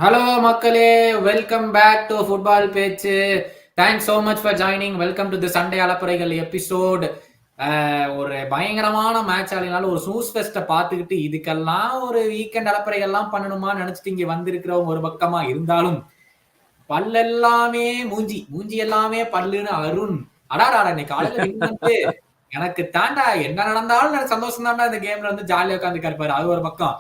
Hello மக்களே, welcome back to football பேச்சு. Thanks so much for joining. Welcome to the Sunday அலப்பறைகள் episode. ஒரு பயங்கரமான மேட்ச் ஆடினாலும் ஒரு ஸ்னூஸ் ஃபெஸ்ட்டை பார்த்துக்கிட்டு இதுக்கெல்லாம் ஒரு வீக்கெண்ட் அலப்பறைகள்லாம் பண்ணணுமா நினைச்சிட்டு இங்க வந்திருக்கிறவங்க ஒரு பக்கமா இருந்தாலும் பல்லெல்லாமே மூஞ்சி மூஞ்சி எல்லாமே பல்லுன்னு அருண் அடாடா இன்னைக்கு காலையில வின் பண்ணிட்டு எனக்கு தாண்டா என்ன நடந்தாலும் எனக்கு சந்தோஷம் தாண்டா இந்த கேம்ல வந்து ஜாலியா உட்காந்து இருப்பாரு. அது ஒரு பக்கம்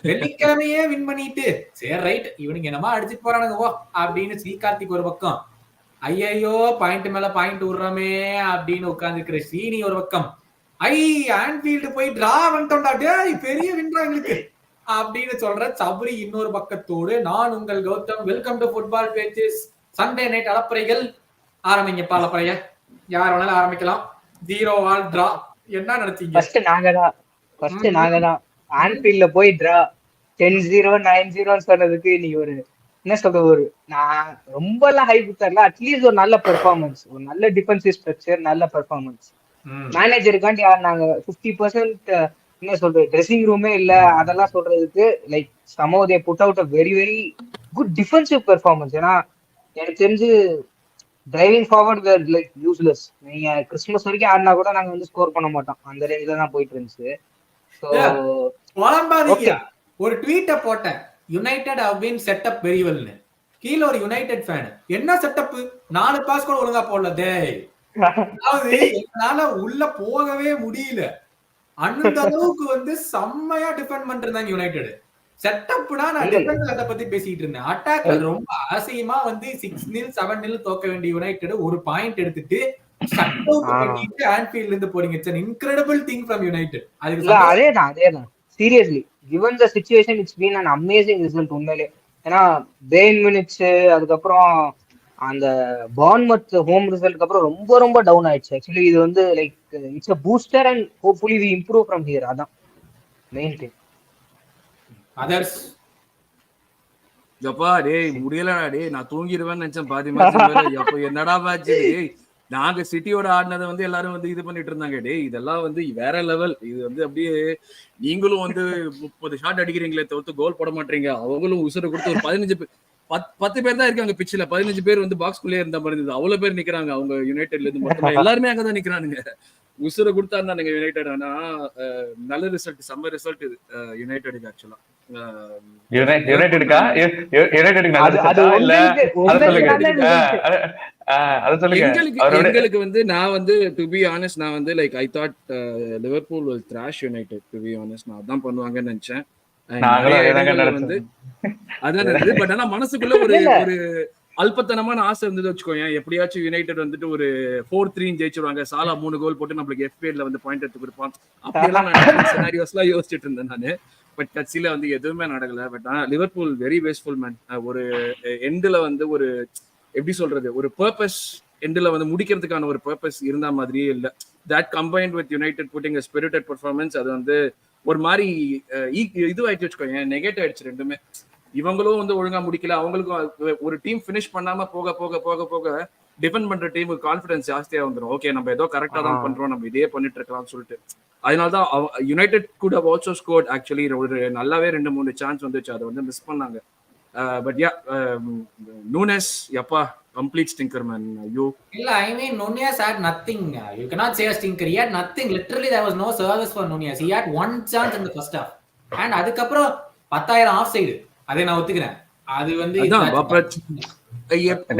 வெள்ளிக்கிழமையே வின் பண்ணிட்டு சரி ரைட் இவனுங்க என்னமா அடிச்சுட்டு போறானுங்க ஓ அப்படின்னு ஸ்ரீகார்த்திக் ஒரு பக்கம், ஐயையோ பாயிண்ட் மேல பாயிண்ட் விடுறோமே அப்படின்னு உட்கார்ந்துருக்கிற ஸ்ரீனி ஒரு பக்கம், ஐ ஆன்ஃபீல்டு போய் டிரா வந்துட்டோம்டா டேய் பெரிய வின்ரா எங்களுக்கு அப்படின்னு சொல்ற சபரி இன்னொரு பக்கத்தோடு நான் உங்கள் கௌதம். வெல்கம் டு ஃபுட்பால் பேச்சஸ் சண்டே நைட் அலப்பறைகள். ஆரம்பிங்கப்பா அலப்பறைய, யார் வேணாலும் ஆரம்பிக்கலாம். 0-all draw. என்ன நினைச்சீங்க? ஃபர்ஸ்ட் நாங்க தான் ஆன்ஃபீல்ட்ல போய் டிரா 10-0 9-0 சொன்னதுக்கு நீ ஒரு என்ன சொல்ற, ஒரு நான் ரொம்ப எல்லாம் ஹைப் தரல, அட்லீஸ்ட் ஒரு நல்ல பெர்ஃபார்மன்ஸ், ஒரு நல்ல டிஃபென்சிவ் ஸ்ட்ரக்சர், நல்ல பெர்ஃபார்மன்ஸ். மேனேஜருக்காண்டி ஆடினாங்க 50%. என்ன சொல்றது, ட்ரெஸ்ஸிங் ரூமே இல்ல அதெல்லாம் சொல்றதுக்கு like somehow they put out a very very good defensive performance. ஏன்னா எனக்கு தெரிஞ்சு டிரைவிங் ஃபார்வர்ட் வேர் லைக் யூஸ்லெஸ். நீங்க கிறிஸ்மஸ் வரைக்கும் ஆடினா கூட நாங்க வந்து ஸ்கோர் பண்ண மாட்டோம், அந்த ரேஞ்சில தான் போயிட்டு இருந்துச்சு. ஒரு ட்வீட்ட போட்டேன், United have been set up very வெல்னு. கீழ ஒரு யுனைடெட் ஃபேன், என்ன செட்டப் 4 பாஸ் கூட ஒழுங்கா போடல டேய், அதாவது என்னால உள்ள போகவே முடியல. அந்த அளவுக்கு வந்து செம்மையா டிஃபெண்ட் பண்ணிருந்தாங்க யுனைடெட். செட்டப்னா நான் டிஃபென்ஸ் அத பத்தி பேசிட்டு இருந்தேன். அட்டாக் ரொம்ப அசிங்கமா வந்து 6-0 7-0 தோக்க வேண்டிய யுனைடெட் ஒரு பாயிண்ட் எடுத்துட்டு ஷட் அவுட் பண்ணிட்டு ஆன்ஃபீல்ட்ல இருந்து போறீங்க. It's an incredible thing from United. அதேதான் seriously given the situation it's been an amazing result உண்மையிலே. ஏன்னா பேன் மினிட்ஸ் அதுக்கப்புறம் அந்த பான்மத் ஹோம் ரிசல்ட்க்கு அப்புறம் ரொம்ப ரொம்ப டவுன் ஆயிடுச்சு. ஆக்சுவலி இது வந்து like it's a booster and hopefully we improve from here. அதான் மெயின் திங். அதர்ஸ் எப்பா டேய் முடியலடா டேய், நான் தூங்கிடுவேன்னு நினைச்சேன் பாதி மேட்ச். எப்போ என்னடா மேட்ச் டேய், நாங்க சிட்டியோட ஆடினதை வந்து எல்லாரும் வந்து இது பண்ணிட்டு இருந்தாங்க. டேய் இதெல்லாம் வந்து வேற லெவல். இது வந்து அப்படியே நீங்களும் வந்து 30 ஷாட் அடிக்கிறீங்களே தவிர்த்து கோல் போட மாட்டீங்க. அவங்களும் உசுரை கொடுத்து ஒரு 10 பேர் தான் இருக்காங்க பிச்சில், 15 பேர் வந்து பாக்ஸ்குள்ளே இருந்த மாதிரி இருந்தது. அவ்வளவு பேர் நிக்கிறாங்க அவங்க யுனைடெட்ல இருந்து மொத்தமா எல்லாருமே அங்கதான் நிக்கிறானுங்க. உசுரை கொடுத்தாருந்தானுங்க யுனைடெட். ஆனா நல்ல ரிசல்ட், செம்ம ரிசல்ட் இது யுனைடெடுக்கு. ஆக்சுவலா எங்களுக்கு வந்து நான் வந்து டு பி ஆனஸ்ட் நான் வந்து like I thought Liverpool will thrash United. To be honest நான் அதான் பண்ணுவாங்கன்னு நினைச்சேன். வந்து அதான் இருந்தது. பட் ஆனா மனசுக்குள்ள ஒரு அல்பத்தனமான ஆசை இருந்தது வச்சுக்கோங்க. எப்படியாச்சும் யுனைடெட் வந்துட்டு ஒரு 4-3 ஜெயிச்சிருவாங்க, சாலா 3 கோல் போட்டு நம்மளுக்கு FPL வந்து பாயிண்ட் எடுத்து கொடுப்பான், அப்படியெல்லாம் நான் சினாரியோஸ்லாம் யோசிச்சுட்டு இருந்தேன் நானு. பட் கட்சியில வந்து எதுவுமே நடக்கல. பட் ஆனா லிவர்பூல் வெரி வேஸ்ட்ஃபுல் மேன். ஒரு எண்டுல வந்து ஒரு எப்படி சொல்றது, ஒரு பர்பஸ் எண்டுல வந்து முடிக்கிறதுக்கான ஒரு பர்பஸ் இருந்த மாதிரியே இல்ல. That combined with United pudding a spirited performance, அது வந்து ஒரு மாதிரி இது ஆயிடுச்சு வச்சுக்கோங்க, நெகட்டிவ் ஆயிடுச்சு ரெண்டுமே. இவங்களும் வந்து ஒழுங்கா முடிக்கல, அவங்களுக்கும் ஒரு டீம் பினிஷ் பண்ணாம போக போக போக போக டிஃபெண்ட் பண்ற டீமுக்கு கான்ஃபிடன்ஸ் ஜாஸ்தியா வந்துடும். ஓகே நம்ம ஏதோ கரெக்டா தான் பண்றோம், நம்ம இதே பண்ணிட்டு இருக்கலாம்னு சொல்லிட்டு. அதனாலதான் United could have also scored. Actually ஒரு நல்லாவே 2-3 சான்ஸ் வந்துச்சு, அதை வந்து மிஸ் பண்ணாங்க. But yeah நூனஸ் Yapa complete stinker man. You I mean Nunez had nothing. You cannot say a stinker. He had nothing. Literally there was no service for Nunez. He had one chance in the first half and அதுக்கப்புறம் 10,000 off side. அதை நான் ஒத்துக்கிறேன். அது வந்து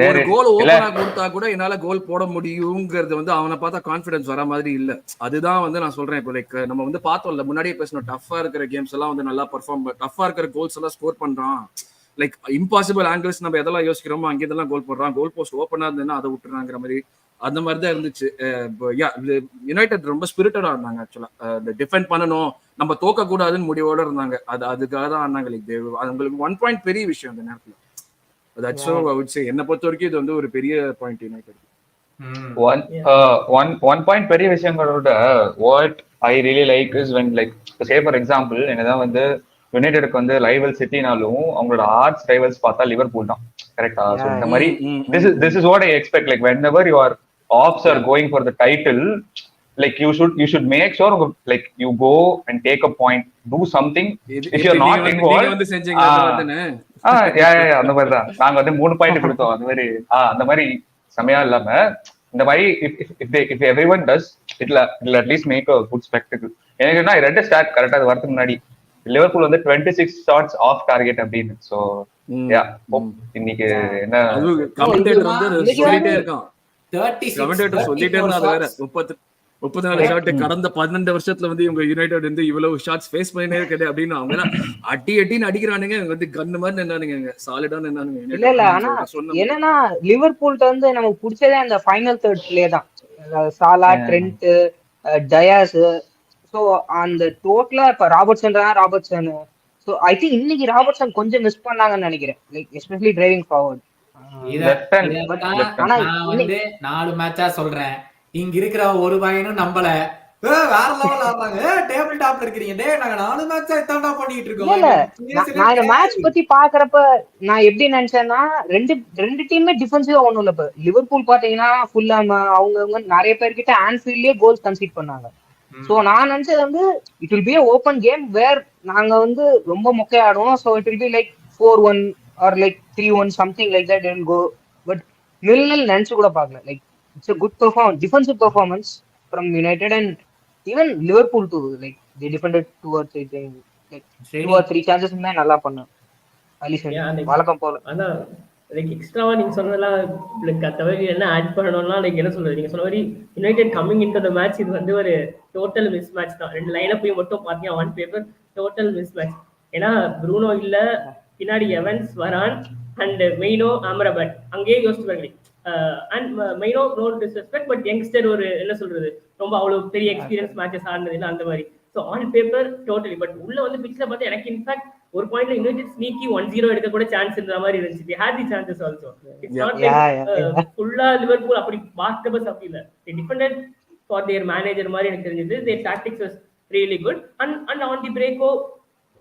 ஒரு கோல் ஓபனா கொடுத்தா கூட என்னால கோல் போட முடியுங்கிறது வந்து அவனை பார்த்தா கான்ஃபிடன்ஸ் வர மாதிரி இல்ல. அதுதான் வந்து நான் சொல்றேன். இப்போ லைக் நம்ம வந்து பார்த்தோம்ல, முன்னாடியே பேசணும், டஃபா இருக்கிற கேம்ஸ் எல்லாம் வந்து நல்லா பெர்ஃபார்ம், டஃபா இருக்கிற கோல்ஸ் எல்லாம் ஸ்கோர் பண்றான். லைக் இம்பாசிபிள் ஆங்கிள்ஸ் நம்ம எதெல்லாம் யோசிக்கிறோமோ அங்கே இதெல்லாம் கோல் போடுறான், கோல் போஸ்ட் ஓப்பனா இருந்ததுன்னா அதை விட்டுறாங்கிற மாதிரி அந்த மாதிரி தான் இருந்துச்சு. யுனைடெட் ரொம்ப ஸ்பிரிட்டடா இருந்தாங்க. ஆக்சுவலா டிஃபெண்ட் பண்ணணும், நம்ம தோக்க கூடாதுன்னு முடிவோட இருந்தாங்க. அதுக்காக தான் ஆனாங்க. லைக் அவங்களுக்கு 1 பாயிண்ட் பெரிய விஷயம் அந்த நேரத்துல. That's so I would say என்ன பொறுத்த வரைக்கும் இது வந்து ஒரு பெரிய பாயிண்ட் யுனைடெட். ஒன் பாயிண்ட் பெரிய விஷயங்களோட what I really like is when like say for example என்னதான் வந்து யுனைடெடுக்கு வந்து ரைவல் சிட்டினாலும் அவங்களோட ஆர்ட்ஸ் ரைவல்ஸ் பார்த்தா லிவர்பூல் தான். கரெக்டா? சோ இந்த மாதிரி this is what I expect. Like whenever your ops are going for the title, like you should make sure like you go and take a point, do something. If you're not involved, அந்த மாதிரிதான் நாங்க வந்து 3 point கொடுத்தோம். அந்த மாதிரி அந்த மாதிரி செமையா இல்லாம இந்த மாதிரி if everyone does it'll at least make a good spectacle. எனக்கு நான் ரெண்டு ஸ்டார்ட் கரெக்டா அது வரதுக்கு முன்னாடி லிவர்பூல் வந்து 26 ஷாட்ஸ் ஆஃப் டார்கெட் அப்படின்னு. சோ இன்னைக்கு என்ன கமெண்டேட்டர் வந்து சொல்லிட்டே இருக்கான், கமெண்டேட்டர் சொல்லிட்டே இருந்தா வேற 34 ஷாட் கடந்த 12 வருஷத்துல வந்து இவங்க யுனைடெட் வந்து இவ்வளவு ஷாட்ஸ் ஃபேஸ் பண்ணினே இருக்குது அப்படின்னு அவங்க எல்லாம் அடின்னு அடிக்கிறானுங்க. இவங்க வந்து கன்னு மாதிரி நின்னானுங்க, சாலிடா நின்னானுங்க. இல்ல ஆனா என்னன்னா லிவர்பூல்ட்ட வந்து நமக்கு பிடிச்சதே அந்த ஃபைனல் தேர்ட் பிளே தான். சாலா, ட்ரெண்ட், டயாஸ். சோ அந்த டோட்டலா இப்ப ராபர்ட்சன். சோ ஐ திங்க் இன்னைக்கு ராபர்ட்சன் கொஞ்சம் மிஸ் பண்ணாங்கன்னு நினைக்கிறேன், லைக் எஸ்பெஷலி டிரைவிங் ஃபார்வர்ட். ஆனா வந்து 4 மேட்சா சொல்றேன், இங்க இருக்கிற ஒரு பையனும் நம்பல, வேற லெவல் ஆடுறாங்க, டேபிள் டாப்ல இருக்கீங்க, டேய் நாங்க 4 மேட்சா இதான்டா பண்ணிட்டு இருக்கோம். நான் இந்த மேட்ச் பத்தி பாக்குறப்ப நான் எப்படி நினைச்சேன்னா ரெண்டு டீமே டிஃபென்சிவா ஒண்ணும் இல்ல. இப்ப லிவர்பூல் பாத்தீங்கன்னா ஃபுல்லாம அவங்க நிறைய பேர்கிட்ட ஆன்ஃபீல்ட்லயே கோல்ஸ் கன்சீட் பண்ணாங்க. சோ நான் நினைச்சது வந்து it will be a open game where நாங்க வந்து ரொம்ப மொக்கையா ஆடுவோம். So it will be like 4-1 or like 3-1 something like that and go. But மில்னல் நினைச்சு கூட பார்க்கல. Like it's a good defensive performance from United and even Liverpool too. Like they defended 2 or 3 chances நல்லா பண்ணாங்க. அலிசன் வழக்கம் போல. ஆனா லைக் எக்ஸ்ட்ராவா நீங்க சொன்னதெல்லாம் லைக் தவிர என்ன ஆட் பண்ணணும்னா லைக் என்ன சொல்றது, நீங்க சொன்ன மாதிரி United coming into the match இது வந்து ஒரு டோட்டல் மிஸ் மேட்ச் தான். ரெண்டு லைனை போய் மட்டும் பாத்தீங்க on paper total miss match. ஏன்னா ப்ரூனோ இல்ல, பின்னாடி எவன்ஸ் வரான் அண்ட் மெயினோ ஆம்ரபட் அங்கேயே யோசிச்சு பாருங்க. அண்ட் மெயினோ நோ டிஸ்ரெஸ்பெக்ட் பட் யங்ஸ்டர் ஒரு என்ன சொல்றது ரொம்ப அவ்வளவு பெரிய எக்ஸ்பீரியன்ஸ் மேட்சஸ் ஆனது இல்லை அந்த மாதிரி. So on paper totally but உள்ள வந்து பிச்சில் பார்த்து எனக்கு இன்ஃபேக்ட் ஒரு பாயிண்ட்ல யுனைடெட் ஸ்னீக்கி 1-0 எடுக்க கூட சான்ஸ் இருந்த மாதிரி இருந்துச்சு. they had the chances also. It's not like ஃபுல்லா லிவர்பூல் அப்படி பாஸ்கபஸ் அப்படி இல்ல. they defended for their manager மாதிரி எனக்கு தெரிஞ்சது. their tactics was really good and on the break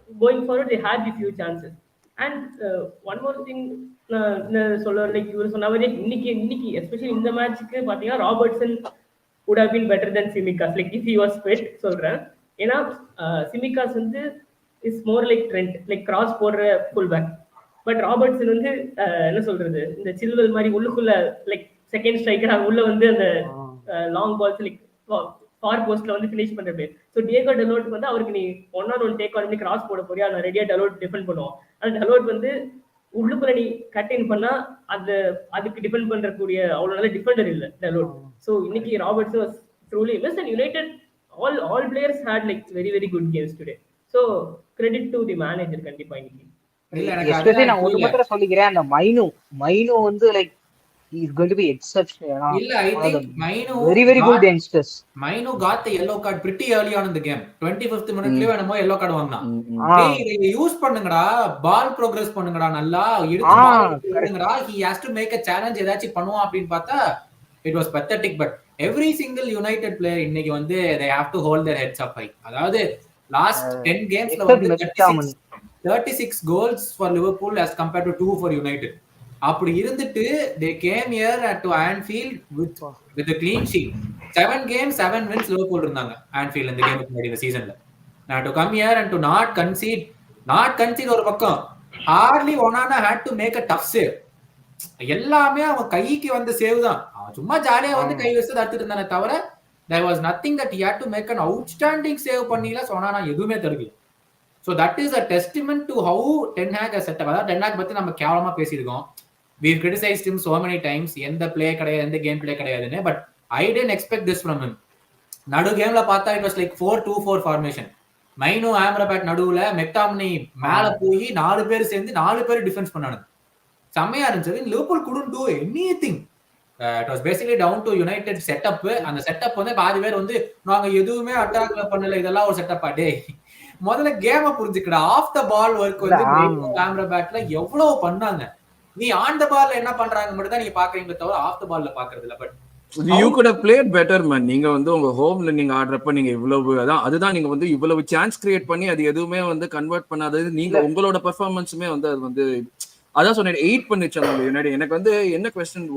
going forward they had the few chances. and one more thing சொல்ல like இவர் சொன்ன மாதிரி இன்னைக்கு எஸ்பெஷலி இந்த மேட்ச்க்கு பாத்தீங்கன்னா Robertson would have been better than Tsimikas like if he was fit சொல்றேன். ஏன்னா சிமிகாஸ் வந்து is more like trend like cross போடுற ஃபுல் பேக். பட் ராபர்ட்சன் வந்து என்ன சொல்றது இந்த சில்வல் மாதிரி உள்ளுக்குள்ள லைக் செகண்ட் ஸ்ட்ரைக்கரா உள்ள வந்து அந்த லாங் பால்ஸ் லைக் ஃபார் போஸ்ட்ல வந்து ஃபினிஷ் பண்ற பேர். ஸோ டியேகோ டெலோட் வந்து அவருக்கு நீ 1-on-1 டேக் ஆன் பண்ணி கிராஸ் போட போறியா, நான் ரெடியா டெலோட் டிஃபெண்ட் பண்ணுவோம். அந்த டெலோட் வந்து உள்ளுக்குள்ள நீ கட் இன் பண்ணா அதுக்கு டிபெண்ட் பண்றக்கூடிய அவ்வளவு நல்ல டிஃபெண்டர் இல்ல டெலோட். ஸோ இன்னைக்கு Robertson was truly miss and United all players had like very very good games today. So credit to the manager கண்டிப்பா இன்னைக்கு. எஸ்பெஷலி நான் ஒரு மட்டும் சொல்லிக்கிறேன், அந்த மைனோ வந்து like he is going to be exceptional. இல்ல I think Maino very good youngsters. Maino got the yellow card pretty early on in the game. 25th minuteலயே என்னமோ yellow card வாங்குனா. டேய் இத யூஸ் பண்ணுங்கடா, பால் ப்ரோகிரஸ் பண்ணுங்கடா, நல்லா எடுத்து பால் எடுங்கடா, he has to make a challenge ஏதாச்சும் பண்ணுவான் அப்படின்னு பார்த்தா it was pathetic. But every single United player இன்னைக்கு வந்து they have to hold their heads up high. அதாவது last 10 gamesல வந்து 36 goals for Liverpool as compared to 2 for United. அப்படி இருந்துட்டு they came here to Anfield with a clean sheet. 7 games 7 wins Liverpool இருந்தாங்க Anfield இந்த கேமுக்கு முன்னாடி இந்த சீசன்ல. Now to come here and to not concede ஒரு பக்கம், hardly Onana had to make a tough save. எல்லாமே அவன் கைக்கு வந்த சேவ் தான், அவன் சும்மா ஜாலியா வந்து கை வச்சு தடுத்துட்டு இருந்தானே தவிர there was nothing that he had to make an outstanding save பண்ணில சொன்னா எதுவுமே தடுக்கல. So that is a testament to how Ten Hag has set up. அதாவது Ten Hag பத்தி நம்ம கேவலமா பேசியிருக்கோம், we've criticized him so many times, எந்த play கிடையாது எந்த கேம் பிளே கிடையாதுன்னு. But I didn't expect this from him. நடு கேம்ல பார்த்தா it was like 4-2-4 formation. Maino ஆம்ரபேட் நடுவுல மெக்டாமினி மேல போய் 4 பேர் சேர்ந்து 4 பேர் டிஃபென்ஸ் பண்ணானுங்க, செம்மையா இருந்துச்சு. Liverpool couldn't do anything. It was basically down to United setup. அந்த செட்டப் வந்து பாதி பேர் வந்து நாங்க எதுவுமே அட்டாக்ல பண்ணல, இதெல்லாம் ஒரு செட்டப்பா. டே முதல்ல கேம புரிஞ்சுக்கடா. ஆஃப் த பால் ஒர்க் வந்து ஆம்ரபேட்ல எவ்வளவு பண்ணாங்க, நீ ஆன் த பால்ல என்ன பண்றாங்க மட்டும் தான் நீங்க பாக்குறீங்க தவிர ஆஃப் த பால்ல பாக்குறது இல்ல. But you could have played better man. நீங்க வந்து உங்க ஹோம்ல நீங்க ஆடுறப்ப நீங்க இவ்வளவு அதுதான் நீங்க வந்து இவ்வளவு சான்ஸ் கிரியேட் பண்ணி அது எதுவுமே வந்து கன்வெர்ட் பண்ணாதது நீங்க உங்களோட பெர்ஃபார்மன்ஸுமே வந்து அது வந்து அதான் சொன்னேன் 8 பண்ணிச்சு அந்த யுனைடெட். எனக்கு வந்து என்ன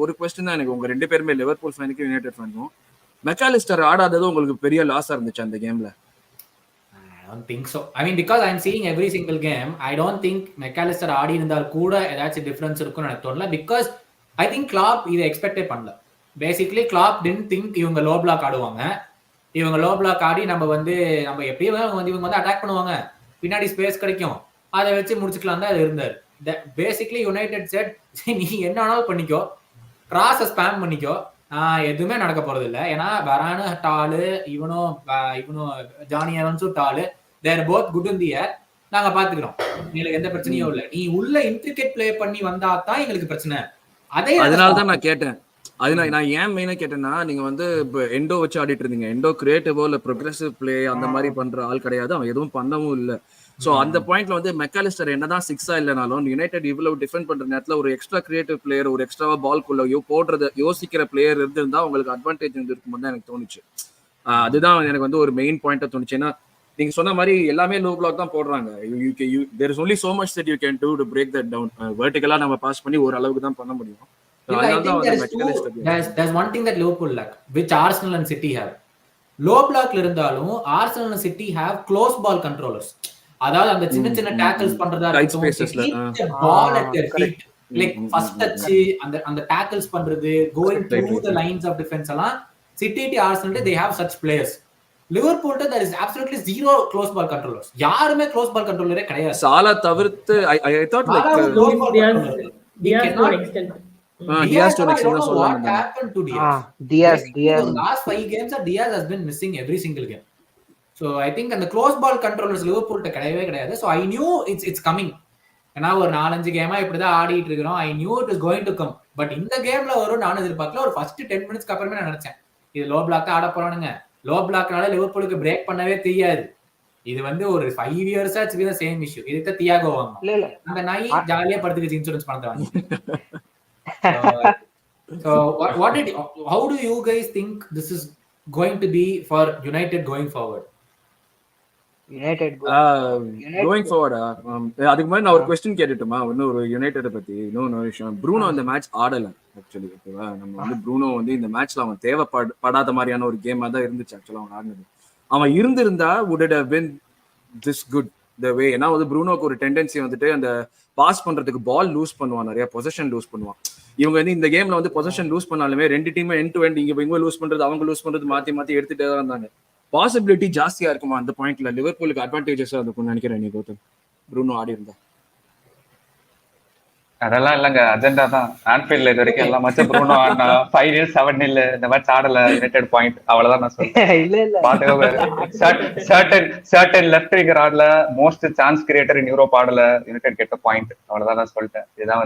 ஒரு கொஸ்டின் தான் எனக்கு, உங்க 2 பேருமே லிவர்பூல் ஃபேனுக்கு யுனைடெட் ஃபேனுக்கும் மெக்காலிஸ்டர் ஆடாதது உங்களுக்கு பெரிய லாஸா இருந்துச்சு அந்த கேம்ல? don't think so. I mean, because I'm seeing every single game, I don't think McAllister ஆடி இருந்தால் கூட ஏதாச்சும் டிஃபரன்ஸ் இருக்கும்னு எனக்கு தோணல. பிகாஸ் ஐ திங்க் கிளாப் இதை எக்ஸ்பெக்டே பண்ணல. பேசிக்லி கிளாப் டிடன்ட் திங்க் இவங்க லோ பிளாக் ஆடுவாங்க. இவங்க லோ பிளாக் ஆடி நம்ம எப்படியும் இவங்க அட்டாக் பண்ணுவாங்க, பின்னாடி ஸ்பேஸ் கிடைக்கும், அதை வச்சு முடிச்சுக்கலாம் தான் இருந்தார். பேசிக்லி யுனைடெட் செட், நீ என்ன வேணாலும் பண்ணிக்கோ, கிராஸை ஸ்பேம் பண்ணிக்கோ, எதுவுமே நடக்க போறது இல்லை. ஏன்னா வரானு டாலு, இவனும் ஜானி எவன்ஸும் tall, they're both good in the air, நாங்க பாத்துக்கிறோம், எங்களுக்கு எந்த பிரச்சனையும் இல்லை. நீ உள்ள இன்ட்ரிகேட் பிளே பண்ணி வந்தா தான் எங்களுக்கு பிரச்சனை. அதனாலதான் நான் கேட்டேன். அது நான் ஏன் மெயினா கேட்டேன்னா, நீங்க இப்போ எண்டோ வச்சு ஆடிட்டு இருந்தீங்க. எண்டோ கிரியேட்டிவோ இல்ல ப்ரோக்ரெசிவ் பிளே அந்த மாதிரி பண்ற ஆள் கிடையாது, அவன் எதுவும் பண்ணவும் இல்லை. சோ அந்த பாயிண்ட்ல மெக்காலிஸ்டர் என்னதான் சிக்ஸா இல்லைனாலும் யுனைடெட் இவ்வளவு டிஃபெண்ட் பண்ற நேரத்துல ஒரு எக்ஸ்ட்ரா கிரியேட்டிவ் பிளேயர், ஒரு எக்ஸ்ட்ராவா பால்குள்ள போடுறத யோசிக்கிற பிளேயர் இருந்திருந்தா உங்களுக்கு அட்வான்டேஜ் இருக்கும் தான் எனக்கு தோணுச்சு. அதுதான் எனக்கு ஒரு மெயின் பாயிண்டா தோணுச்சு. ஏன்னா நீங்க சொன்ன மாதிரி எல்லாமே லோ பிளாக் தான் போடுறாங்க. there is only so much that you can do to break that down. வெர்டிகலா நம்ம பாஸ் பண்ணி ஒரு அளவுக்கு தான் பண்ண முடியும். There's one thing that Liverpool lack, which Arsenal and City have. Low blockல இருந்தாலும் Arsenal and City have close ball controllers. அதாவது அந்த சின்ன சின்ன டேக்கிள்ஸ் பண்றதா இருக்கும், ball at their feet, like first touch, அந்த டேக்கிள்ஸ் பண்றது, going through the lines of defence எல்லாம் City Arsenal they have such players. Liverpool there is absolutely zero close ball controllers. யாருமே close ball controllerே கிடையாது. சாலா தவிர்த்து I thought like Diaz to an extent. Diaz to an extent what சொல்லலாம். happened to Diaz last 5 games Diaz has been missing every single game. So I think அந்த close ball controllers லிவர்பூல்ட்ட கிடையவே கிடையாது. So I knew it's coming. ஏன்னா ஒரு 4-5 கேமா இப்படிதான் ஆடிட்டு இருக்கிறோம். I knew it was going to come. But இந்த கேம்ல நான் எதிர்பார்க்கல. ஒரு ஃபர்ஸ்ட் 10 மினிட்ஸ்க்கு அப்புறமே நான் நினைச்சேன் இது லோ பிளாக் தான் ஆட போறானுங்க, லோ பிளாக்னால லிவர்பூலுக்கு பிரேக் பண்ணவே தெரியாது, இது ஒரு 5 years ஆச்சு வித சேம் இஷ்யூ. இதுக்கு தியாகோ வாங்க, அந்த நாய் ஜாலியா படுத்துக்கிச்சு இன்சூரன்ஸ் பணத்தை வாங்கி. So how do you guys think this is going to be for United going forward? Going forward, அதுக்கு முன்னாடி நான் ஒரு क्वेश्चन கேட்டுட்டுமா, ஒரு யுனைட்டட் பத்தி இன்னொரு விஷயம். ப்ரூனோ இந்த மேட்ச் ஆடல ஆக்சுவலி. ஓகேவா, நம்ம ப்ரூனோ இந்த மேட்ச்ல அவன் தேவைப்படாத மாதிரியான ஒரு கேமா தான் இருந்துச்சு ஆக்சுவலா அவன் ஆடினது. அவன் இருந்திருந்தா would it have been this good the way? ஏன்னா ப்ரூனோக்கு ஒரு டெண்டன்சி அந்த பாஸ் பண்றதுக்கு பால் லூஸ் பண்ணுவான், நிறைய பொசிஷன் லூஸ் பண்ணுவான். இவங்க இந்த கேம்ல பொசிஷன் லூஸ் பண்ணாலுமே ரெண்டு டீமே எண்ட் டு எண்ட் இவங்க லூஸ் பண்றது அவங்க லூஸ் பண்றது மாத்தி எடுத்துட்டே தான் இருந்தாங்க. பாசிபிலிட்டி ஜாஸ்தியா இருக்குமா அந்த பாயிண்ட்ல? லிவர்பூலுக்கு அட்வான்டேஜஸா இருக்கும்னு நினைக்கிறேன் நீ கௌதம், ப்ரூனோ ஆடி இருந்தா. அதெல்லாம் இல்லங்க, அஜெண்டா தான். ஆன்ஃபீல்ட்ல இது வரைக்கும் எல்லா மேட்சும் ப்ரூனோ ஆடினா 5-0 7-0 இந்த மேட்ச் ஆடல, யுனைடெட் பாயிண்ட், அவ்வளவுதான் நான் சொல்றேன். இல்ல சர்டன் லெஃப்ட் விங்கர் ஆடல, most chance creator in Europe ஆடல, யுனைடெட் கெட்ட பாயிண்ட், அவ்வளவுதான் நான் சொல்லிட்டேன். இதுதான்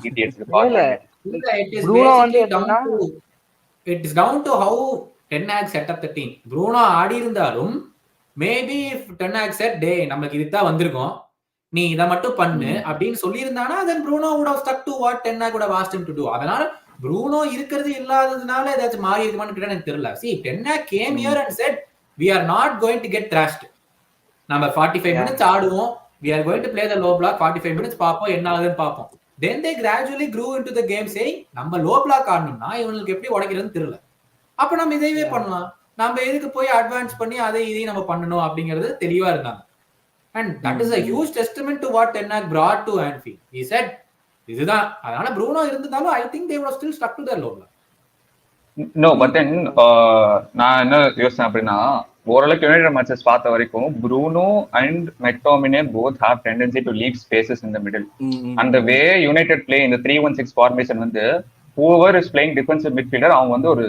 ETH point. It is down to how Ten Hag set up the team. Bruno ஆடி இருந்தாலும் maybe if Ten Hag said டே நமக்கு இதுதான் வந்திருக்கோம், நீ இதை மட்டும் பண்ணு அப்படின்னு சொல்லியிருந்தானா then Bruno would have stuck to what Ten Hag would have asked him to do. அதனால Bruno இருக்கிறது இல்லாததுனால ஏதாச்சும் மாறி இருக்குமான்னு கேட்டா எனக்கு தெரியல. See, Ten Hag came here and said we are not going to get thrashed. நம்ம 45 minutes ஆடுவோம், we are going to play the low block, 45 minutes பார்ப்போம் என்ன ஆகுதுன்னு பார்ப்போம். Then they gradually grew into the game saying நம்ம low block ஆடணும்னா இவங்களுக்கு எப்படி உடைக்கிறதுன்னு தெரியல, அப்ப நம்ம இதையே பண்ணலாம், நம்ம எதுக்கு போய் அட்வான்ஸ் பண்ணி அதை இதையும் நம்ம பண்ணணும் அப்படிங்கிறது தெளிவா இருந்தாங்க. And that is a huge testament to what Ten Hag brought to Anfield. He said இதுதான். அதனால ப்ரூனோ இருந்தாலும் I think they would have still stuck to their low block. No, but then நான் என்ன யோசனை அப்படின்னா, ஓரளவுக்கு யுனைடெட் மேட்சஸ் பார்த்த வரைக்கும் Bruno and McTominay both have tendency to leave spaces in the middle. And the way United play in the 3-1-6 formation whoever is playing defensive midfielder அவன் ஒரு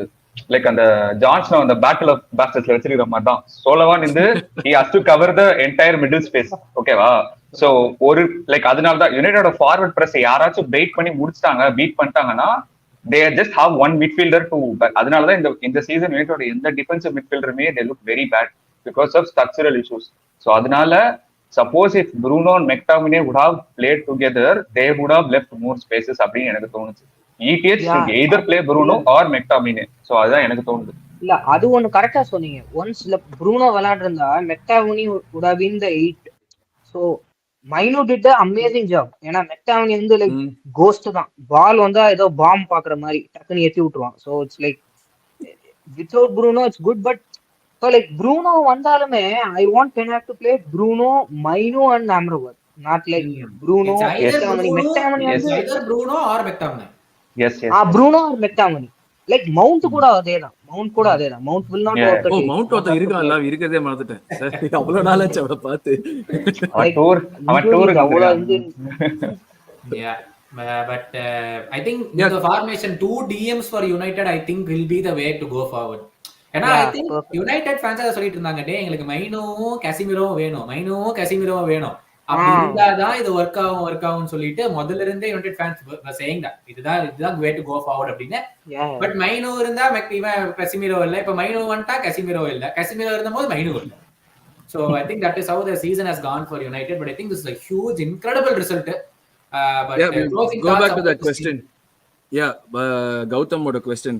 like அந்த ஜான்சன் அந்த பேட்டில் ஆஃப் பாஸ்டர்ஸ்ல வச்சிருக்கிற மாதிரி தான். சோலவான் he has to cover the entire middle space. ஓகேவா? So ஒரு like அதனால தான் யுனைடெட் ஃபார்வர்ட் பிரஸ் யாராச்சும் பிரேக் பண்ணி முடிச்சிட்டாங்க, பீட் பண்ணிட்டாங்கன்னா they just have one midfielder to. அதனால தான் இந்த சீசன் யுனைடெட் எந்த defensive மிட்ஃபீல்டருமே they look very bad because of structural issues. So அதனால suppose if Bruno and McTominay would have played together, they would have left more spaces அப்படின்னு எனக்கு தோணுச்சு. ETH should either play Bruno or McTominay. So அதான் எனக்கு தோணுது. இல்ல அது ஒன்னு கரெக்டா சொன்னீங்க. ஒன்ஸ் ப்ரூனோ விளையாட்டு இருந்தா McTominay would have been the 8. So Maino did the amazing job. ஏன்னா McTominay லைக் கோஸ்ட் தான். பால் வந்தா ஏதோ பாம் பாக்குற மாதிரி டக்குன்னு ஏத்தி விட்டுருவான். So it's like without Bruno it's good, but So like Bruno வந்தாலுமே I want Ten Hag to play Bruno, Mainu and Amrabat, not like Bruno, McTominay It's வந்து either Bruno or McTominay. Yes. Bruno or McTominay. Like Mount கூட அதேதான். Mount will not work at Mount ஒருத்தர் இருக்கான்ல, இருக்கதே மறந்துட்டேன். அவ்வளவு நாள் ஆச்சு அவளை பார்த்து. Yeah. But I think the formation 2 DMs for United I think will be the way to go forward. ஏன்னா I think United fans அதை சொல்லிட்டு இருந்தாங்க, டே எங்களுக்கு மைனோவும் கசிமிரோவும் வேணும் அப்படி இருந்தாதான் இது ஒர்க் ஆகும்னு சொல்லிட்டு முதல்ல இருந்தே யுனைடெட் ஃபேன்ஸ் சேயிங் தட் இதுதான் வே டு கோ ஃபார்வர்ட் அப்படின்னு. பட் மைனோ இருந்தா கசிமிரோ இல்ல, இப்ப மைனோ வந்துட்டா கசிமிரோ இருந்தபோது மைனோ இல்ல. So I think that is how the season has gone for United, but I think this is a huge incredible result. Go back to that question. கௌதமோட question.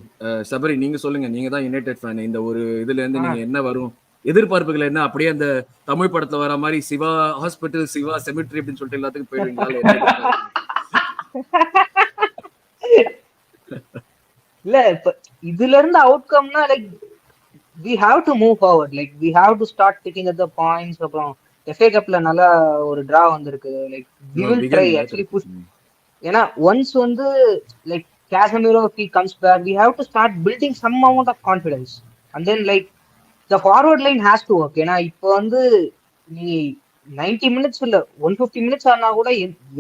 Sabari நீங்க சொல்லுங்க, நீங்க தான் யுனைடெட் ஃபேன். இந்த ஒரு இதுல இருந்து நீங்க என்ன வரும் எதிர்பார்ப்புகள் என்ன? அப்படியே அந்த தமிழ் படத்துல வர மாதிரி சிவா ஹாஸ்பிட்டல், சிவா செமிட்ரி அப்படின்னு சொல்லிட்டு எல்லாத்துக்கும் போயிடுவீங்களா? இல்ல இப்ப இதுல இருந்து அவுட்கம்னா like we have to move forward, like we have to start picking at the points. அப்புறம் FA கப்ல நல்ல ஒரு டிரா வந்திருக்கு, like we will try actually push. ஏன்னா ஒன்ஸ் வந்து like Casemiro if he comes back, we have to start building some amount of confidence, and then like the forward line has to work. ஏன்னா இப்போ வந்து நீ 90 minutes இல்ல 150 minutes ஆனா கூட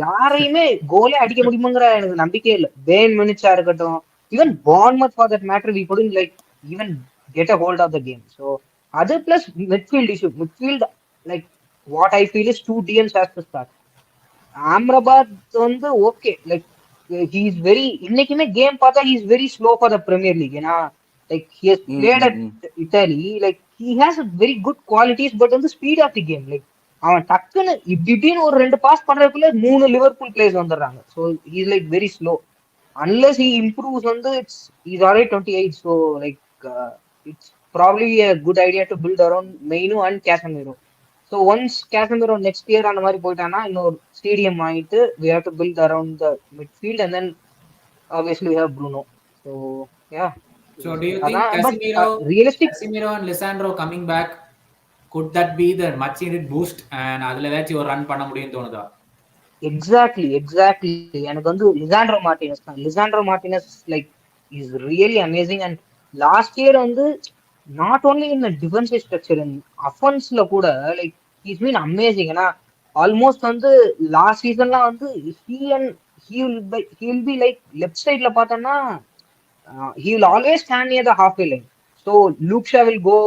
யாரையுமே கோலே அடிக்க முடியுமாங்கிற எனக்கு நம்பிக்கையே இல்லை. பேன் மினிட்ஸா இருக்கட்டும், even Bournemouth for that matter, we couldn't like even get a hold of the game. So other plus midfield like what I feel is 2 DMs has to start. Amrabat வந்து okay, like he is very இன்னைக்குமே game பார்த்தா he is very slow for the Premier League. ஏன்னா like he has played at Italy, like he has a very good qualities, but on the speed of the game, like அவன் டக்குன்னு இப்படின்னு ஒரு 2 pass பண்றதுக்குள்ள 3 Liverpool players வந்துடுறாங்க. So he is like very slow unless he improves வந்து he's already 28. So like it's probably a good idea to build around Mainu and Casemiro. So once Casemiro next year அந்த மாதிரி போயிட்டானா இன்னொரு stadium ஆயிட்டு we have to build around the midfield, and then obviously we have Bruno. So yeah. So do you think Casemiro and Lisandro coming back, could that be the much needed boost and அதுல ஏதாச்சும் ஒரு run பண்ண முடியும்னு தோணுதா? Exactly. எனக்கு வந்து Lisandro Martinez like is really amazing, and last year வந்து not only in the defensive structure, in offense-ல கூட like he's been amazing. ஏன்னா ஆல்மோஸ்ட் வந்து லாஸ்ட் சீசன்லாம் வந்து he will be like left side ல பார்த்தோம்னா he will always stand near the halfway line. So Luke Shaw will go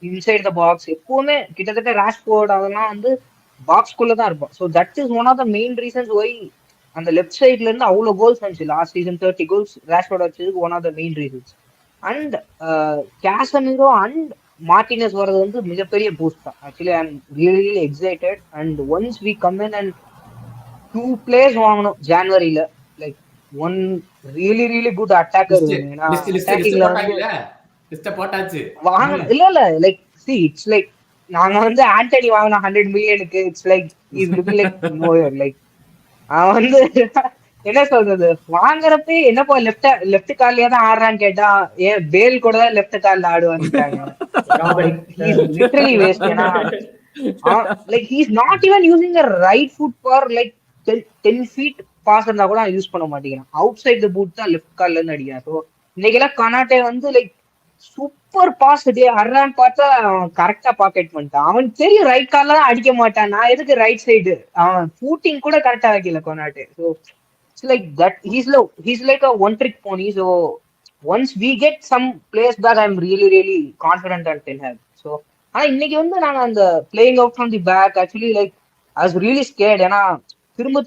inside the box. எப்பவுமே கிட்டத்தட்ட Rashford அதெல்லாம் வந்து பாக்ஸ்குள்ள தான் இருப்பான். So that is one of the main reasons why அந்த லெஃப்ட் சைட்ல இருந்து அவ்வளோ கோல்ஸ் வந்துச்சு லாஸ்ட் சீசன். 30 கோல்ஸ் ராஷ்போர்ட் வச்சதுக்கு one of the main reasons. And Casemiro and Martinez வர்றது வந்து மிகப்பெரிய பூஸ்ட் தான். Actually I am really excited. And once we come in and 2 players வாங்கணும் ஜான்வரியில, like one really good attacker. இல்ல like see it's like நாங்க வந்து Antony வாங்கினோம் 100 மில்லியனுக்கு. It's like is looking like Neymar. Like அவன் வந்து என்ன சொல்றது, வாங்குறப்ப என்னப்பா லெஃப்ட் கால்லயே தான் ஆடுறான்னு கேட்டா ஏன் பேல் கூட தான் லெஃப்ட் கால்ல ஆடுவான்ட்டாங்க. Literally waste. ஏன்னா like he is not even using a right foot for like 10 feet pass இருந்தா கூட யூஸ் பண்ண மாட்டேங்கிறான். அவுட் சைட் த பூட் தான் லெஃப்ட் கால்ல இருந்து அடிக்கிறான். ஸோ இன்னைக்கெல்லாம் கனாட்டே வந்து லைக் சூப்பர் பாஸ் அர்றான்னு பார்த்தா அவன் கரெக்டா பாக்கெட் பண்ணிட்டான். அவன் தெரியும் ரைட் கால்ல தான் அடிக்க மாட்டான், நான் எதுக்கு ரைட் சைடு. அவன் ஃபூட்டிங் கூட கரெக்டா வைக்கல கொனாட்டே. So it's like that he's like a one trick pony. So once we get some players back I am really confident and then have. So ஆனா இன்னைக்கு வந்து நாங்க அந்த playing out from the back actually like I was really scared. ஏன்னா திரும்ப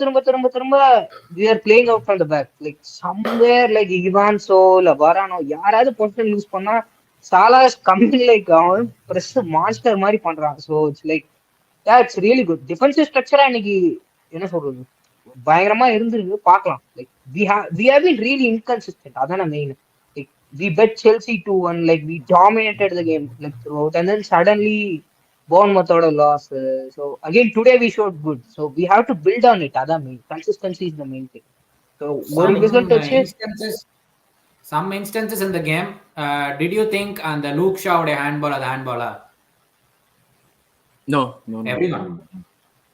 we are playing out from the back, like somewhere like Ivanso இல்ல வரானோ யாராவது position use பண்ணா சாலா இஸ் கம்மிங் லைக் அவன் பிரஸ் மான்ஸ்டர் மாதிரி பண்றான். So it's like it's really good. Defensive ஸ்ட்ரக்சரா இன்னைக்கு என்ன சொல்றது பயங்கரமா இருந்திருக்கு. பார்க்கலாம். Like we have been really inconsistent. அதான main. Like we bet Chelsea 2-1, like we dominated the game like throughout, and then suddenly Bournemouth loss. So again today we showed good. So we have to build on it. Other main consistency is the main thing. So one result some instances in the game, did you think and the Luke Shaw handball அது handball? No. Everyone.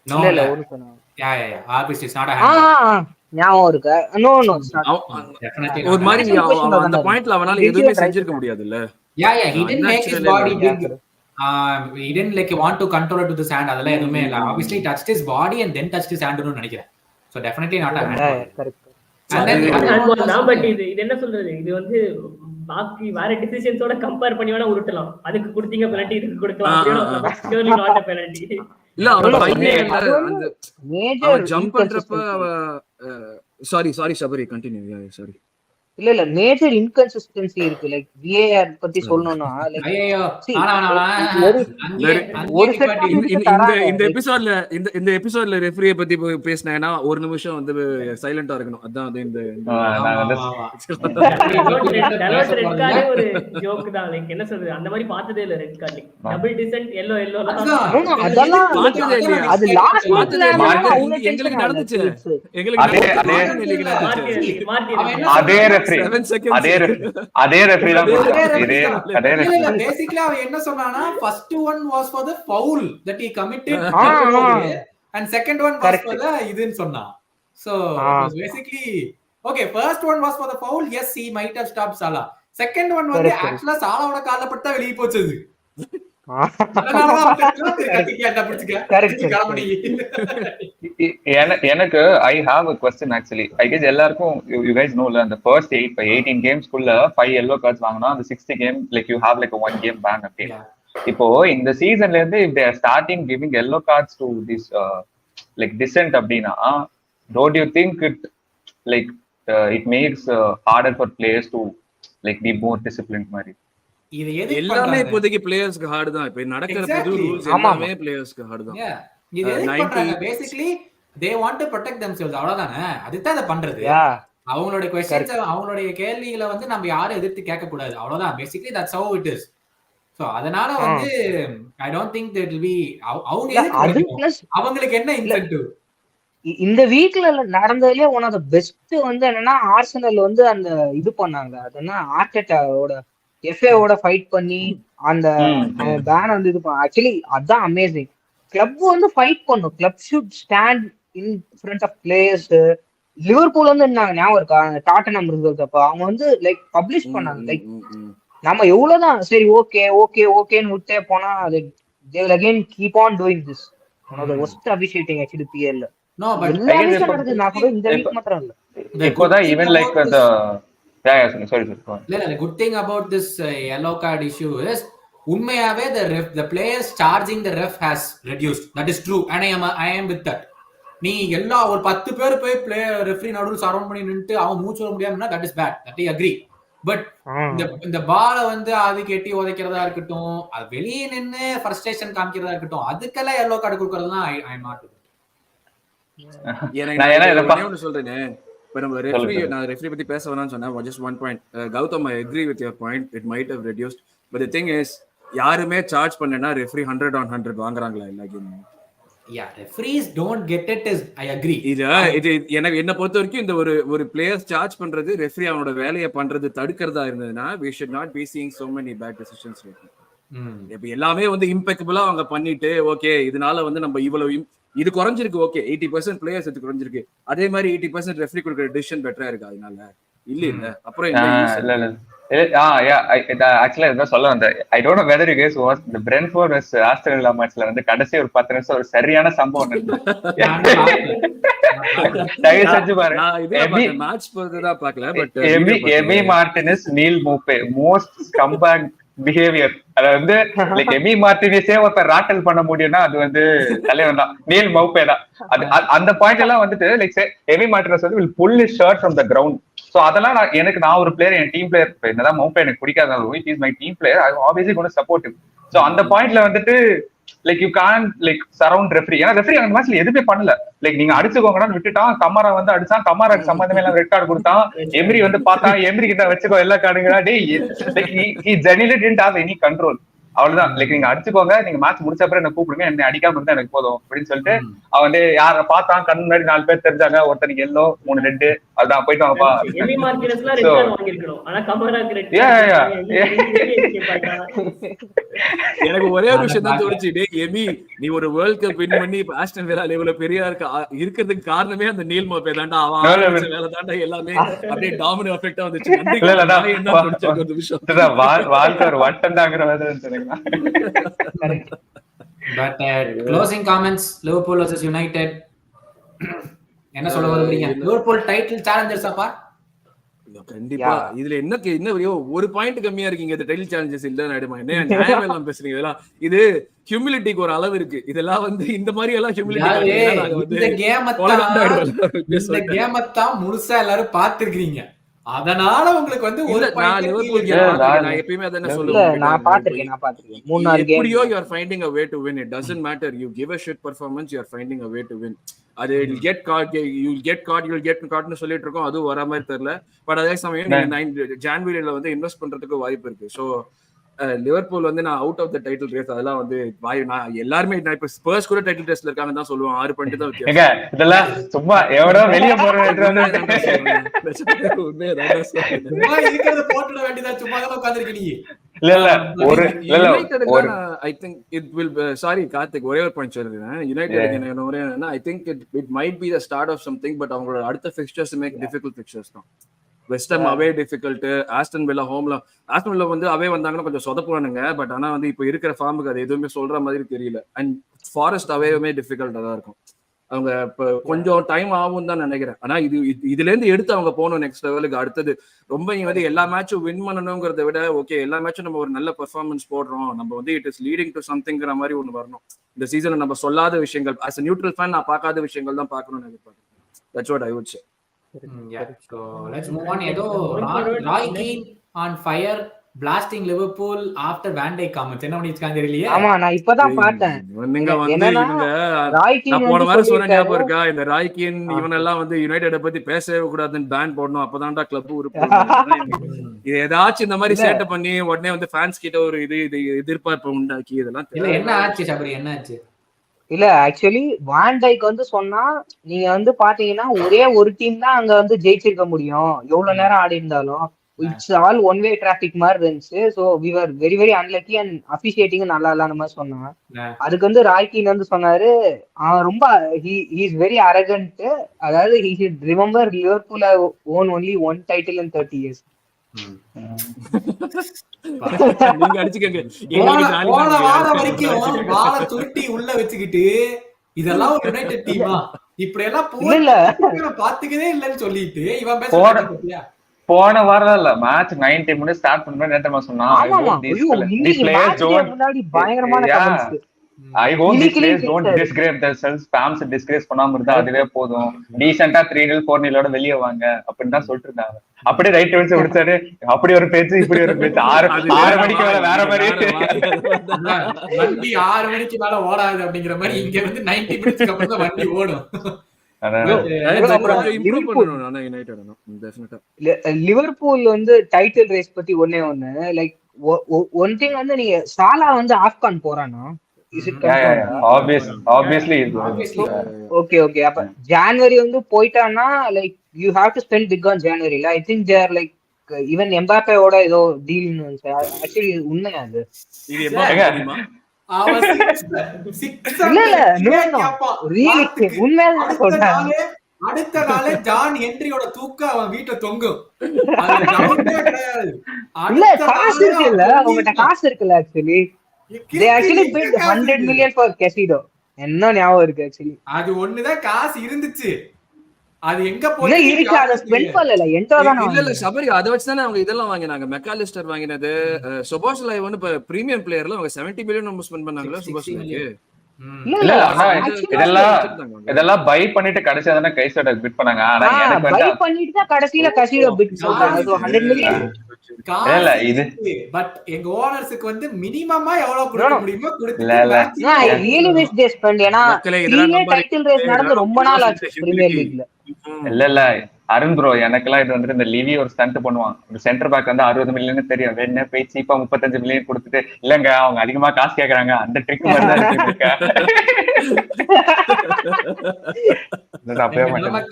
No. இல்ல ஒரு சொன்னா Yeah. Obviously it's not a handball. ஞாபகம் இருக்கு. No, it's not. Definitely ஒரு not. மாதிரி அந்த பாயிண்ட்ல அவனால எதுவுமே செஞ்சிருக்க முடியாது இல்ல. Yeah, he didn't make his body big. He didn't like want to control it to his hand. அதெல்லாம் எதுவுமே இல்ல. Obviously he touched his body and then touched his hand னு நினைக்கிறேன். So definitely not a handball. Correct. And then handball தான், but இது என்ன சொல்றது, இது வந்து பாக்கி வேற டிசிஷன்ஸோட கம்பேர் பண்ணி வேணா உருட்டலாம். அதுக்கு கொடுத்தீங்க பெனல்டி, இதுக்கு கொடுக்கலாம். Surely not a penalty. இல்ல அந்த மேஜர் ஜம்ப் பண்றப்ப சாரி சபரி கண்டினியூ. சாரி இல்ல மேஜர் இன்கன்சிஸ்டன்சி இருக்கு. லைக் விஏஆர் பத்தி சொல்லணும்னா இந்த எபிசோட்ல ரெஃபரியை பத்தி பேசினா ஒரு நிமிஷம் வந்து சைலண்டா இருக்கணும். அதான் அது இந்த ஒரு ஜோக் தான். லைக் என்ன சொல்றது, அந்த மாதிரி பார்த்ததே இல்ல. Red card double descent yellow அதெல்லாம் பார்த்ததே இல்லையா? அது லாஸ்ட் எங்களுக்கு நடந்துச்சு. அதே ரெஃபரி தான். பேசிக்கலி அவன் என்ன சொன்னானா, first one was for the foul that he committed and second one was for the இதுன்னு சொன்னான். So it was basically okay, first one was for the foul. Yes, he might have stopped Salah. Second one வந்து actually சாலாவோட கால்ல பட்டா வெளிய போச்சது. எனக்கு I have a question actually. I guess எல்லாருக்கும் you guys know la, the first 18 games குள்ள 5 yellow cards வாங்குனா அந்த 60 game like you have like a 1 game ban அப்படி. இப்போ இந்த சீசன்ல இருந்து if they are starting giving yellow cards to this like dissent அப்படினா, don't you think it makes harder for players to like be more disciplined மாதிரி? இது எது எல்லாமே இப்போதைக்கு பிளேயர்ஸ்க்கு ஹார்ட் தான். இப்போ நடக்கிற புது ரூல்ஸ் எல்லாமே பிளேயர்ஸ்க்கு ஹார்ட் தான். இது எது பண்றாங்க, basically they want to protect themselves. அவ்வளவுதானே, அதுதான் அத பண்றது. அவங்களோட क्वेश्चंस, அவங்களோட கேள்விகளை வந்து நம்ம யாரும் எதிர்த்து கேட்க கூடாது. அவ்வளவுதான், basically that's how it is. So அதனால வந்து I don't think that will be அவங்களுக்கு என்ன இன்சென்டிவ். இந்த வீக்ல நடந்ததுலயே ஒன் ஆஃப் தி பெஸ்ட் வந்து என்னன்னா, ஆர்சனல் வந்து அந்த இது பண்ணாங்க. அதுனா ஆர்டெட்டாவோட எஃப்ஏவோட ஃபைட் பண்ணி அந்த பேன் வந்து இது பண்ண. ஆக்சுவலி அதான் அமேசிங். கிளப் வந்து ஃபைட் பண்ணும். Club should stand in front of players. Liverpool வந்து இருந்தாங்க, ஞாபகம் இருக்கா? டாட்டனம் ரிசல்ட் அப்ப அவங்க வந்து லைக் பப்ளிஷ் பண்ணாங்க. லைக் நம்ம எவ்வளவுதான் சரி ஓகேன்னு விட்டே போனா they will again keep on doing this. one of the worst officiating actually PL. No, but நான் கூட இந்த வீக் மட்டும் இல்ல, இப்போதான் even like the sorry the good thing about this yellow card issue is உண்மையாவே the players charging the ref has reduced. That is true and I am with that. நீ எல்லா ஒரு 10 பேர் போய் ரெஃபரி நடுவுல சரவுண்ட் பண்ணி நின்னுட்டு அவன் மூச்சு விட முடியாமனா that is bad, that I agree. But இந்த பால வந்து அது கெட்டி உதைக்கிறதா இருக்கட்டும், அது வெளியே நின்னு ஃப்ரஸ்ட்ரேஷன் காமிக்கிறதா இருக்கட்டும், அதுக்கெல்லாம் yellow card கொடுக்கறதுலாம் I am not. நான் சொல்றேனே, இப்ப நம்ம ரெஃபரி பத்தி பேச வேணாம்னு சொன்னா just one point. Gautam, I agree with your point. It might have reduced, but the thing is யாருமே சார்ஜ் பண்ணனா ரெஃபரி 100 on 100 வாங்குறாங்களா எல்லா கேமும்? Yeah, referees don't get it is I agree. இது எனக்கு என்ன பொறுத்த வரைக்கும் இந்த ஒரு பிளேயர்ஸ் சார்ஜ் பண்றது ரெஃபரி அவனோட வேலையை பண்றது தடுக்கிறதா இருந்ததுன்னா we should not be seeing so many bad decisions right now. இப்ப எல்லாமே வந்து இம்பெக்கபிளா அவங்க பண்ணிட்டு ஓகே இதனால வந்து நம்ம இவ்வளவு இது குறைஞ்சிருக்கு, ஓகே 80% பிளேயர்ஸ் இது குறைஞ்சிருக்கு, அதே மாதிரி 80% ரெஃபரி கொடுக்குற டிசிஷன் பெட்டரா இருக்கு. அதனால இல்ல அப்புறம் ஆக்சுவலா இதான் சொல்ல வந்தேன். I don't know whether you guys watched the Brentford vs Aston Villa matchல வந்து கடைசி ஒரு 10 நிமிஷம் ஒரு சரியான சம்பவம் நடந்துச்சு. தயவு செஞ்சு பாருங்க. மேட்ச் பொறுத்துதான் பார்க்கல, but Emi Martinez, Neal Maupay most scumbag behaviour. அது வந்து லைக் எமி மார்டினஸே ஒருத்தர் ராட்டல் பண்ண முடியும்னா அது வந்து தலைவன் தான், நீல் மௌப்பே தான். அந்த பாயிண்ட் எல்லாம் வந்துட்டு லைக் எமி மார்டினஸ் வந்து will pull his shirt from the ground. So அதெல்லாம் நான் ஒரு பிளேயர், என் டீம் பிளேயர், என்னதான் மௌப்பே எனக்கு பிடிக்காதனாலும் he is my team player, I obviously going to support him. So அந்த பாயிண்ட்ல வந்துட்டு like you can like surround referee. ஏன்னா ரெஃபரி அந்த மேட்ச்ல எதுவுமே பண்ணல. லைக் நீங்க அடிச்சுக்கோங்கன்னு விட்டுட்டான். கமாரா வந்து அடிச்சான், கமாராக்கு சம்பந்தமே எல்லாம் ரெட் கார்டு கொடுத்தான். எம்ரி வந்து பார்த்தா, எம்ரி கிட்ட வச்சுக்கோ எல்லா கார்டுங்களா. டேய் like he genuinely didn't have any control. அவ்வளவுதான். லைக் நீங்க அடிச்சுக்கோங்க, நீங்க மேட்ச் முடிச்ச அப்புறம் என்ன கூப்பிடுங்க, என்ன அடிக்காம இருந்தா எனக்கு போதும் அப்படின்னு சொல்லிட்டு அவன் வந்து யார பார்த்தான், கண் முன்னாடி 4 பேர் தெரிஞ்சாங்க, ஒருத்தனுக்கு எல்லோ 3 ரெட்டு, அதுதான் போயிட்டு வாங்கப்பா. எனக்கு ஒரே ஒரு விஷயம் தான் தோணுச்சு, எமி நீ ஒரு வேர்ல்ட் கப் வின் பண்ணி ஆஸ்டன் வில்லா லெவல்ல பெரிய இருக்கிறதுக்கு காரணமே அந்த நீல் மோப்பே தாண்டா, அவன் வேலை தாண்டா எல்லாமே அப்படியே டாமினோ எஃபெக்டா வந்துச்சு. வாழ்க்கை ஒரு வட்டம் தாங்கிற மாதிரி. But closing comments, Liverpool vs United என்ன சொல்ல வருவீங்க? லிவர்பூல் டைட்டில் சேலஞ்சர்ஸாப்பா? கண்டிப்பா. இதுல என்ன ஒரு பாயிண்ட் கம்மியா இருக்கீங்க, இந்த டைட்டில் சேலஞ்சர்ஸ் இல்ல ஆயிடுமா? என்ன நியாயம் எல்லாம் பேசுறீங்க? இதெல்லாம் இது ஹியூமிலிட்டிக்கு ஒரு அளவு இருக்கு. இதெல்லாம் வந்து இந்த மாதிரி எல்லாம் ஹியூமிலிட்டி இந்த கேமத்தான் முழுசா எல்லாரும் பாத்துருக்கீங்க, அதனால உங்களுக்கு வந்து ஒரு நான் எப்பயுமே அத என்ன சொல்லுவேன், நான் பாத்துர்க்கேன் 3-4 கேம். எப்படியோ you are finding a way to win. It doesn't matter, you give a shit performance, you are finding a way to win. அது you'll get caught னு சொல்லிட்டு இருக்கோம், அது வர மாதிரி தெரியல. பட் அதே சமயம் நீங்க ஜான்வரியில வந்து இன்வெஸ்ட் பண்றதுக்கு வாய்ப்பு இருக்கு. சோ லிவர்பூல் வந்து நான் out of the title race, அதெல்லாம் வந்து நான் எல்லாருமே நான் இப்ப ஸ்பர்ஸ் கூட டைட்டில் ரேஸ்ல இருக்காங்கன்னு தான் சொல்லுவாங்க. 6 பாயிண்ட் தான் வித்தியாசம். இதெல்லாம் சும்மா எவரோ வெளிய போறவங்க போட்டுட வேண்டியதா, சும்மா தான் உட்கார்ந்திருக்கீங்க. I think it will sorry Karthik, ஒரே ஒரு பாயிண்ட் சொல்றேன். யுனைட்டட் என்ன I think it might be the start of something, but அவங்களோட அடுத்த ஃபிக்சர்ஸ் மேக் டிஃபிகல்ட் ஃபிக்சர்ஸ் தான். West Ham away difficult, Aston Villa ஹோம்ல. ஆஸ்டன் வில்லா வந்து அவே வந்தாங்கன்னா கொஞ்சம் சொதப்புவானுங்க, பட் ஆனா வந்து இப்போ இருக்கிற ஃபார்முக்கு அது எதுவுமே சொல்ற மாதிரி தெரியல. அண்ட் ஃபாரஸ்ட் அவேவுமே டிஃபிகல்ட்டா தான் இருக்கும். அவங்க இப்போ கொஞ்சம் டைம் ஆகும் தான் நினைக்கிறேன். ஆனா இதுல இருந்து எடுத்து அவங்க போகணும் நெக்ஸ்ட் லெவலுக்கு. அடுத்தது ரொம்ப நீங்க வந்து எல்லா மேட்சும் வின் பண்ணணுங்கிறத விட, ஓகே எல்லா மேட்சும் நம்ம ஒரு நல்ல பெர்ஃபார்மன்ஸ் போடுறோம், நம்ம வந்து இட் இஸ் லீடிங் டு சம்திங்கிற மாதிரி ஒன்று வரணும். இந்த சீசன்ல நம்ம சொல்லாத விஷயங்கள், as a neutral fan நான் பார்க்காத விஷயங்கள் தான் பார்க்கணும்னு எதிர்பார்க்கிறேன். That's what I would say. So let's move on. ஏதோ Roy Keane on fire blasting Liverpool after Van Dijk comments. என்ன பண்ணிருக்காங்க தெரியலையே. ஆமா, நான் இப்பதான் பார்த்தேன். நீங்க வந்து நான் போன வாரம் சொன்ன ஞாபகம் இருக்கா, இந்த ராய் கீன் இவனெல்லாம் வந்து யுனைடெட பத்தி பேசவே கூடாதுன்னு பேன் போடணும், அப்பதான்டா கிளப் உருப்படும். இது ஏதாச்சும் இந்த மாதிரி சேட்டை பண்ணி உடனே வந்து ஃபேன்ஸ் கிட்ட ஒரு இது எதிர்பார்ப்பு உண்டாக்கி இதெல்லாம் என்ன ஆச்சு சபரி, என்ன ஆச்சு? இல்ல ஆக்சுவலி வான் டைக் வந்து சொன்னா, நீங்க வந்து பாத்தீங்கன்னா ஒரே ஒரு டீம் தான் அங்க வந்து ஜெயிச்சிருக்க முடியும், எவ்வளவு நேரம் ஆடி இருந்தாலும். It's all one way traffic மாதிரி இருந்துச்சு. So we are very very unlucky and officiating நல்லா இல்லாத மாதிரி சொன்னாங்க. அதுக்கு வந்து ராய் கீன் வந்து சொன்னாரு, அவன் ரொம்ப ஹி இஸ் வெரி அரகன்ட், அதாவது he should remember Liverpool own only one title in 30 years. நீங்க அடிச்சுக்கங்க. போன வாரம் வரைக்கும் வாழ துருட்டி உள்ள வச்சுக்கிட்டு இதெல்லாம் ஒரு யுனைடெட் டீமா இப்படி எல்லாம் பாத்துக்கவே இல்லன்னு சொல்லிட்டு இவன் பேச. போன வாரம் இல்ல, மேட்ச் 90 மினிட்ஸ் ஸ்டார்ட் பண்ண நேரமா சொன்னா, I hope these players don't disgrace themselves. Spams disgrace பண்ணாம இருந்தா அதுவே போதும், டீசென்ட்டா 3-0 4-0 ஓட வெளியே வாங்க அப்படின்னு தான் சொல்லிட்டு இருந்தாங்க. அப்படியே ரைட் வச்சு முடிச்சாரு. அப்படி ஒரு பேச்சு, இப்படி ஒரு பேச்சு. 6 மணிக்கு மேல வேற மாதிரி வண்டி 6 மணிக்கு மேல ஓடாது அப்படிங்கிற மாதிரி இங்க வந்து 90 மினிட்ஸ்க்கு அப்புறம் தான் வண்டி ஓடும். லிவர்பூல் வந்து டைட்டில் ரேஸ் பத்தி ஒண்ணு லைக் ஒன் திங் வந்து, நீங்க சாலா வந்து ஆப்கான் போறானா? ஓகே அப்ப ஜனவரி வந்து போயிட்டானா, like you have to spend big on January. I think they are like even எம்பாப்பேயோட ஏதோ டீல் ஆக்சுவலி உண்மையா அது? அடுத்த நாளே ஜான் ஹென்ரியோட தூக்கம் அவன் வீட்டுல தொங்கும். காசு இருக்குல்ல, அவங்ககிட்ட காசு இருக்குல்ல. Actually they actually paid 100 million for Casido. என்ன ஞாபகம் இருக்கு ஆக்சுவலி? அது ஒண்ணுதான் காசு இருந்துச்சு, அது எங்க போய் இருக்கு, அத ஸ்பெண்ட் பண்ணல. இல்ல சபரி, அத வச்சு தானே அவங்க இதெல்லாம் வாங்கினாங்க. மெக்காலிஸ்டர் வாங்கினது, சுபாஷ்லாய் வந்து இப்ப பிரீமியம் பிளேயர்ல அவங்க 70 மில்லியன் ஸ்பெண்ட் பண்ணாங்கல சுபாஷ்லாய்க்கு. இதெல்லாம் பை பண்ணிட்டு கடைசியா தானே கைசோட பிட் பண்ணாங்க. ஆனா எனக்கு பை பண்ணிட்டு தான் கடைசில கசிடோ பிட் சொல்றாங்க. 100 மில்லியன் இல்ல இது, பட் எங்க ஓனர்ஸ்க்கு வந்து மினிமமா எவ்வளவு கொடுக்க முடியுமோ கொடுத்துட்டாங்க. I really wish they spend. ஏனா டைட்டில் ரேஸ் நடந்து ரொம்ப நாள் ஆச்சு பிரீமியர் லீக்ல. இல்ல அருண் ப்ரோ எனக்கெல்லாம் இது வந்துட்டு இந்த லிவி ஒரு ஸ்டண்ட் பண்ணுவான். ஒரு சென்டர் பேக் வந்து 60 மில்லியன் தெரியும், வேணா போய் சீப்பா 35 மில்லியன் கொடுத்துட்டு இல்லங்க அவங்க அதிகமா காசு கேக்குறாங்க அந்த ட்ரிக் மாதிரி தான் இருக்கு.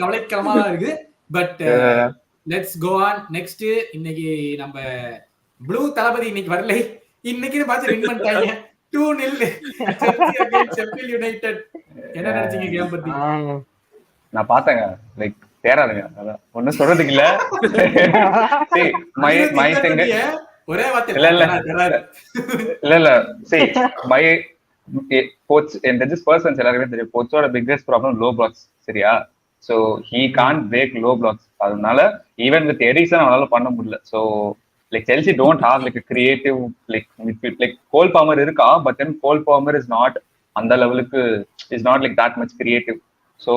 கவலைக்கிழமா இருக்கு. But let's go on. Next இன்னைக்கு நம்ம ப்ளூ தளபதி இன்னைக்கு வரலை, இன்னைக்கு பார்த்து வின் பண்ணிட்டாங்க 2-0 செல்சி அகைன்ஸ்ட் ஷெஃபீல்ட் யுனைடெட். என்ன நினைச்சீங்க கேம் பத்தி? நான் பார்த்தேங்க, லைக் தேராதுங்க, அதான் ஒன்னும் சொல்றதுக்கு இல்ல. மை திங் ஒரே வார்த்தை இல்ல see my coach and this person எல்லாருமே தெரியும், கோச்சோட பிக்கெஸ்ட் ப்ராப்ளம் லோ பிளாக்ஸ். சரியா? so he can't break low blocks. அதனால even with எரிக்சன் அவனால பண்ண முடியல. so like Chelsea don't have like a creative like midfield. like Cole Palmer இருக்கா, but then Cole Palmer is not அந்த லெவலுக்கு, is not like that much creative. so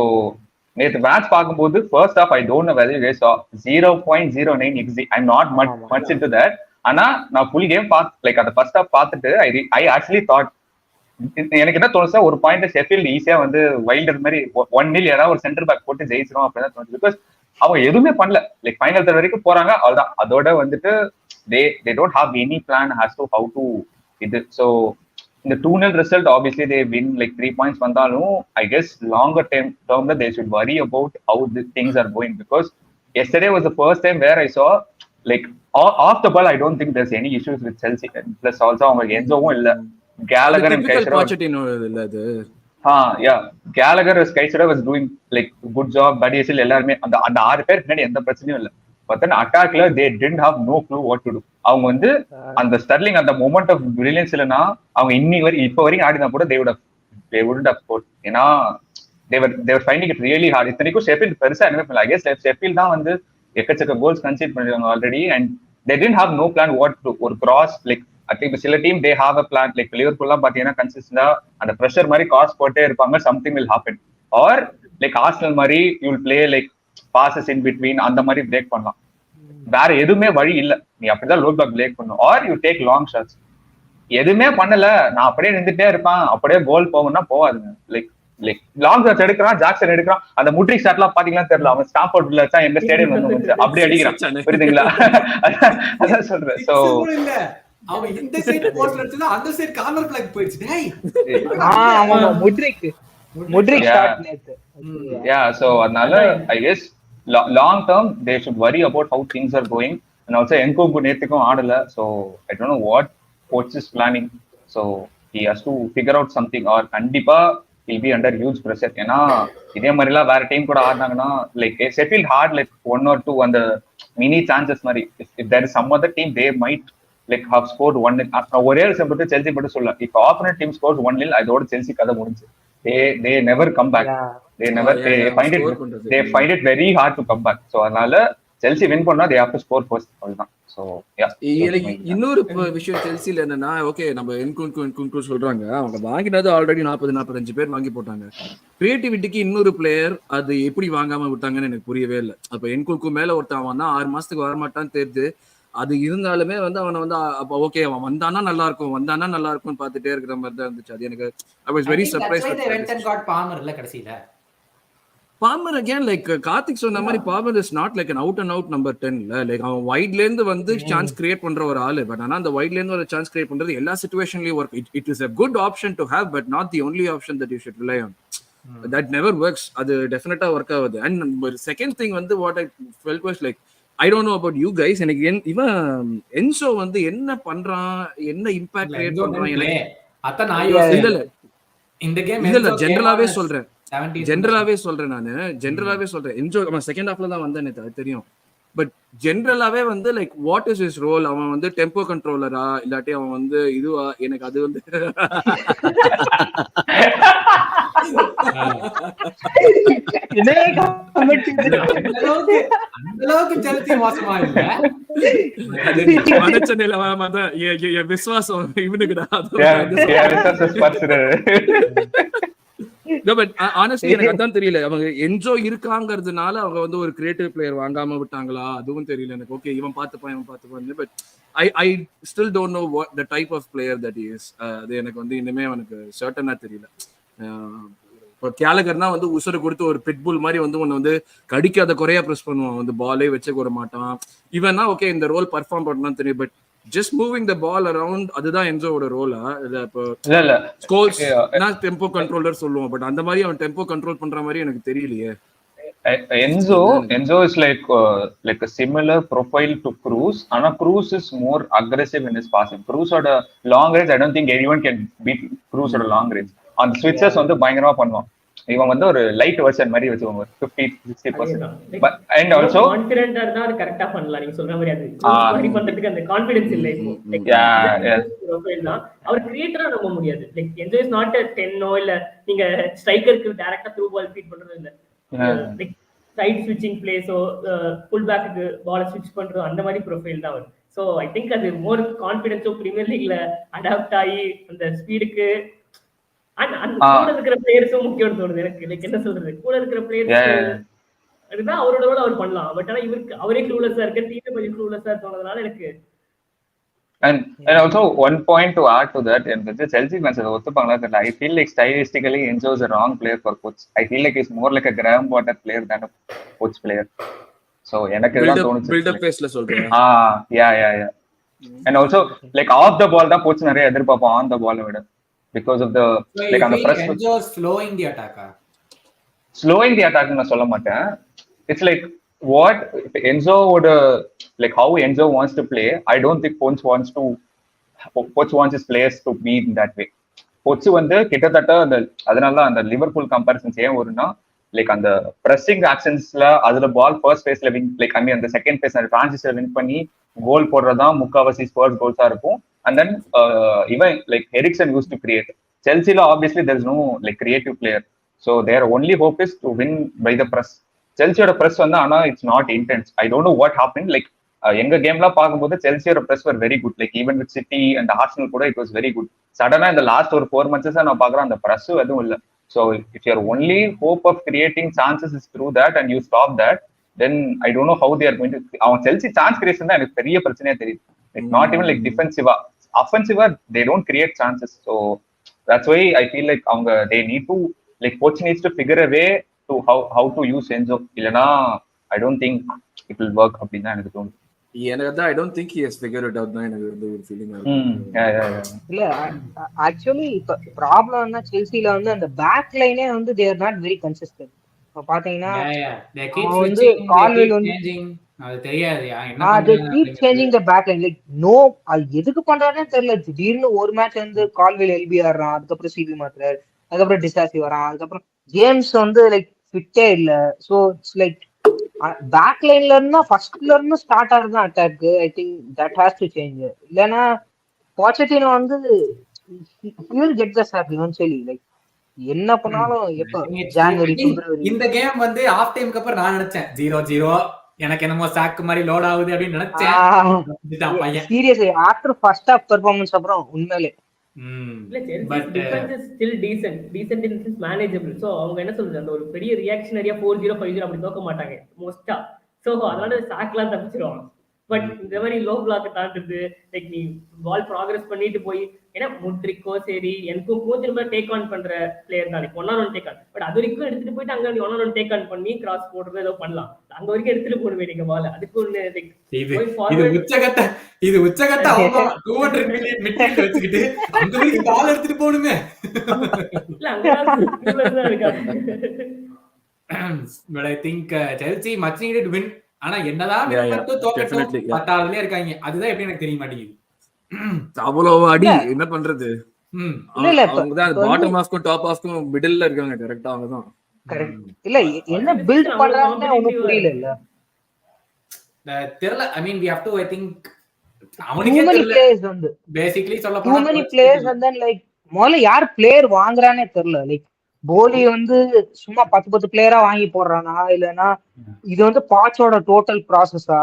நேற்று match பார்க்கும்போது first off I don't know whether you guys saw 0.09 XG. I'm not much into that. ஆனா நான் full game like அந்த first of பார்த்துட்டு I actually thought, எனக்கு என்ன தோணுச்சா ஒரு point Sheffield ஈஸியா வந்து வைல்டர் மாதிரி 1-0 ஏதாவது ஒரு சென்டர் பேக் போட்டு ஜெயிச்சிடும் அப்படின்னு தோணுச்சு. பிகாஸ் அவங்க எதுவுமே பண்ணல, லைக் ஃபைனல் தேர்ட் வரைக்கும் போறாங்க, அவ்வளவுதான். அதோட வந்துட்டு they don't have any plan as to how to இது. so இந்த 2-0 result obviously they win like 3 points வந்தாலும் I guess longer term they should worry about how the things are going, because yesterday was the first time where I saw like off the ball I don't think there's any issues with Chelsea. plus also அவங்க என்ஜோவும் இல்ல, Gallagher and Kaiser இல்ல அது yeah Gallagher and Kaiser was doing like good job. Badiasil எல்லாரும் அந்த 6 பேர் பின்னாடி எந்த பிரச்சனையும் இல்ல. but then attackல they didn't have no clue what to do. அவங்க வந்து அந்த ஸ்டர்லிங் அந்த மொமெண்ட் ஆஃப் பிரில்லியன்ஸ் இல்லைன்னா அவங்க இப்ப வரைக்கும் ஆடினா கூட they wouldn't have scored. ஏன்னா they were finding it really hard. இத்தனைக்கும் ஷெஃபீல்ட் பெருசா என்ன பண்ணல. I guess ஷெஃபீல்ட் தான் வந்து எக்கச்சக்க கோல்ஸ் கன்சீட் பண்ணிருக்காங்க already, and they didn't have no plan what to ஒரு கிராஸ் லைக் அட்லீஸ்ட் சில team they have a plan. லைக் லிவர்பூல்லாம் பாத்தீங்கன்னா கன்சிஸ்டன்டா அந்த ப்ரெஷர் மாதிரி காஸ் போட்டே இருப்பாங்க, something will happen. or like Arsenal மாதிரி you will play like passes in between, அந்த மாதிரி பிரேக் பண்ணலாம். வேற எதுவுமே வழி இல்ல, நீ அப்படிதான் லோ பிளாக் பிரேக் பண்ணும். Or you take long shots. எதுவுமே பண்ணல, நான் அப்படியே நின்றுட்டே இருப்பேன், அப்படியே கோல் போகும்னா போவாதுங்க. லைக் லாங் ஷாட்ஸ் எடுக்கிறான், ஜாக்சன் எடுக்கிறான். அந்த முட்ரிக் ஷாட் எல்லாம் பாத்தீங்கன்னா தெரியல, அவன் ஸ்டாம்ஃபோர்ட்ல வச்சா எந்த ஸ்டேடியம் வந்து அப்படி அடிக்கிறான், புரியுதுங்களா? அதான் சொல்றேன். சோ அவன் இந்த சைடு போஸ்ட்ல அடிச்சா அந்த சைடு கார்னர் பிளாக் போயிடுச்சு. டேய் ஆமா முட்ரிக் ஷாட் நேத்து. yeah so அதனால I guess long term they should worry about how things are going. and also Nkunku நேத்துக்கும் ஆடல. so I don't know what coach is planning. so he has to figure out something, or கண்டிப்பா he'll be under huge pressure. ஏன்னா இதே மாதிரி எல்லாம் வேற team கூட ஆடினாங்கன்னா like Sheffield hard like 1 or 2 அந்த mini chances மாதிரி. if there is some other team they might like have scored 1-0. ஒரே சிம்பிள் செல்சி மட்டும் சொல்ல, if opponent team scores 1-0 அதோட செல்சி கதை முடிஞ்சு. they never come back. they find it very hard to come back. so அதனால Chelsea win பண்ணா they have to score first. அவ்வளவுதான். so yeah இன்னொரு விஷயம் செல்சில என்னன்னா, ஓகே நம்ம என்குன்கு சொல்றாங்க, அவங்க வாங்கினது ஆல்ரெடி 40-45 பேர் வாங்கி போட்டாங்க. கிரியேட்டிவிட்டிக்கு இன்னொரு பிளேயர் அது எப்படி வாங்காம விட்டாங்கன்னு எனக்கு புரியவே இல்லை. அப்ப என்குன்கு மேல ஒருத்தன் வந்தா 6 மாசத்துக்கு வரமாட்டான்னு தெரியுது. அது இருந்தாலுமே வந்து அவனை வந்து அப்ப ஓகே அவன் வந்தானா நல்லா இருக்கும் பாத்துட்டே இருக்கிற மாதிரி தான் இருந்துச்சு. அது எனக்கு I was very surprised. Bomber இல்ல கடைசில பாமர் again like கார்த்திக் சொன்ன மாதிரி bomber is not like an out and out number 10 இல்ல. லைக் அவன் வைட்ல இருந்து வந்து சான்ஸ் கிரியேட் பண்ற ஒரு ஆளு. பட் ஆனா அந்த வைட்ல இருந்து ஒரு சான்ஸ் கிரியேட் பண்றது எல்லா சிச்சுவேஷன்லயும் work. It is a good option to have but not the only option that you should rely on. that never works. அது டெஃபினட்டா ஒர்க் ஆகுது. and second thing வந்து what I felt was like I don't know about you guys. எனக்கு இவன் Enzo வந்து என்ன பண்றான், என்ன இம்பாக்ட் கிரியேட் பண்றான் எனக்கு அத நான் யோசிக்கல. இந்த கேம் இல்ல ஜெனரலாவே சொல்றேன் என்சோ அவன் செகண்ட் ஹாஃப்ல தான் வந்தானே தெரியும். பட் ஜெனரலாவே வந்து like what is his role? அவன் வந்து டெம்போ கண்ட்ரோலரா இல்லாட்டி அவன் வந்து இதுவா? எனக்கு அது வந்து விசுவாசம் இவனுக்குடா. பட் ஆனஸ்ட்லி எனக்கு அதான் தெரியல, அவங்க என்ஜோ இருக்காங்கிறதுனால அவங்க வந்து ஒரு கிரியேட்டிவ் பிளேயர் வாங்காம விட்டாங்களா அதுவும் தெரியல எனக்கு. ஓகே இவன் பார்த்துப்பான் but I still don't know what the type of player that is. அது எனக்கு வந்து இன்னுமே அவனுக்கு சர்டனா தெரியல. இப்போ கேலகர்னா வந்து உசுரை கொடுத்து ஒரு பிட்புல் மாதிரி வந்து ஒன்று வந்து கடிக்காத குறையா ப்ரெஸ் பண்ணுவான், வந்து பாலே வச்சு கூட மாட்டான். இவன்னா ஓகே இந்த ரோல் பர்ஃபார்ம் பண்ணணும்னு தெரியும், but just moving the ball around அதுதான் என்ஜோவோட ரோலா? இல்லை இப்போ ஸ்கோல்ஸ் டெம்போ கண்ட்ரோலர் சொல்லுவோம், பட் அந்த மாதிரி அவன் டெம்போ கண்ட்ரோல் பண்ற மாதிரி எனக்கு தெரியலையே. Enzo is like a similar profile to Cruz. Ana Cruz is more aggressive in his passing. Cruz oda long range, I don't think anyone can beat Cruz oda long range. On switches வந்து பயங்கரமா பண்ணுவான். இவன் வந்து ஒரு light version மாதிரி வச்சுக்கோங்க, 50-60%. But and also கான்ஃபிடென்ட்டா இருந்தா அது கரெக்ட்டா பண்ணலாம். நீங்க சொல்ற மாதிரி அது மாதிரி பண்றதுக்கு அந்த கான்ஃபிடன்ஸ் இல்ல இப்போ. ப்ரொஃபைல் தான் அவர் கிரியேட்டரா நம்ப முடியாது. Like NGO is not a 10 இல்ல நீங்க ஸ்ட்ரைக்கருக்கு டைரக்டா த்ரூ பால் ஃபீட் பண்றது இல்ல. லைக் சைட் ஸ்விட்சிங் பிளேஸோ ஃபுல் பேக்கு பால் ஸ்விட்ச் பண்றோம் அந்த மாதிரி ப்ரொஃபைல் தான் வரும். ஸோ ஐ திங்க் அது மோர் கான்ஃபிடன்ஸோ பிரீமியர் லீக்ல அடாப்ட் ஆகி அந்த ஸ்பீடுக்கு கூட இருக்கிற பிளேயர்ஸும் முக்கியம் தோணுது எனக்கு. லைக் என்ன சொல்றது, கூட இருக்கிற பிளேயர்ஸ் அதுதான் அவரோட ரோல் அவர் பண்ணலாம். பட் ஆனா இவருக்கு அவரே க்ளூலெஸ்ஸா இருக்க, டீமே கொஞ்சம் க்ளூலெஸ்ஸா தோணுறதுனால எனக்கு. And also one point to add to that, and the Chelsea fans ஒத்துப்பாங்களா தெரியல, I feel like stylistically Enzo is a wrong player for Poch. I feel like he's more like a Graham Potter player than a Poch player. So எனக்கு இதெல்லாம் தோணுச்சு. build up phase-ல சொல்றேன். yeah. And also like off the ball தான் Poch நிறைய எதிர்பார்ப்பான் on the ball விட, because of the like on the press. Enzo slowing the attack. Slowing the attack நான் சொல்ல மாட்டேன். It's like what Enzo would like how Enzo wants to play. I don't think Poch wants his players to be in that way. Poch வந்து கிட்டத்தட்ட அந்த அதனால அந்த Liverpool comparisons ஏன் வரும்னா, லைக் அந்த பிரஸிங் ஆக்ஷன்ஸ்ல அதுல பால் ஃபர்ஸ்ட் பேஸ்ல வின், லைக் ஐ மீன் அந்த செகண்ட் பேஸ் அந்த பிரான்சிஸ்ல வின் பண்ணி கோல் போடுறதுதான் முக்காவாசி ஸ்பர்ஸ் கோல்ஸா இருக்கும். அண்ட் தென் இவன் like Eriksen use to create. செல்சில obviously there is no like creative player. So their only hope is to win by the press. செல்சியோட press வந்து ஆனா it's not intense. I don't know what happen. Like எங்க கேம்லாம் பார்க்கும்போது செல்சியோட press were very good. Like even with City and Arsenal கூட it was very good. சடனா இந்த லாஸ்ட் ஒரு 4 months நான் பாக்குறேன் அந்த பிரஸ் எதுவும் இல்லை. So if your only hope of creating chances is through that and you stop that, then I don't know how they are going to. அவன் Chelsea chance creation தான் எனக்கு பெரிய பிரச்சனையா தெரியுது. லைக் நாட் ஈவன் லைக் டிஃபென்சிவா, அஃபென்சிவா they don't create chances. So that's why I feel like அவங்க they need to like coach needs to figure a way to how to use Enzo. இல்லனா I don't think it will work அப்படின்னு தான் எனக்கு தோணுது. எனக்கு தான் I don't think he has figured it out தான் எனக்கு ஒரு ஃபீலிங் இருக்கு. இல்ல ஆக்சுவலி இப்ப ப்ராப்ளம்னா செல்சில வந்து அந்த பேக் லைனே வந்து they are not very consistent. இப்ப பாத்தீங்கன்னா வந்து கால்வெல் வந்து அது தெரியாது என்ன they keep changing the back line. like no அது எதுக்கு பண்றானே தெரியல. திடீர்னு ஒரு மேட்ச் வந்து கால்வெல் எல்பி ஆடுறான், அதுக்கப்புறம் சிபி மாத்துறாரு, அதுக்கப்புறம் டிசாசி வரான், அதுக்கப்புறம் ஜேம்ஸ் வந்து லைக் ஃபிட்டே இல்ல. சோ இட்ஸ் லைக் பேக் லைன்ல இருந்தா ஃபர்ஸ்ட்ல இருந்து ஸ்டார்ட் ஆகுது attack. I think that has to change. இல்லனா போச்சட்டினோ வந்து he will get the sack eventually. Like என்ன பண்ணாலும் எப்ப ஜனவரி பிப்ரவரி இந்த கேம் வந்து ஆஃப் டைம்க்கு அப்புறம் நான் நினைச்சேன் 0-0 எனக்கு என்னமோ சாக் மாதிரி லோட் ஆகுது அப்படின்னு நினைச்சேன். Seriously after first half performance அப்புறம் உண்மையிலே decent in sense manageable. So அவங்க என்ன சொல்றது, அந்த ஒரு பெரிய ரியாக்ஷனரியா 4-0 5-0 அப்படி தோக்க மாட்டாங்க மோஸ்டா. சோ அதனால சாக்லாம் தப்பிச்சிருவாங்க. பட் இந்த மாதிரி லோ பிளாக் தாண்டுது, லைக் நீ பால் ப்ராக்ரஸ் பண்ணிட்டு போய், ஏன்னா முட்ரிக்கோ சரி எனக்கும் திரும்ப டேக் ஆன் பண்ற பிளேயர் தான், like 1-on-1 take on. But அது வரைக்கும் எடுத்துட்டு போயிட்டு அங்க 1-on-1 டேக் ஆன் பண்ணி கிராஸ் போடுறது ஏதோ பண்ணலாம். அங்க வரைக்கும் எடுத்துட்டு போடுவேன் நீங்க பால். அதுக்கு ஒண்ணு இது உச்சகட்ட 200 மில்லியன் மிட்ஃபீல்ட் வச்சுக்கிட்டு அங்க வரைக்கும் பால் எடுத்துட்டு போணுமே. இல்ல அங்க இருக்காது. But I think Chelsea much needed win. ஆனா என்னதான் தோக்கட்டும் 10ஆவதுலயே இருக்காங்க. அதுதான் எப்படி எனக்கு தெரிய மாட்டேங்குது. அவ்வளவு அடி என்ன பண்றது. அவங்க தான் பாட்டம் ஹாஃப்க்கும் டாப் ஹாஃப்க்கும் மிடில்ல இருக்காங்க. கரெக்ட்டா அவங்க தான். கரெக்ட். இல்ல என்ன பில்ட் பண்றாங்கன்னு உங்களுக்கு புரியல. இல்ல தெரியல. I mean we have to I think too many players வந்து basically சொல்ல too many players and then like முதல்ல யார் பிளேயர் வாங்குறானே தெரியல. லைக் போலி வந்து சும்மா 10 பிளேயரா வாங்கி போடுறானா இல்லனா இது வந்து பாட்சோட டோட்டல் ப்ராசஸா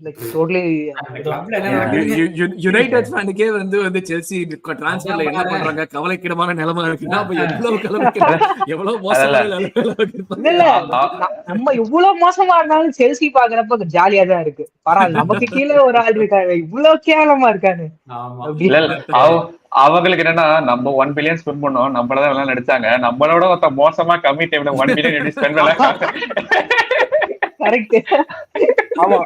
like totally யுனைடெட் ஃபேனுக்கே வந்து செல்சி டிரான்ஸ்ஃபர்ல என்ன பண்றாங்க கவலைக்கிடமான நிலைமை இருக்குன்னா அப்ப எவ்வளவு கவலைக்கிடம் எவ்வளவு மோசமான இல்ல நம்ம இவ்வளவு மோசமா இருந்தாலும் செல்சி பாக்குறப்ப ஜாலியா தான் இருக்கு. பரவாயில்ல, நமக்கு கீழே ஒரு ஆள் இருக்காங்க, இவ்வளவு கேவலமா இருக்காரு. அவங்களுக்கு என்னன்னா நம்ம 1 பில்லியன் ஸ்பெண்ட் பண்ணோம், நம்மளதான் எல்லாம் நடிச்சாங்க, நம்மளோட ஒருத்த மோசமா கம்மி டைம்ல 1 பில்லியன் ஸ்பெண்ட் பண்ணலாம். கரெக்ட். ஆமா.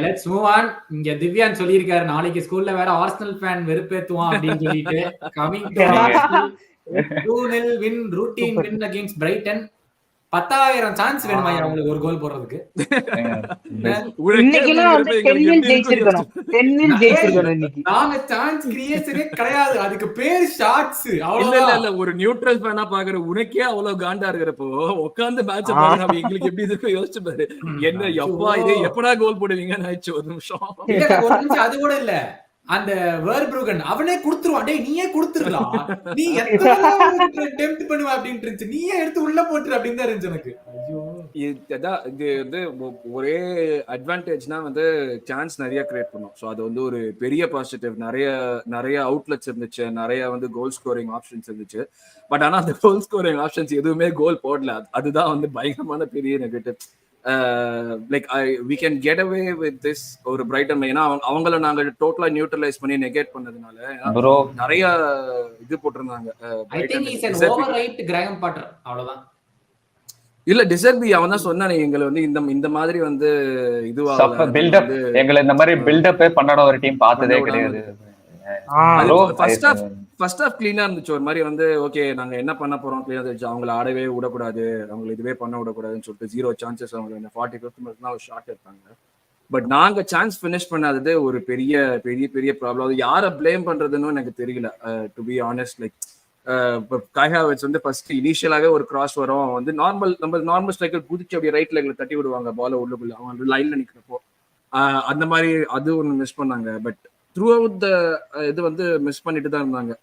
Let's move on. இங்க திவ்யான் சொல்லியிருக்காரு நாளைக்கு ஸ்கூல்ல வேற ஆர்சனல் ஃபேன் வெறுப்பேத்துவான் அப்படின்னு சொல்லிட்டு. Coming to 2-0 win, routine win against Brayton. 10,000 chance வேணுமா அவங்களுக்கு ஒரு கோல் போடுறதுக்கு? இன்னைக்குலாம் வந்து 10 ஜெயிச்சிருக்கணும், 10 ஜெயிச்சிருக்கணும் இன்னைக்கு. நாங்க சான்ஸ் கிரியேஷனே கிடையாது, அதுக்கு பேர் ஷாட்ஸ். இல்ல ஒரு நியூட்ரல் ஃபேனா பாக்குற உனக்கே அவ்வளவு காண்டா இருக்கிறப்போ உட்கார்ந்து மேட்ச் பாக்குற எங்களுக்கு எப்படி இருக்கு யோசிச்சு பாரு. என்ன எப்பா இது எப்படா கோல் போடுவீங்கன்னு ஆயிடுச்சு. ஒரு நிமிஷம் அது கூட இல்ல, அந்த வேர்ப்ரூகன் அவனே குடுத்துருவான். டேய் நீயே குடுத்துறலாம், நீ எத்தனை டெம்ப்ட் பண்ணுவ அப்படினு இருந்துச்சு, நீயே எடுத்து உள்ள போட்டுற அப்படின்னு தான் இருந்துச்சு எனக்கு. ஐயோ, இது வந்து ஒரே அட்வான்டேஜ்னா வந்து சான்ஸ் நிறைய கிரியேட் பண்ணும். ஸோ அது வந்து ஒரு பெரிய பாசிட்டிவ். நிறைய அவுட்லெட்ஸ் இருந்துச்சு, நிறைய வந்து கோல் ஸ்கோரிங் ஆப்ஷன்ஸ் இருந்துச்சு. பட் ஆனா அந்த கோல் ஸ்கோரிங் ஆப்ஷன்ஸ் எதுவுமே கோல் போடல. அதுதான் வந்து பயங்கரமான பெரிய negative. Like we can get away with this ஒரு பிரைட்டன். ஏன்னா அவங்கள நாங்க டோட்டலா நியூட்ரலைஸ் பண்ணி நெகேட் பண்ணதுனால நிறைய இது போட்டிருந்தாங்க. I think he's an overrated Graham Potter, அவ்வளவுதான். இல்ல டிசர்பி அவன் தான் சொன்னானே எங்களை வந்து இந்த மாதிரி வந்து இதுவா பில்டப், எங்களை இந்த மாதிரி பில்டப்பே பண்ணாத ஒரு டீம் பார்த்ததே கிடையாது. ஃபர்ஸ்ட் ஹாஃப் கிளீனா இருந்துச்சு. ஒரு மாதிரி வந்து ஓகே நாங்க என்ன பண்ண போறோம் கிளீனா இருந்துச்சு. அவங்களை ஆடவே விடக்கூடாது, அவங்களை இதுவே பண்ண விடக்கூடாதுன்னு சொல்லிட்டு 0 சான்சஸ் அவங்க 45th மினிட்ல ஒரு ஷாட் எடுத்தாங்க. பட் நாங்க சான்ஸ் ஃபினிஷ் பண்ணாதது ஒரு பெரிய பெரிய பெரிய ப்ராப்ளம். அது யாரை பிளேம் பண்றதுன்னு எனக்கு தெரியல டு பி ஆனஸ்ட். லைக் காய் ஹாவர்ட்ஸ் வந்து ஃபர்ஸ்ட் இனிஷியலாவே ஒரு கிராஸ் வரும் வந்து நார்மல் ஸ்ட்ரைக்கர் குதிச்சு அப்படியே ரைட் லெக்ல தட்டி விடுவாங்க பால உள்ளுக்குள்ள அவங்க லைன்ல நிக்கிறப்போ. அந்த மாதிரி அது ஒன்று மிஸ் பண்ணாங்க. பட் த்ரூ அவுட் த இது வந்து மிஸ் பண்ணிட்டு தான் இருந்தாங்க.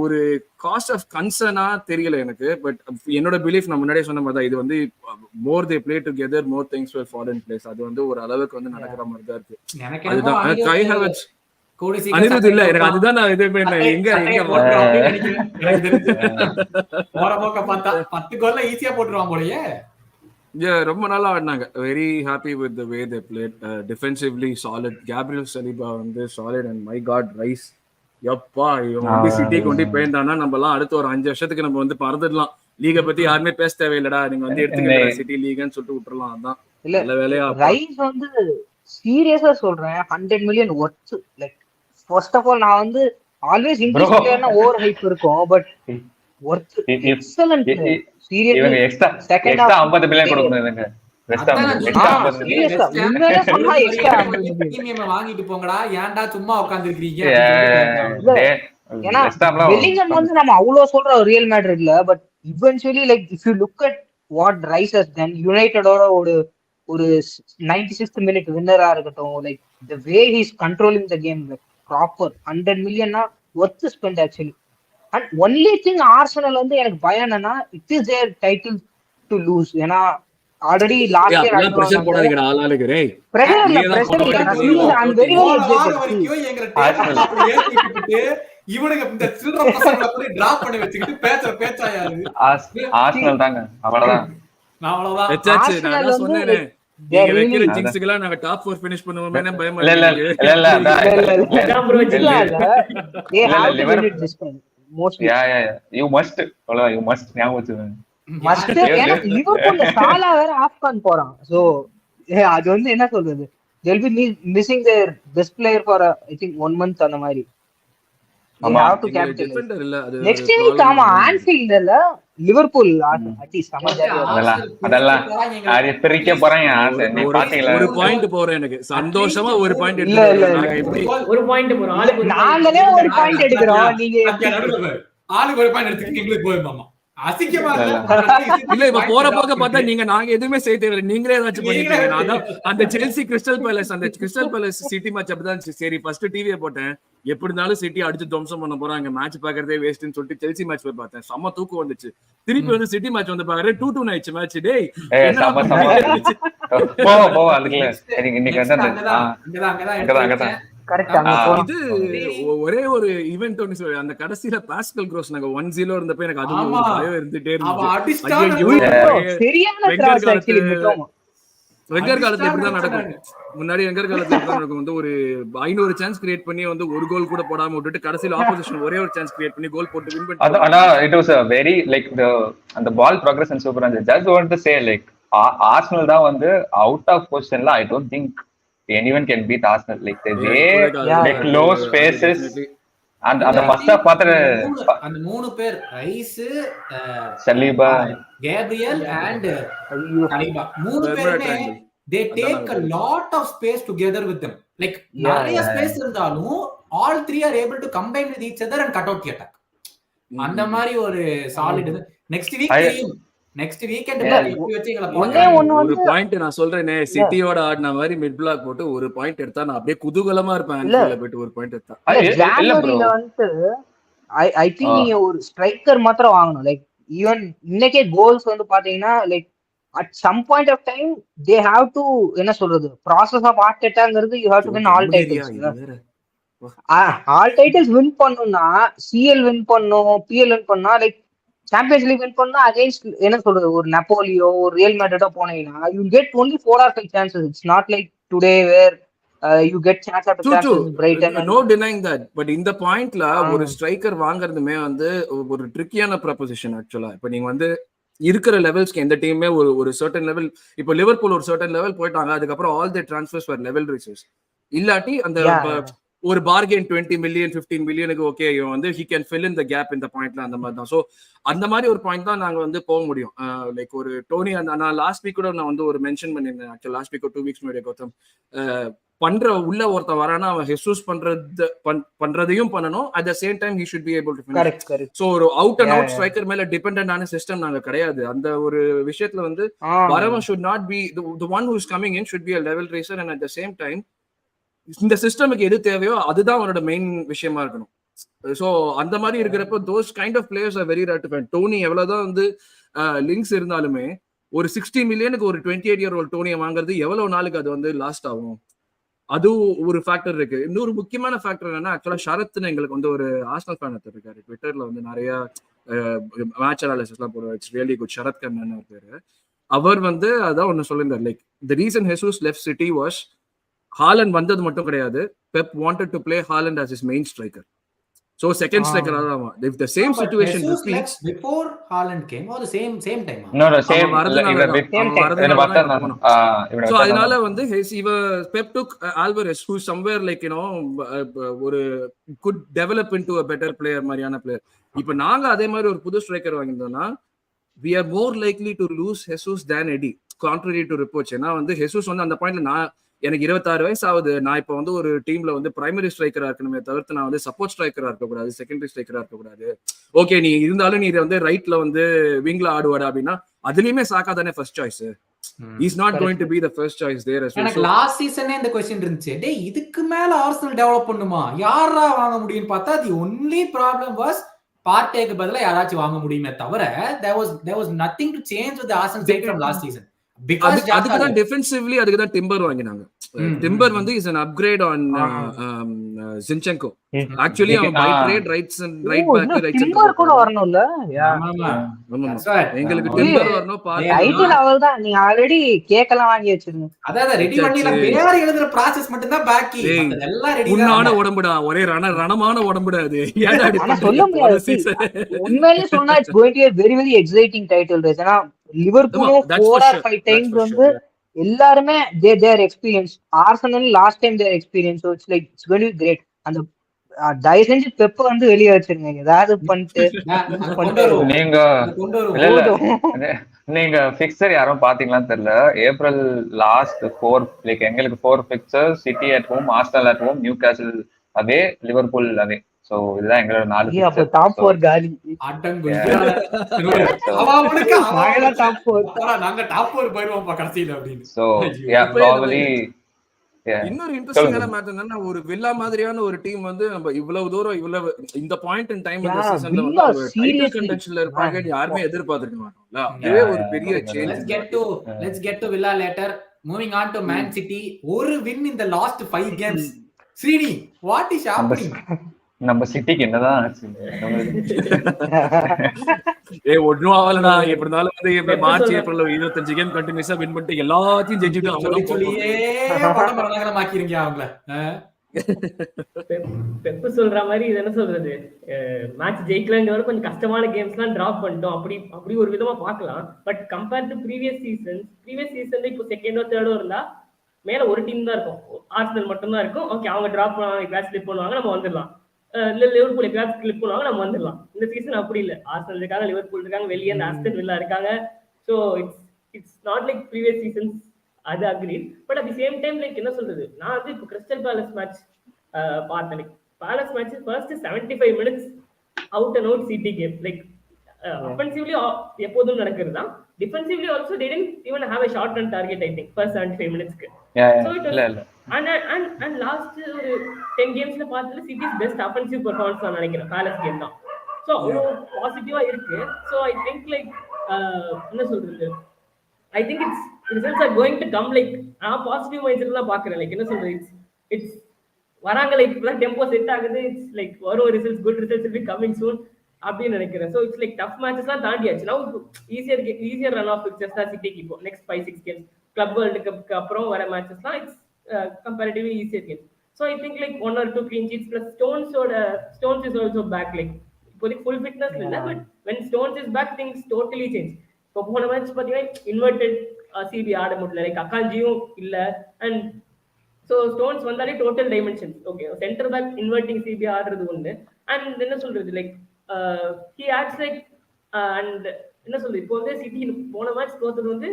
ஒரு காஸ்ட் ஆஃப் கன்சர்னா தெரியல எனக்கு. பட் என்னோட பிலீஃப் நான் முன்னாடியே சொன்ன மாதிரி தான், இது வந்து more they play together more things will fall in place. அது வந்து ஒரு அளவுக்கு வந்து நடக்கிற மாதிரி தான் இருக்கு. அதுதான் கை ஹாவர்ட்ஸ் அனிருத் இல்ல எனக்கு அதுதான் நான் இது பண்ணேன். எங்க ரொம்ப நல்லா ஆடினாங்க. Very happy with the way they played. Defensively solid. Gabriel Saliba வந்து solid. And my God Rice எப்பா இவன் வந்து சிட்டி கொண்டு போயிருந்தானா நம்ம எல்லாம் அடுத்த ஒரு 5 வருஷத்துக்கு நம்ம வந்து பறந்துடலாம். லீக பத்தி யாருமே பேச தேவையில்லடா, நீங்க வந்து எடுத்துக்க சிட்டி லீக்னு சொல்லிட்டு விட்டுறலாம். அதான் நல்ல வேலையா. ரைஸ் வந்து சீரியஸா சொல்றேன் 100 million worth. Like first of all நான் வந்து ஆல்வேஸ் இங்கிலீஷ் பிளேயர்னா ஓவர் ஹைப் இருக்கும். But worth excellent seriously. இவங்க எக்ஸ்ட்ரா 50 மில்லியன் கொடுக்கணும்ங்க. வாங்கிட்டு போங்கடா, ஏன்டா சும்மா உட்கார்ந்திருக்கீங்க. ஏன்னா பெல்லிங்ஹாம் வந்து நம்ம அவ்வளவு சொல்றோம் ரியல் மேட்ரிட்ல. But eventually like if you look at what Rice has done யுனைட்டடோட ஒரு 96th மினிட் வின்னரா இருக்கட்டும், like the way he is controlling the game like proper 100 மில்லியன்னா worth spend actually. And only thing Arsenal வந்து எனக்கு பயம் என்னன்னா it is their title to lose. ஏன்னா ஆல்ரெடி லாஸ்ட் இயர் பிரஷர் போடாதீங்கடா ஆளாளுக்கு. ரேய் பிரஷர் இல்ல ஐ அம் வெரி இவனுங்க இந்த சில்ற பசங்கள போய் டிராப் பண்ணி வச்சிட்டு பேச்சற பேச்சாயாரு ஆர்சனல் தாங்க. அவ்வளவுதான் வெச்சாச்சு. நான் சொன்னேனே நீங்க வைக்கிற ஜிங்ஸ்க்குலாம் நாங்க டாப் 4 ஃபினிஷ் பண்ணுவோமே பயமா இல்ல யூ மஸ்ட் யூ மஸ்ட் ஞாபகம் மஸ்ட். ஏன்னா லிவர்பூல்ல சாலா வேற ஆஃப்கான் போறான். சோ அது வந்து என்ன சொல்றது, they'll be missing their best player for I think 1 month அந்த மாதிரி. நெக்ஸ்ட் வீக் ஆமா ஆன்ஃபீல்ட்ல லிவர்பூல் அடி சமஜாரியா. அதெல்லாம் பிரிக்க போறாங்க. நீ பாத்தீங்களா? ஒரு பாயிண்ட் போறேன் எனக்கு சந்தோஷமா. ஒரு பாயிண்ட் இல்ல ஒரு பாயிண்ட் போறோம். நாங்களே ஒரு பாயிண்ட் எடுக்கிறோம். நீங்க ஆளுக்கு ஒரு பாயிண்ட் எடுத்துக்கிட்டு எங்களுக்கு போயிடுமாமா. இல்ல இப்ப போற போக்க பார்த்தா நாங்க எதுவுமே செய்ய தேவையில்லை, நீங்களே ஏதாச்சும் பண்ணிட்டு. அந்த Chelsea crystal palace city match அப்படிதான். சரி ஃபர்ஸ்ட் டிவியை போட்டேன், எப்படி இருந்தாலும் சிட்டி அடிச்சு துவம்சம் பண்ண போறாங்க, மேட்ச் பாக்குறதே வேஸ்ட்னு சொல்லிட்டு செல்சி மேட்ச் போய் பார்த்தேன். செம்ம தூக்கம் வந்துச்சு. திருப்பி வந்து சிட்டி மேட்ச் வந்து பாக்குறேன் 2-2 ஆயிடுச்சு மேட்ச். டேய் போவா அதுக்குள்ள இன்னைக்கு வந்து அங்கதான் கரெக்ட். அங்க போலாம். இது ஒரே ஒரு ஈவென்ட் ஒன்னு சொல்லி அந்த கடைசியில பாஸ்கல் க்ரோஸ் நாங்க 1-0 இருந்தப்ப எனக்கு அது ஒரு பயம் இருந்துட்டே இருந்துச்சு. சரியான கிராஸ் ஆக்சுவலி மிட்டோமா. வெங்கர் காலத்துல இப்படிதான் நடக்கும். முன்னாடி வெங்கர் காலத்துல இப்படிதான் நடக்கும். வந்து ஒரு 500 சான்ஸ் கிரியேட் பண்ணி வந்து ஒரு கோல் கூட போடாம விட்டுட்டு கடைசியில ஆப்போசிஷன் ஒரே ஒரு சான்ஸ் கிரியேட் பண்ணி கோல் போட்டு வின் பண்ணி. ஆனா it was a very like அந்த பால் progression சூப்பரா இருந்துச்சு. just want to say like Arsenal தான் வந்து அவுட் ஆஃப் பொசிஷன்ல I don't think anyone can beat Arsenal like they like low spaces அந்த ஃபர்ஸ்ட் ஹாஃப் பாத்தற அந்த மூணு பேர் rice Saliba Gabriel and Khalifa மூணு பேருமே they take a lot of space together with them like நிறைய space இருந்தாலும் all three are able to combine with each other and cut out the attack. அந்த மாதிரி ஒரு சாலிட் நெக்ஸ்ட் வீக்கெண்ட் ஒரு point நான் சொல்றேனே சிட்டியோட ஆடின மாதிரி மிட் பிளாக் போட்டு ஒரு பாயிண்ட் எடுத்தா நான் அப்படியே குதூகலமா இருப்பேன். போயிட்டு ஒரு பாயிண்ட் எடுத்தா ஜான்வரில வந்து ஐ திங்க் நீங்க ஒரு ஸ்ட்ரைக்கர் மாத்திரம் வாங்கணும். லைக் ஈவன் இன்னைக்கே கோல்ஸ் வந்து பாத்தீங்கன்னா like at some point of time they have to என்ன சொல்றது process of Artetaங்கிறது you have to win all titles. All titles win பண்ணனும்னா சிஎல் வின் பண்ணனும், பிஎல் வின் பண்ணா லைக் சாம்பியன்ஸ் லீக் வின் பண்ணா against என்ன சொல்றது ஒரு நப்போலியோ ஒரு ரியல் மேட்ரிடோ போனீங்கன்னா you get only 4 or 5 chances. It's not like today where you get chance after chances Brighton. No denying that, but இந்த பாயிண்ட்ல ஒரு ஸ்ட்ரைக்கர் வாங்குறதுமே வந்து ஒரு ட்ரிக்கியான ப்ரொபோசிஷன் ஆக்சுவலா. இப்போ நீங்க வந்து இருக்கிற லெவல்ஸ்க்கு எந்த டீமே ஒரு சர்டன் லெவல், இப்போ லிவர்பூல் ஒரு சர்டன் லெவல் போயிட்டாங்க, அதுக்கப்புறம் all the transfers for level races. இல்லாட்டி அந்த ஒரு பார்கெயின் 20 மில்லியன் 15 மில்லியனுக்கு ஓகே இவன் வந்து he can fill in the gap இந்த பாயிண்ட்ல அந்த மாதிரி தான். ஸோ அந்த மாதிரி ஒரு பாயிண்ட் தான் நாங்க வந்து போக முடியும். லைக் ஒரு டோனி நான் லாஸ்ட் வீக் கூட நான் வந்து ஒரு மென்ஷன் பண்ணியிருந்தேன் ஆக்சுவலா. லாஸ்ட் வீக் 2 வீக்ஸ் முன்னாடி கௌதம் பண்ற உள்ள ஒருத்தன் வரானா அவன் ஹெசூஸ் பண்றதையும் பண்ணணும். At the same time he should be able to finish. So ஒரு அவுட் அண்ட் அவுட் ஸ்ட்ரைக்கர் மேல டிபெண்டன்ட் ஆன சிஸ்டம் நாங்க கிடையாது. அந்த ஒரு விஷயத்துல வந்து வரவன் should not be the one who is coming in should be a level racer, and at the same time இந்த சிஸ்டமுக்கு எது தேவையோ அதுதான் அவனோட மெயின் விஷயமா இருக்கணும். ஸோ அந்த மாதிரி இருக்கிறப்ப those kind of players are very rare to find. Dhoni எவ்வளவுதான் வந்து லிங்க்ஸ் இருந்தாலுமே ஒரு 60 மில்லியனுக்கு ஒரு 28-year-old டோனியை வாங்குறது எவ்வளவு நாளுக்கு அது வந்து லாஸ்ட் ஆகும், அதுவும் ஒரு ஃபேக்டர் இருக்கு. இன்னொரு முக்கியமான ஃபேக்டர் என்னன்னா ஆக்சுவலா ஷரத்னு எங்களுக்கு வந்து ஒரு ஆர்சனல் ஃபேன் இருக்காரு, ட்விட்டர்ல வந்து நிறைய மேட்ச் அனாலிசிஸ் எல்லாம் போடுவார். It's really good. Sharath Kannan ஒரு பேரு. அவர் வந்து அதான் ஒன்னு சொல்லியிருந்தார், like the reason Jesus left City was Haaland வந்தது மட்டும் கிடையாது, Pep wanted to play Haaland as his main striker. So second striker ஆமா. If the same situation repeats before Haaland came or the same time. No same so அதனால வந்து Pep took Alvarez who somewhere like you know ஒரு could develop into a better player மாதிரியான player. இப்போ நாங்க அதே மாதிரி ஒரு புது striker வாங்கிட்டோம்னா we are more likely to lose Jesus than Eddie, contrary to reports. ஏன்னா வந்து Jesus வந்து அந்த பாயிண்ட்ல எனக்கு 26 வயசு ஆகுது, நான் இப்போ வந்து ஒரு டீம்ல வந்து பிரைமரி ஸ்ட்ரைக்கரா இருக்கணுமே தவிர்த்து நான் வந்து சப்போர்ட் ஸ்ட்ரைக்கரா இருக்கக்கூடாது, செகண்டரி ஸ்ட்ரைக்கரா இருக்கக்கூடாது. ஓகே நீ இருந்தாலும் நீ வந்து ரைட்ல வந்து விங்ல ஆடுவாடா அப்படின்னா அதுலயுமே சாக்கா தானே first choice. Is not going to be the first choice there as well. எனக்கு லாஸ்ட் சீசனே இந்த क्वेश्चन இருந்துச்சு, டேய் இதுக்கு மேல ஆர்சனல் டெவலப் பண்ணுமா, யாரா வாங்க முடியும்னு பார்த்தா தி ஒன்லி ப்ராப்ளம் வாஸ் பார்ட்டேக்கு பதிலா யாராச்சும் வாங்க முடியுமே தவிர there was nothing to change with the Arsenal side from last season. அதுக்கு தான் டிஃபென்சிவ்லி அதுக்கு தான் டிம்பர் வாங்கினாங்க. டிம்பர் வந்து is an upgrade on Zinchenko. Actually அவன் by trade right back right centre கூட வரணும்ல. ஆமா எங்களுக்கு டிம்பர் வரணும். டைட்டில் அவர்தான் நீ ஆல்ரெடி கேக்கலாம் வாங்கி வச்சிருங்க. அதான் ரெடி பண்ணில பேர் எழுதுற process மட்டும் தான் பாக்கி, அதெல்லாம் ரெடி தான். உன்னான உடம்புடா, ஒரே ரணமான உடம்புடா அது. ஏன்டா அப்படி சொல்ல முடியாது. உண்மையிலேயே சொன்னா it's going to be very exciting title race. ஏனா லிவர்பூல் 4 or 5 டைம்ஸ் வந்து எல்லாருமே their experience. Arsenal last time their experience, so it's like it's going to be great. அந்த தயவு செஞ்சு பெப் வந்து வெளியே வச்சிருங்க, ஏதாவது பண்ணிட்டு. நீங்க ஃபிக்சர் யாரும் பாத்தீங்களான்னு தெரியல. ஏப்ரல் லாஸ்ட் 4 லைக் எங்களுக்கு 4 fixtures, City at home, Arsenal at home, Newcastle away, Liverpool away. So இதுதான் எங்களோட 4 அப்ப டாப் 4 காலி நாங்க டாப் 4 போயிடுவோம் கடைசியில அப்படின்னு. சோ யா ப்ராபபிலி இன்னொரு இன்ட்ரெஸ்டிங்கான மேட்டர் என்னன்னா ஒரு வில்லா மாதிரியான ஒரு டீம் வந்து நம்ம இவ்வளவு தூரம் இவ்வளவு இந்த பாயிண்ட் இன் டைம் இந்த சீசன்ல வந்து டைட்டில் கண்டென்ஷன்ல இருப்பாங்க யாருமே எதிர்பார்த்திருக்க மாட்டோம்ல. அதுவே ஒரு பெரிய change. Let's get to Villa later. Moving on to man city. ஒரு வின் இந்த last 5 games. Srini, what is happening? நம்ம சிட்டிக்கு என்னதான் ஆச்சு? ஒன்னும் ஆகலடா. எப்படி இருந்தாலும் வந்து மார்ச் ஏப்ரல் 25 கேம் கண்டினியூஸா வின் பண்ணிட்டு எல்லாத்தையும் ஜெயிச்சுட்டு அவங்க சொல்லியே ஆக்கிருங்க அவங்கள. பெப்பு சொல்ற மாதிரி இது என்ன சொல்றது, மேட்ச் ஜெயிக்கலங்கிறது கொஞ்சம் கஷ்டமான கேம்ஸ் எல்லாம் டிராப் பண்ணிட்டோம் அப்படி ஒரு விதமா பார்க்கலாம். பட் கம்பேர் டு ப்ரீவியஸ் சீசன்ல இப்போ செகண்டோ தேர்டோ இருந்தா மேல ஒரு டீம் தான் இருக்கும், ஆர்சனல் மட்டும் தான் இருக்கும். ஓகே, அவங்க டிராப் பண்ணுவாங்க, எப்பயாச்சும் ஸ்லிப் பண்ணுவாங்க, நம்ம வந்துடலாம். இல்ல லிவர்பூல் எப்பயாச்சும் ஸ்லிப் பண்ணுவாங்க, நம்ம வந்துடலாம். இந்த சீசன் அப்படி இல்லை. ஆர்சனல் இருக்காங்க, லிவர்பூல் இருக்காங்க, வெளியே ஆஸ்டன் வில்லா இருக்காங்க. So it's not like previous seasons. அது agree. But at the same time like என்ன சொல்றது, நான் வந்து இப்போ கிறிஸ்டல் பேலஸ் மேட்ச் பார்த்தேன். Palace match first 75 minutes out and out City game. Like offensively எப்போதும் நடக்கிறது தான். Defensively also they didn't even have a short run target, I think, first 75 minutes க்கு. So it was, and last ஒரு 10 gamesல பார்த்ததுல cities best offensive performance நான் நினைக்கிறேன் palace game தான். So அவ்வளோ பாசிட்டிவா இருக்கு. ஸோ ஐ திங்க் லைக் என்ன சொல்றது, I think it's results R going to come. Like நான் பாசிட்டிவ் மைண்ட் செட்ல தான் பார்க்குறேன். லைக் என்ன சொல்றது, இட்ஸ் வராங்க, லைக் இப்பெல்லாம் டெம்போ செட் ஆகுது. இட்ஸ் லைக் வரும் results, good results will be coming soon அப்படின்னு நினைக்கிறேன். ஸோ இட்ஸ் லைக் டஃப் மேட்சஸ்லாம் தாண்டியாச்சு. நான் ஈஸியர் ரன் ஆஃப் பிக்சர்ஸ் தான் சிட்டிக்கு இப்போ நெக்ஸ்ட் 5-6 கேம்ஸ். கிளப் வேர்ல்டு கப்க்கு அப்புறம் வர மேட்சஸ்லாம் it's comparatively easier game. So I think like 1 or 2 clean sheets plus Stones is also back. Like இப்போதைக்கு ஃபுல் ஃபிட்னஸ் இல்லை, but when Stones is back things totally change. இப்போ போன match பார்த்தீங்கன்னா inverted CP ஆட முடியல, லைக் அக்காஞ்சியும் இல்லை. அண்ட் ஸோ ஸ்டோன்ஸ் வந்தாலே total dimensions. Okay, centre back inverting CB ஆடுறது ஒன்று. அண்ட் என்ன சொல்றது, like he acts like and என்ன சொல்றது, இப்போ வந்து சிட்டி போன மேட்ச் தோத்தது வந்து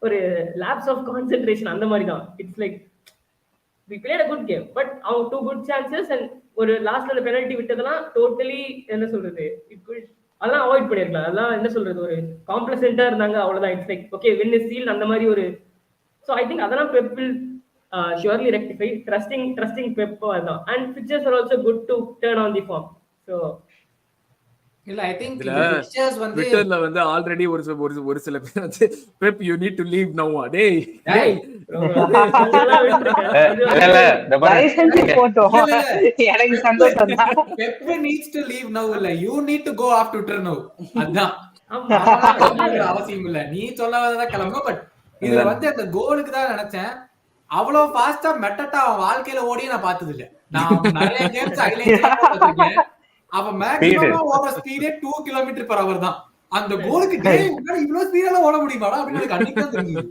ஒரு லேப்ஸ் ஆஃப் கான்சென்ட்ரேஷன் அந்த மாதிரி தான். It's like we played a good game, but our 2 good chances and ஒரு லாஸ்ட்ல அந்த பெனல்ட்டி விட்டதெல்லாம் டோட்டலி என்ன சொல்றது, அதெல்லாம் அவாய்ட் பண்ணிருக்கலாம். அதெல்லாம் என்ன சொல்றது, ஒரு காம்ப்ளசென்ட்டா இருந்தாங்க, அவ்வளவுதான். It's like okay, win is sealed அந்த மாதிரி ஒரு. ஸோ ஐ திங்க் அதெல்லாம் Pep will surely rectify. trusting Pep அதான். And fixtures are also good to turn on the form. So இல்ல ஐ திங்க் இந்த பிக்சர்ஸ் வந்து ட்விட்டர்ல வந்து ஆல்ரெடி ஒரு சில பேர் வந்து Pep you need to leave நவ. டேய் எனக்கு சந்தோஷம் தான். Pep needs to leave now இல்ல, you need to go off Twitter now. அதான் அவசியம் இல்ல, நீ சொல்லாததான் கிளம்பும். பட் இதுல வந்து அந்த கோலுக்கு தான் நினைச்சேன். அவ்வளவு ஃபாஸ்டா மெட்டட்டா அவன் வாழ்க்கையில ஓடியே நான் பார்த்தது இல்ல. நான் நிறைய கேம்ஸ் ஹைலைட்ஸ்ல பார்த்திருக்கேன். அவன் மேக்ஸிமம் ஓடுற ஸ்பீடே 2 km/h தான். அந்த கோலுக்கு இவ்வளவு ஸ்பீடால ஓட முடியுமாடா அப்படின்னு கண்டிப்பா தெரியுது.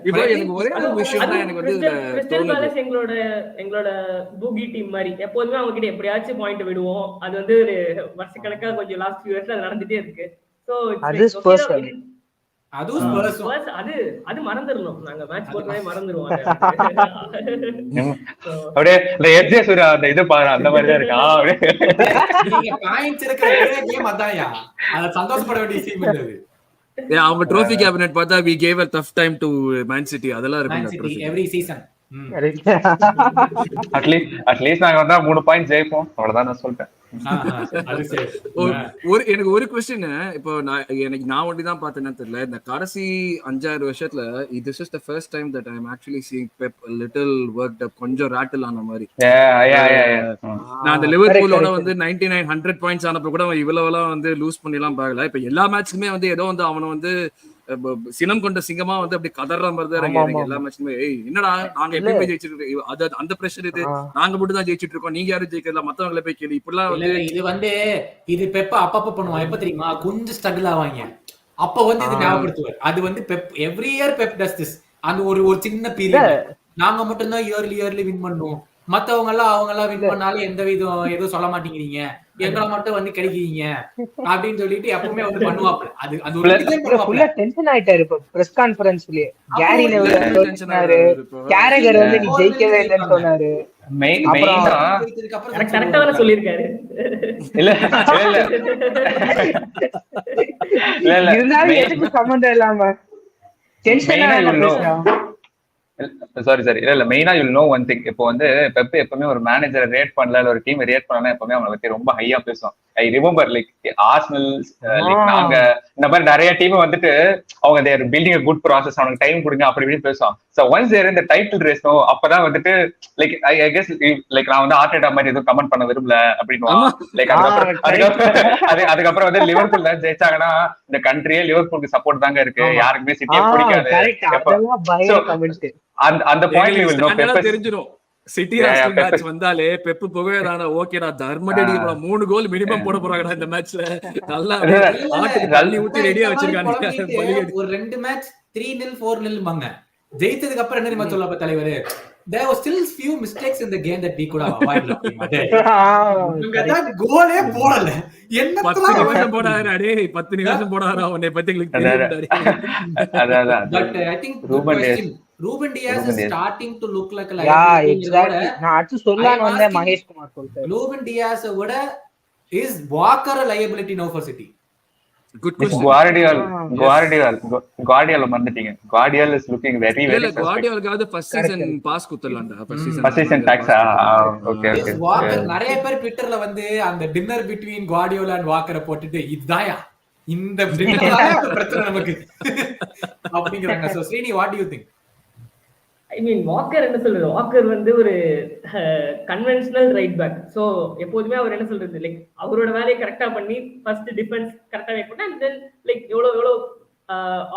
இப்போ எனக்கு ஒரே ஒரு விஷயம் தான் எனக்கு வந்து கிறிஸ்டல் பேலஸ் எங்களோட பூகி டீம் மாதிரி எப்போதுமே அவங்க கிட்ட எப்படியாச்சும் பாயிண்ட் விடுவோம். அது வந்து ஒரு வருஷக்கணக்கா கொஞ்சம் லாஸ்ட் ஃபியூ இயர்ஸ்ல அது நடந்துட்டே இருக்கு. சோ அது மறந்துடணும். நாங்க மேட்ச் போட்டே மறந்துடுவோம். அப்படியே இந்த எஜ்ஜே சூர்யா அந்த இது பாரு, அந்த மாதிரி தான் இருக்கா. நீங்க பாயிண்ட்ஸ் இருக்கிற கேம் அதான்யா, அத சந்தோஷப்பட வேண்டிய விஷயம் இல்ல. அவங்க ட்ரோஃபி கேபினட் பார்த்தா we gave a tough time to Man City. அதெல்லாம் இருக்கு every season. அட்லீஸ்ட் நாங்க வந்தா 3 பாயிண்ட் ஜெயிப்போம், அவ்வளவுதான் நான் சொல்றேன். எனக்கு ஒரு क्वेश्चन. இப்போ நான் ஒண்டிதான் பார்த்தேன்னு தெரியல, இந்த கடைசி 5-6 வருஷத்துல this is the first time that I am actually seeing Pep a little worked up, கொஞ்சம் ராட்டில் ஆன மாதிரி. நான் அந்த லிவர்பூலோட வந்து 99-100 பாயிண்ட்ஸ் ஆனப்ப கூட இவ்வளவுலாம் வந்து லூஸ் பண்ணிலாம் பார்க்கல. இப்ப எல்லா மேட்ச்க்குமே வந்து ஏதோ வந்து அவனை வந்து சினம் கொண்ட சிங்கமா வந்து அப்படி கதற மாதிரி தான் இருக்கு எல்லா மேட்சுமே. என்னடா நாங்க எப்படி போய் ஜெயிச்சிட்டு இருக்கோம், அது அந்த பிரஷர், இது நாங்க மட்டும் தான் ஜெயிச்சிட்டு இருக்கோம், நீங்க யாரும் ஜெயிக்கல, மத்தவங்களை போய் கேள்வி இப்படிலாம் வந்து. இது வந்து இது பெப்ப அப்பப்ப பண்ணுவான். எப்ப தெரியுமா, கொஞ்சம் ஸ்ட்ரகிள் ஆவாங்க, அப்ப வந்து இது ஞாபகப்படுத்துவார். அது வந்து Pep every year Pep does this. அந்த ஒரு சின்ன பீரியட் நாங்க மட்டும் தான் இயர்லி வின் பண்ணுவோம், மத்தவங்க எல்லாம் வின் பண்ணாலும் எந்த விதம் எதுவும் சொல்ல மாட்டேங்கிறீங்க, எங்களை மட்டும் வந்து கிடைக்கிறீங்க அப்படின்னு சொல்லிட்டு எப்பவுமே வந்து பண்ணுவாப்ல. அது ஒரு டென்ஷன் ஆயிட்டாரு. இப்ப பிரஸ் கான்ஃபரன்ஸ்லயே கேரி நெவில் சொன்னாரு, கேரகர் வந்து நீ ஜெயிக்கவே இல்லைன்னு சொன்னாரு. கரெக்ட்டா சொல்லிருக்காரு. இல்ல இருந்தாலும் எதுக்கு சம்பந்தம் இல்லாம டென்ஷன். சாரி இல்ல மெயினா யூ நோ ஒன் திங். இப்போ வந்து பெப் எப்பவுமே ஒரு மேனேஜரை ரேட் பண்ணல, ஒரு டீம் ரேட் பண்ணல, எப்பவுமே அவங்களை பத்தி ரொம்ப ஹையா பேசுவான். I remember like Arsenal like நாங்க இந்த மாதிரி நிறைய டீம் வந்துட்டு அவங்க தேர் பில்டிங் குட் ப்ராசஸ், அவனுக்கு டைம் கொடுங்க அப்படி இப்படின்னு பேசுவாங்க. ஸோ ஒன்ஸ் தேர் இந்த டைட்டில் ரேஸ் அப்பதான் வந்துட்டு லைக் ஐ கெஸ் லைக் நான் வந்து ஆர்டேட்டா மாதிரி எதுவும் கமெண்ட் பண்ண விரும்பல அப்படின்னு லைக் அதுக்கப்புறம் வந்து லிவர்பூல் தான் ஜெயிச்சாங்கன்னா இந்த கண்ட்ரியே லிவர்பூலுக்கு சப்போர்ட் தாங்க இருக்கு, யாருக்குமே சிட்டியே பிடிக்காது. அந்த பாயிண்ட் தெரிஞ்சிடும். சிட்டி ஆர்சனல் மேட்ச் வந்தாலே பெப் புகழறான ஓகேடா தர்மடடி 3 கோல் மினிமம் போட போறாங்கடா இந்த மேட்ச்ல, நல்லா ஆட்டுக்கு தண்ணி ஊத்தி ரெடியா வச்சிருக்காங்க. ஒரு 2 மேட்ச் 3-0 4-0 பாங்க, ஜெயிச்சதுக்கு அப்புறம் என்ன தெரியுமா சொல்ல தலைவரே, there was still few mistakes in the game that we could have avoided. கோலே போடல, என்ன 10 நிமிஷம் போடாதடா டேய், 10 நிமிஷம் போடாதடா உன்னை பத்தி உங்களுக்கு தெரியும்டா. But I think Ruben Dias is starting to look like a liability. நான் அடுத்து சொல்லலாம்னு வந்தேன், மகேஷ் குமார் சொல்லிட்டாரு. Ruben Dias விட is Walker a liability now for City? Good question. Guardiola மறந்துட்டீங்க. Guardiola is looking very very suspect. Guardiola first season pass குத்தலாம்டா, first season டாக்ஸா. Okay okay. Walker நிறைய பேர் ட்விட்டர்ல வந்து அந்த dinner between Guardiola and Walker போட்டுட்டு இதாயா இந்த பிரச்சனை நமக்கு அப்படிங்கறாங்க. So Srini, what do you think? I mean Walker என்ன சொல்றது, வாக்கர் வந்து ஒரு கன்வென்ஷனல் ரைட் பேக். ஸோ எப்போதுமே அவர் என்ன சொல்றது, லைக் அவரோட வேலையை கரெக்டா பண்ணி ஃபர்ஸ்ட் டிஃபென்ஸ் கரெக்டா மேக் பண்ணா, அண்ட் தென் லைக் எவ்வளோ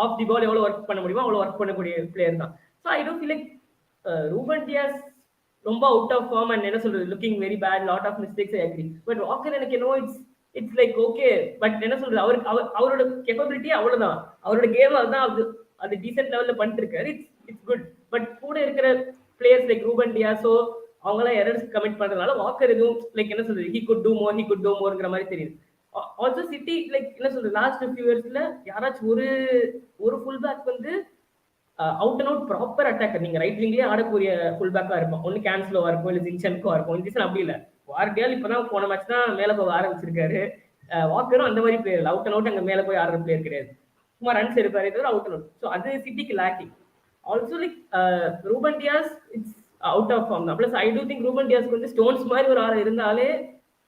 ஆஃப் தி பால் எவ்வளோ ஒர்க் பண்ண முடியுமோ அவ்வளோ ஒர்க் பண்ணக்கூடிய பிளேயர் தான். So I don't feel like Ruben Dias ரொம்ப அவுட் ஆஃப் ஃபார்ம் அண்ட் என்ன சொல்றது looking very bad, lot of mistakes I agree. But Walker எனக்கு என்னோ இட்ஸ் லைக் ஓகே, பட் என்ன சொல்றது அவரோட கேப்பபிலிட்டி அவ்வளவுதான், அவரோட கேம் அதுதான், அது டீசென்ட் லெவல்ல பண்ணிட்டு இருக்காரு, இட்ஸ் குட். பட் கூட இருக்கிற பிளேயர்ஸ் லைக் ரூபன் டியாஸோ அவங்களாம் எரர்ஸ் கமிட் பண்றதுனால வாக்கர் எதுவும் லைக் என்ன சொல்றது ஹி குட் டூ மோர்ங்கிற மாதிரி தெரியுது. ஆல்சோ சிட்டி லைக் என்ன சொல்றது லாஸ்ட் ஃபியூ இயர்ஸ்ல யாராச்சும் ஒரு ஃபுல் பேக் வந்து out and out proper attacker, நீங்க ரைட் விங்லயே ஆடக்கூடிய ஃபுல் பேக்கா இருக்கும், ஒன்னு கேன்சலோவா இருக்கும் இல்ல ஜின்சன்கோ இருக்கும். இந்த சீசன் அப்படி இல்ல, வார்டியால் இப்பதான் போன மேட்ச் தான் மேல போய் ஆரம்பிச்சிருக்காரு. வாக்கரும் அந்த மாதிரி பிளேயர், அவுட் அண்ட் அவுட் அங்க மேல போய் ஆடுற பிளேயர் கிடையாது, சும்மா ரன்ஸ் எடுப்பாரு தவிர அவுட் அண்ட் அவுட். ஸோ அது சிட்டிக்கு lacking. Also like Ruben Dias it's out of form தான். Plus I do think Ruben டியாஸ்க்கு வந்து ஸ்டோன்ஸ் மாதிரி ஒரு ஆள் இருந்தாலே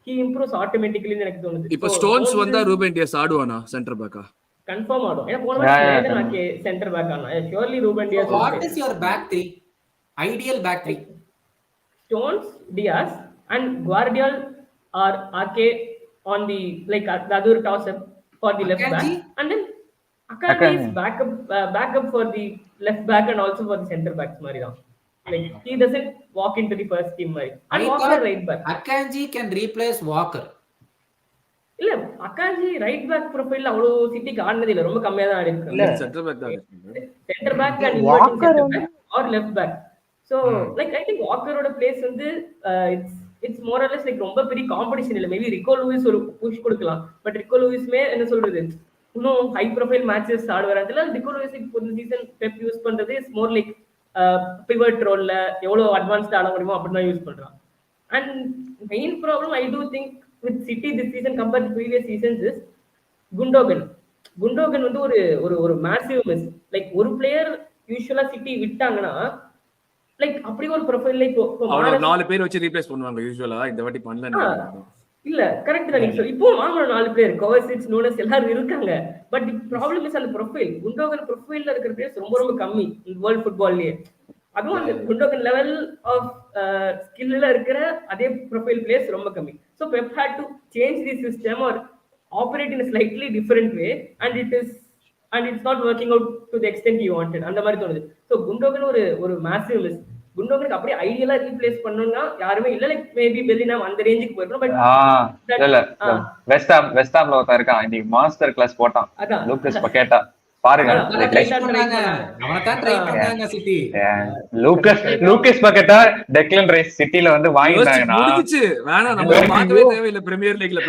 ஹி இம்ப்ரூவ்ஸ் ஆட்டோமேட்டிக்கலின்னு எனக்கு தோணுது. இப்போ ஸ்டோன்ஸ் வந்தா ரூபன் டியாஸ் ஆடுவானா சென்டர் பேக்கா? கன்ஃபார்ம் ஆடும். ஏன்னா போன மேட்ச் நான் சென்டர் பேக் ஆனா surely Ruben Dias. What is your back 3 ideal back 3? Stones, Dias and Gvardiol or Ake on the like the other toss up for the left back, and then Akanji is backup for the left back and also for the center backs mari da, like he doesn't walk into the first team mari. And Walker right back, Akanji can replace Walker. இல்ல Akanji right back profile அவ்வளவு சிட்டிக்கு ஆடுனது இல்ல, ரொம்ப கம்மியா தான் ஆடி இருக்காங்க. Centre back தான் இருக்கு, centre back and Walker or left back. So like I think Walker ஓட பிளேஸ் வந்து it's more or less like ரொம்ப பெரிய காம்படிஷன் இல்ல. மேபி ரிக்கோ லூயிஸ் ஒரு புஷ் கொடுக்கலாம், பட் ரிக்கோ லூயிஸ்மே என்ன சொல்றது இன்னும் ஹை ப்ரொஃபைல் மேட்சஸ் ஆடுவாரதுல ரிக்கோ லூயிஸ் இந்த சீசன் பெப் யூஸ் பண்றது இஸ் மோர் லைக் பிவட் ரோல்ல எவ்வளவு அட்வான்ஸ்டா ஆட முடியுமோ அப்படிதான் யூஸ் பண்றான். And main problem I do think with City this season compared to previous seasons is Gundogan வந்து ஒரு மேசிவ் மிஸ். லைக் ஒரு பிளேயர் யூசுவலா சிட்டி விட்டாங்கன்னா லைக் அப்படி ஒரு ப்ரொஃபைல் லைக் 4 பேர் வச்சு ரீப்ளேஸ் பண்ணுவாங்க யூசுவலா, இந்த வாட்டி பண்ணல இல்ல. கரெக்ட் தான் நீங்க சொல்ல. இப்போ வாங்குற 4 பிளேயர் கோவசிச் நோனஸ் எல்லாரும் இருக்காங்க, பட் தி ப்ராப்ளம் இஸ் அந்த ப்ரொஃபைல். குண்டோகன் ப்ரொஃபைல்ல இருக்கிற பிளேயர்ஸ் ரொம்ப ரொம்ப கம்மி இந்த வேர்ல்ட் ஃபுட்பால்லயே. அதுவும் அந்த குண்டோகன் லெவல் ஆஃப் ஸ்கில்ல இருக்கிற அதே ப்ரொஃபைல் பிளேயர்ஸ் ரொம்ப கம்மி. So Pep had to change the system or operate in slightly different way and it's not working out to the extent you wanted, அந்த மாதிரி தோணுது. ஸோ குண்டோகன் ஒரு மேசிவ் மிஸ். குண்டோகனுக்கு அப்படியே ஐடியலா ரீப்ளேஸ் பண்ணனும்னா யாருமே இல்ல. லைக் மேபி பெல்லினாம் அந்த ரேஞ்சுக்கு போயிடும். பட் இல்ல வெஸ்ட் ஹாம்ல ஒருத்தன் இருக்கான், இன்னைக்கு மாஸ்டர் கிளாஸ் போட்டான், லூக்கஸ் பக்கேட்டா பாருங்க. லூக்கஸ் பக்கெட்டா டெக்லன் ரைஸ் சிட்டில வந்து வாங்கிட்டாங்கன்னா வேணா நம்ம பார்க்கவே தேவையில்லை பிரீமியர் லீக்ல.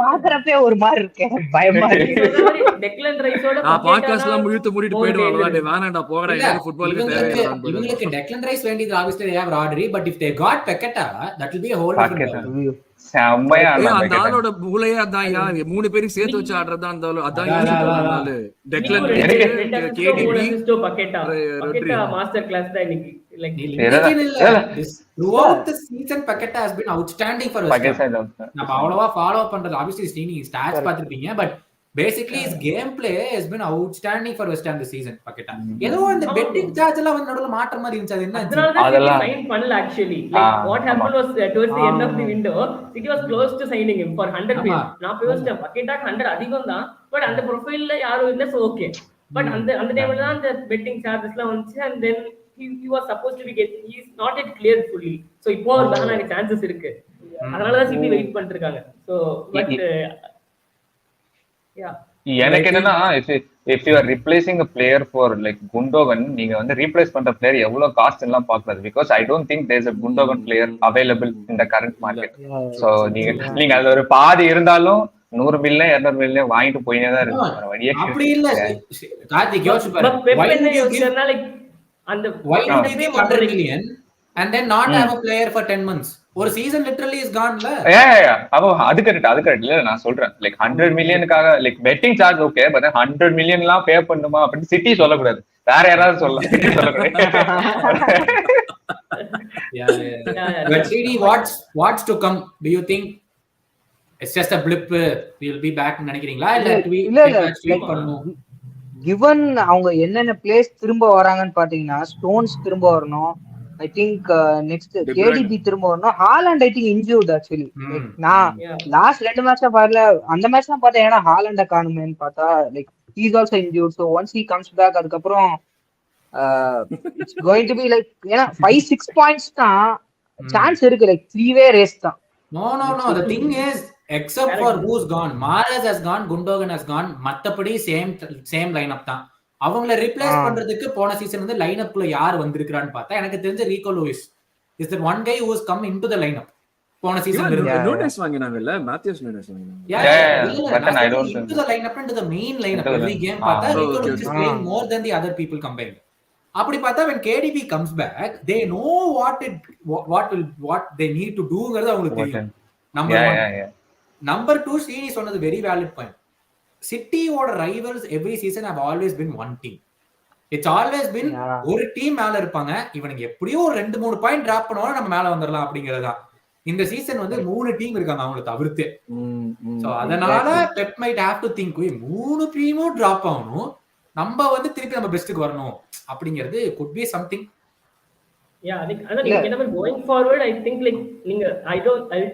பாக்குறப்பே ஒரு மாதிரி இருக்கு, பயமா இருக்கு. டெக்லன் ரைஸோட பாட்காஸ்ட்லாம் முழுத்து மூடிட்டு போயிடுவாங்க. வேணாம்டா போங்கடா, எனக்கு ஃபுட்பாலுக்கு தேவையில்லை. இவங்களுக்கு டெக்லன் ரைஸ் வேண்டியது obviously they have Rodri, but if they got Paqueta that will be a whole different. செம்மையா அந்த ஆளோட மூளையே அதான் யா 3 பேரும் சேர்த்து வச்சு ஆடுறதா இருந்தாலும் அதான் யோசிச்சு டெக்லன் மாஸ்டர் கிளாஸ் தான் இன்னைக்கு. Throughout the season Paqueta has been outstanding for West Ham. நம்ம அவ்வளவா ஃபாலோ பண்றது obviously நீங்க ஸ்டாட்ஸ் பாத்துருப்பீங்க, but basically his gameplay has been outstanding for West Ham this season. Paqueta ஏதோ அந்த betting charge எல்லாம் வந்து நடுவுல மாற்ற மாதிரி இருந்துச்சு. அது என்ன அதெல்லாம் சைன் பண்ணல actually. Like what happened was towards the end of the window City was close to signing him for 100 million. நான் பேசிட்டேன் Paqueta 100 அதிகம் தான், பட் அந்த ப்ரொஃபைல்ல யாரும் இல்ல, சோ ஓகே. பட் அந்த டைம்ல தான் அந்த betting chargesலாம் வந்துச்சு, and then he was supposed to be he is not yet cleared fully. So இப்போ ஒரு பேனாக சான்சஸ் இருக்கு, அதனால தான் சிட்டி வெயிட் பண்ணிட்டு இருக்காங்க. So but எனக்கு என்னன்னா if you are replacing a player for like Gundogan, நீங்க வந்து ரீப்ளேஸ் பண்ற பிளேயர் எவ்வளவு காஸ்ட் எல்லாம் பார்க்கறது, because I don't think there is a Gundogan player available in the current market. So நீங்க அது ஒரு பாதி இருந்தாலும் 100 மில்லியன் 200 மில்லியன் வாங்கிட்டு போயினே தான் இருக்கு. வழியே அப்படி இல்ல கார்த்திக், யோசிச்சு பாரு, why would you give 100 million and then not have a player for 10 months? ஒரு சீசன் லிட்டரலி இஸ் கான் ல. அது கரெக்ட் இல்ல, நான் சொல்றேன் லைக் 100 மில்லியனுக்காக like betting charge okay, but 100 million எல்லாம் பே பண்ணுமா அப்படின்னு சிட்டி சொல்லக்கூடாது, வேற யாராவது சொல்லலாம், சிட்டி சொல்லக்கூடாது. But CD, what's to come? Do you think it's just a blip, we will be back நினைக்கிறீங்களா, இல்ல given அவங்க என்னென்ன பிளேஸ் திரும்ப வராங்கன்னு பாத்தீங்கன்னா, ஸ்டோன்ஸ் திரும்ப வரணும், I think next KDB திரும்ப வரணும், Haaland I think injured actually. நான் லாஸ்ட் 2 மேட்ச்ல பாரல, அந்த மேட்ச் தான் பார்த்தேன், ஏன்னா ஹாலண்ட காணுமேன்னு பார்த்தா like he is also injured, so once he comes back அதுக்கப்புறம் it's going to be like ஏன்னா 5-6 பாயிண்ட்ஸ் தான் சான்ஸ் இருக்கு, லைக் 3-way ரேஸ் தான். No, the thing is except for who's gone, Mahrez has gone, Gundogan has gone, மத்தபடி same lineup தான். அவங்கள replace பண்றதுக்கு போன சீசன் வந்து லைன் அப்ல யார் வந்திருக்கான்னு பார்த்தா எனக்கு தெரிஞ்ச Rico Lewis is that one guy who has come into the line up சீசன்ல இருந்து நோட்டீஸ் வாங்குனாங்கல்ல, மேத்யூஸ் நோட்டீஸ் வாங்குனாங்க. but I don't into the lineup into the main lineup every game பார்த்தா Rico Lewis is playing more than the other people combined. அப்படி பார்த்தா when KDB comes back they know what they need to doங்கிறது அவங்களுக்கு தெரியும். Number 2 சீனி சொன்னது very valid point. சிட்டியோட rivals every season have always been one team. It's always been ஒரு team மேல இருப்பாங்க, இவனுக்கு எப்படியோ ஒரு 2-3 பாயிண்ட் டிராப் பண்ணுவாங்க, நம்ம மேல வந்துடலாம் அப்படிங்கறதுதான். இந்த சீசன் வந்து 3 டீம் இருக்காங்க அவங்களை தவிர்த்து. சோ அதனால Pep might have to think 3 டீமும் டிராப் ஆகணும், நம்ம வந்து திருப்பி நம்ம பெஸ்ட்டுக்கு வரணும் அப்படிங்கிறது could be something. Yeah, I think நீங்க going forward I think like நீங்க I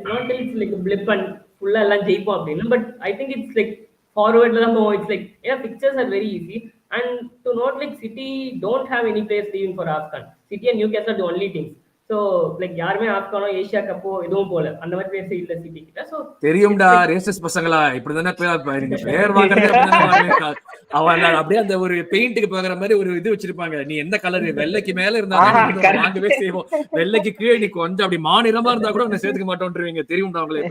not tell it's like blip and full எல்லாம் ஜெயிப்போம் அப்படினா, but I think it's like forward la mo, it's like pictures are very easy, and to note like City don't have any players leaving for AFCON. City and Newcastle are the only teams. So like யாருமே AFCON Asia கப்போ எதுவும் போல, அந்த மாதிரி பேச இல்ல city கிட்ட. So தெரியும்டா races பசங்களா, இப்படி தானே பேர் வாங்குறது அப்படினா அவன் அப்படியே அந்த ஒரு பெயிண்ட்க்கு பாக்குற மாதிரி ஒரு இது வச்சிருப்பாங்க, நீ எந்த கலர் வெள்ளைக்கு மேல இருந்தா வாங்கவே செய்வோம், வெள்ளைக்கு கீழே நீ கொஞ்சம் அப்படி மாநிறமா இருந்தா கூட உன்னை சேர்த்துக்க மாட்டோம்ன்றீங்க, தெரியும்டா அவங்களே.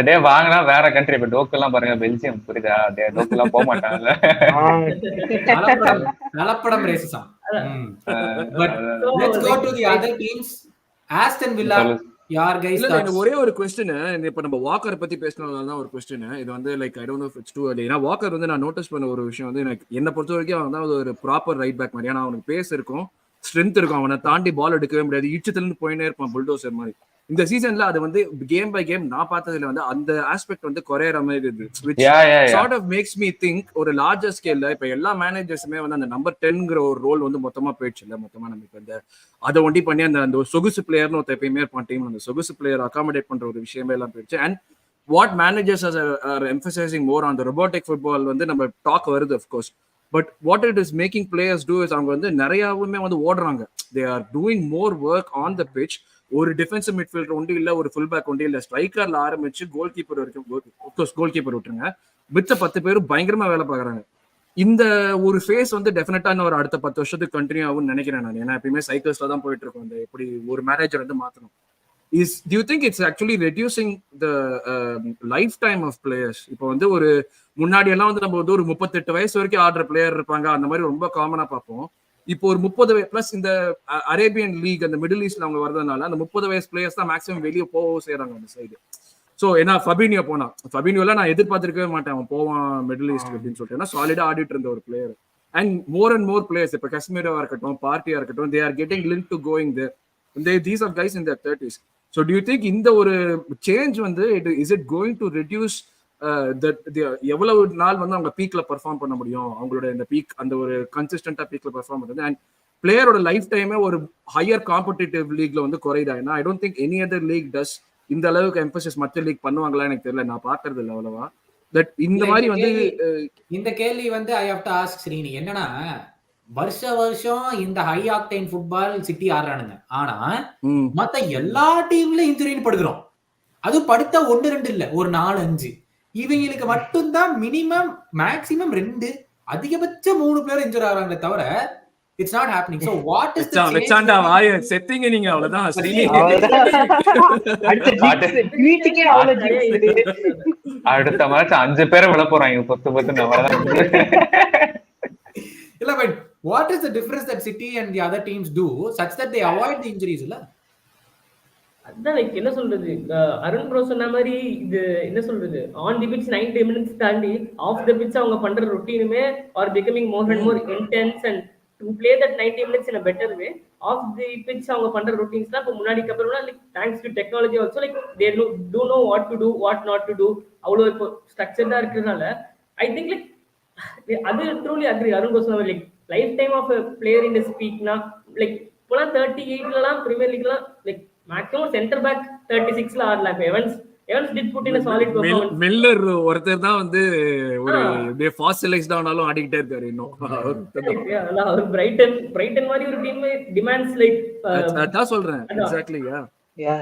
அதே வாங்கினா வேற கண்ட்ரி, இப்ப டோக் எல்லாம் பாருங்க, பெல்ஜியம் புரியுதா, அதே டோக் எல்லாம் போக மாட்டாங்கல்ல, கலப்படம் ரேசஸா. But let's go to the other teams. Aston Villa, யார் கைஸ்? இல்ல ஒரே ஒரு क्वेश्चन, இப்ப நம்ம வாக்கர் பத்தி பேசறதுனால தான் ஒரு क्वेश्चन. இது வந்து like I don't know if it's true. ஏன்னா வாக்கர் வந்து நான் நோட்டீஸ் பண்ண ஒரு விஷயம் வந்து, எனக்கு என்ன பொறுத்த வரைக்கும் அவன் தான் ஒரு ப்ராப்பர் ரைட் பேக் மாதிரி. ஏன்னா அவனுக்கு பேஸ் இருக்கும், ஸ்ட்ரென்த் இருக்கும், அவனை தாண்டி பால் எடுக்கவே முடியாது, இச்சத்துல இருந்து போயினே இருப்பான் புல்டோசர் மாதிரி. இந்த சீசன்ல அது வந்து கேம் பை கேம் நான் பார்த்ததுல வந்து அந்த ஆஸ்பெக்ட் வந்து குறையற மாதிரி இருக்கு, which sort of makes me think ஒரு லார்ஜர் ஸ்கேல்ல இப்ப எல்லா மேனேஜர்ஸுமே வந்து அந்த நம்பர் 10ங்கிற ஒரு ரோல் வந்து மொத்தமா போயிடுச்சு இல்ல, மொத்தமா நமக்கு அந்த அதை ஒண்டி பண்ணி அந்த சொகுசு பிளேயர்னு ஒருத்த எப்பயுமே இருப்பான் டீம், அந்த சொகுசு பிளேயர் அகாமடேட் பண்ற ஒரு விஷயமே எல்லாம் போயிடுச்சு. And what managers are emphasising more on the robotic football வந்து நம்ம டாக் வருது of course, but what it is making players do is அவங்க வந்து நிறையாவுமே வந்து ஓடுறாங்க, they are doing more work on the pitch. ஒரு டிஃபென்சிவ் மிட்ஃபீல்டர் ஒன்று இல்ல, ஒரு ஃபுல் பேக் ஒன்று இல்ல, ஸ்ட்ரைக்கர்ல ஆரம்பிச்சு கோல் கீப்பர் வரைக்கும், கோல் கீப்பர் விட்டுருங்க, மிச்ச 10 பேரும் பயங்கரமா வேலை பாக்குறாங்க. இந்த ஒரு ஃபேஸ் வந்து டெஃபினட்டா ஒரு அடுத்த 10 வருஷத்துக்கு கண்டினியூ ஆகும்னு நினைக்கிறேன் நான். ஏன்னா எப்பயுமே சைக்கிள்ஸ்ல தான் போயிட்டு இருக்கோம், இந்த எப்படி ஒரு மேனேஜர் வந்து மாத்தணும். Do you think it's actually reducing the lifetime of players? இப்போ வந்து ஒரு முன்னாடி எல்லாம் வந்து நம்ம வந்து ஒரு 38 வயசு வரைக்கும் ஆடுற பிளேயர் இருப்பாங்க, அந்த மாதிரி ரொம்ப காமனா பார்ப்போம். இப்போ ஒரு 30 பிளஸ் இந்த அரேபியன் லீக் அந்த மிடில் ஈஸ்ட்ல அவங்க வரதுனால அந்த 30 வயசு பிளேயர்ஸ் தான் மேக்ஸிமம் வெளியே போகவும் செய்யறாங்க அந்த சைடு. ஸோ ஏன்னா ஃபபினியோ போனா, ஃபபினியோலாம் நான் எதிர்பார்த்திருக்கவே மாட்டேன் அவன் போவான் மிடில் ஈஸ்ட் அப்படின்னு சொல்லிட்டு, ஏன்னா சாலிடா ஆடிட்டு இருந்த ஒரு பிளேயர். அண்ட் மோர் பிளேயர்ஸ் இப்போ காஷ்மீராவா இருக்கட்டும், பார்ட்டியா இருக்கட்டும், they are getting link to going there. These are guys in their 30s. So do you think இந்த ஒரு சேஞ்ச் வந்து is it going to reduce எவ்வளவு நாள் வந்து அவங்க பீக்ல பெர்ஃபார்ம் பண்ண முடியும், அவங்களோட இந்த பீக் அந்த ஒரு கன்சிஸ்டன்டா பீக்ல பெர்ஃபார்ம் பண்றது, அண்ட் பிளேயரோட லைஃப் டைமே ஒரு ஹையர் காம்படிட்டிவ் லீக்ல வந்து குறையுதா? ஏன்னா I don't think any other league does இந்த அளவுக்கு எம்பசிஸ் மற்ற லீக் பண்ணுவாங்களா எனக்கு தெரியல, நான் பாக்குறது இல்லை அவ்வளவா. பட் இந்த மாதிரி வந்து இந்த கேள்வி வந்து I have to ask Srini. என்னன்னா வருஷம் இந்த ஹை ஆக்டைன் ஃபுட்பால் சிட்டி ஆடுறானுங்க, ஆனா மத்த எல்லா டீம்ல இன்ஜுரின்னு படுக்கிறோம். அது படுத்தா 1-2 இல்ல, ஒரு 4-5. இவங்களுக்கு மட்டும்தான் மினிமம் மேக்ஸிமம் 2 அதிகபட்சம் 3 பிளேயர் இன்ஜூர் ஆகிறாங்களே தவிர it's not happening. So what is the வெச்சாண்டா வாய செட்டிங்க நீங்க அவ்வளவுதான் ஸ்ரீனி. அடுத்த மேட்ச் 5 பேரை விட போறாங்க பொத்து இல்ல. But what is the difference that City and the other teams do such that they avoid the injuries? இல்ல அதான் லைக் என்ன சொல்றது, அருண் ப்ரோ சொன்ன மாதிரி இது என்ன சொல்றது, ஆன் தி பிட்ச் 90 minutes தாண்டி ஆஃப் தி பிட்ச் அவங்க பண்ற ரொட்டீனுமே are becoming more and more intense and to play that 90 minutes in a better way. Off the pitch அவங்க பண்ற routines தான் இப்போ முன்னாடிக்கு அப்புறம்னா like thanks to technology also like they do know what to do what not to do. அவ்வளோ இப்போ ஸ்ட்ரக்சர்டா இருக்கிறதுனால ஐ திங்க் லைக் அது truly agree. Arun goes like life time of a player in ஸ்பீக்னா லைக் இப்போலாம் 38லலாம் பிரீமியர் லீக்லாம் like maximum centre back 36ல ஆடலாம். இப்போ Evans did put in a solid performance. Miller ஒருத்தர் தான் வந்து ஒரு அப்படியே ஃபாசிலைஸ்ட் ஆனாலும் ஆடிட்டே இருக்காரு இன்னும். அவர் பிரைட்டன் மாதிரி ஒரு டீம் டிமாண்ட்ஸ் லைக் அதான் சொல்றேன். Exactly yeah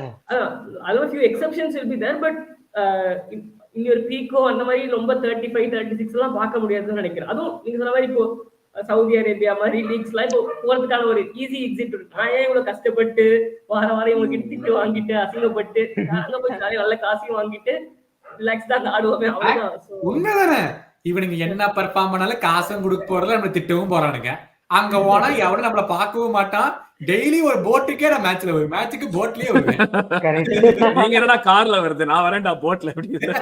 almost few exceptions will be there, but in your peak அந்த மாதிரி ரொம்ப 35 36 எல்லாம் பார்க்க முடியாதுன்னு நினைக்கிறேன். அதுவும் நீங்க சொன்ன மாதிரி இப்போ சவுதி அரேபியா மாதிரி லீக்ஸ்லாம் இப்போ போறதுக்கான ஒரு ஈஸி எக்ஸிட் இருக்கு. நான் ஏன் இவ்வளவு கஷ்டப்பட்டு வாரம் இவங்களுக்கு திட்டு வாங்கிட்டு அசிங்கப்பட்டு அங்க போய் நல்ல காசையும் வாங்கிட்டு ரிலாக்ஸ் தான் ஆடுவோமே, அவ்வளவுதான். உண்மைதானே, இவனுங்க என்ன பெர்ஃபார்ம் பண்ணாலும் காசும் கொடுக்க போறதுல நம்ம திட்டவும் போறானுங்க. அங்க போனா எவனும் நம்மள பார்க்கவும் மாட்டான். டெய்லி ஒரு போட்டுக்கே நான் மேட்ச்ல ஒரு மேட்சுக்கு போட்லயே வருவேன். நீங்க என்னடா கார்ல வருது, நான் வரேன்டா போட்ல அப்படிங்கிற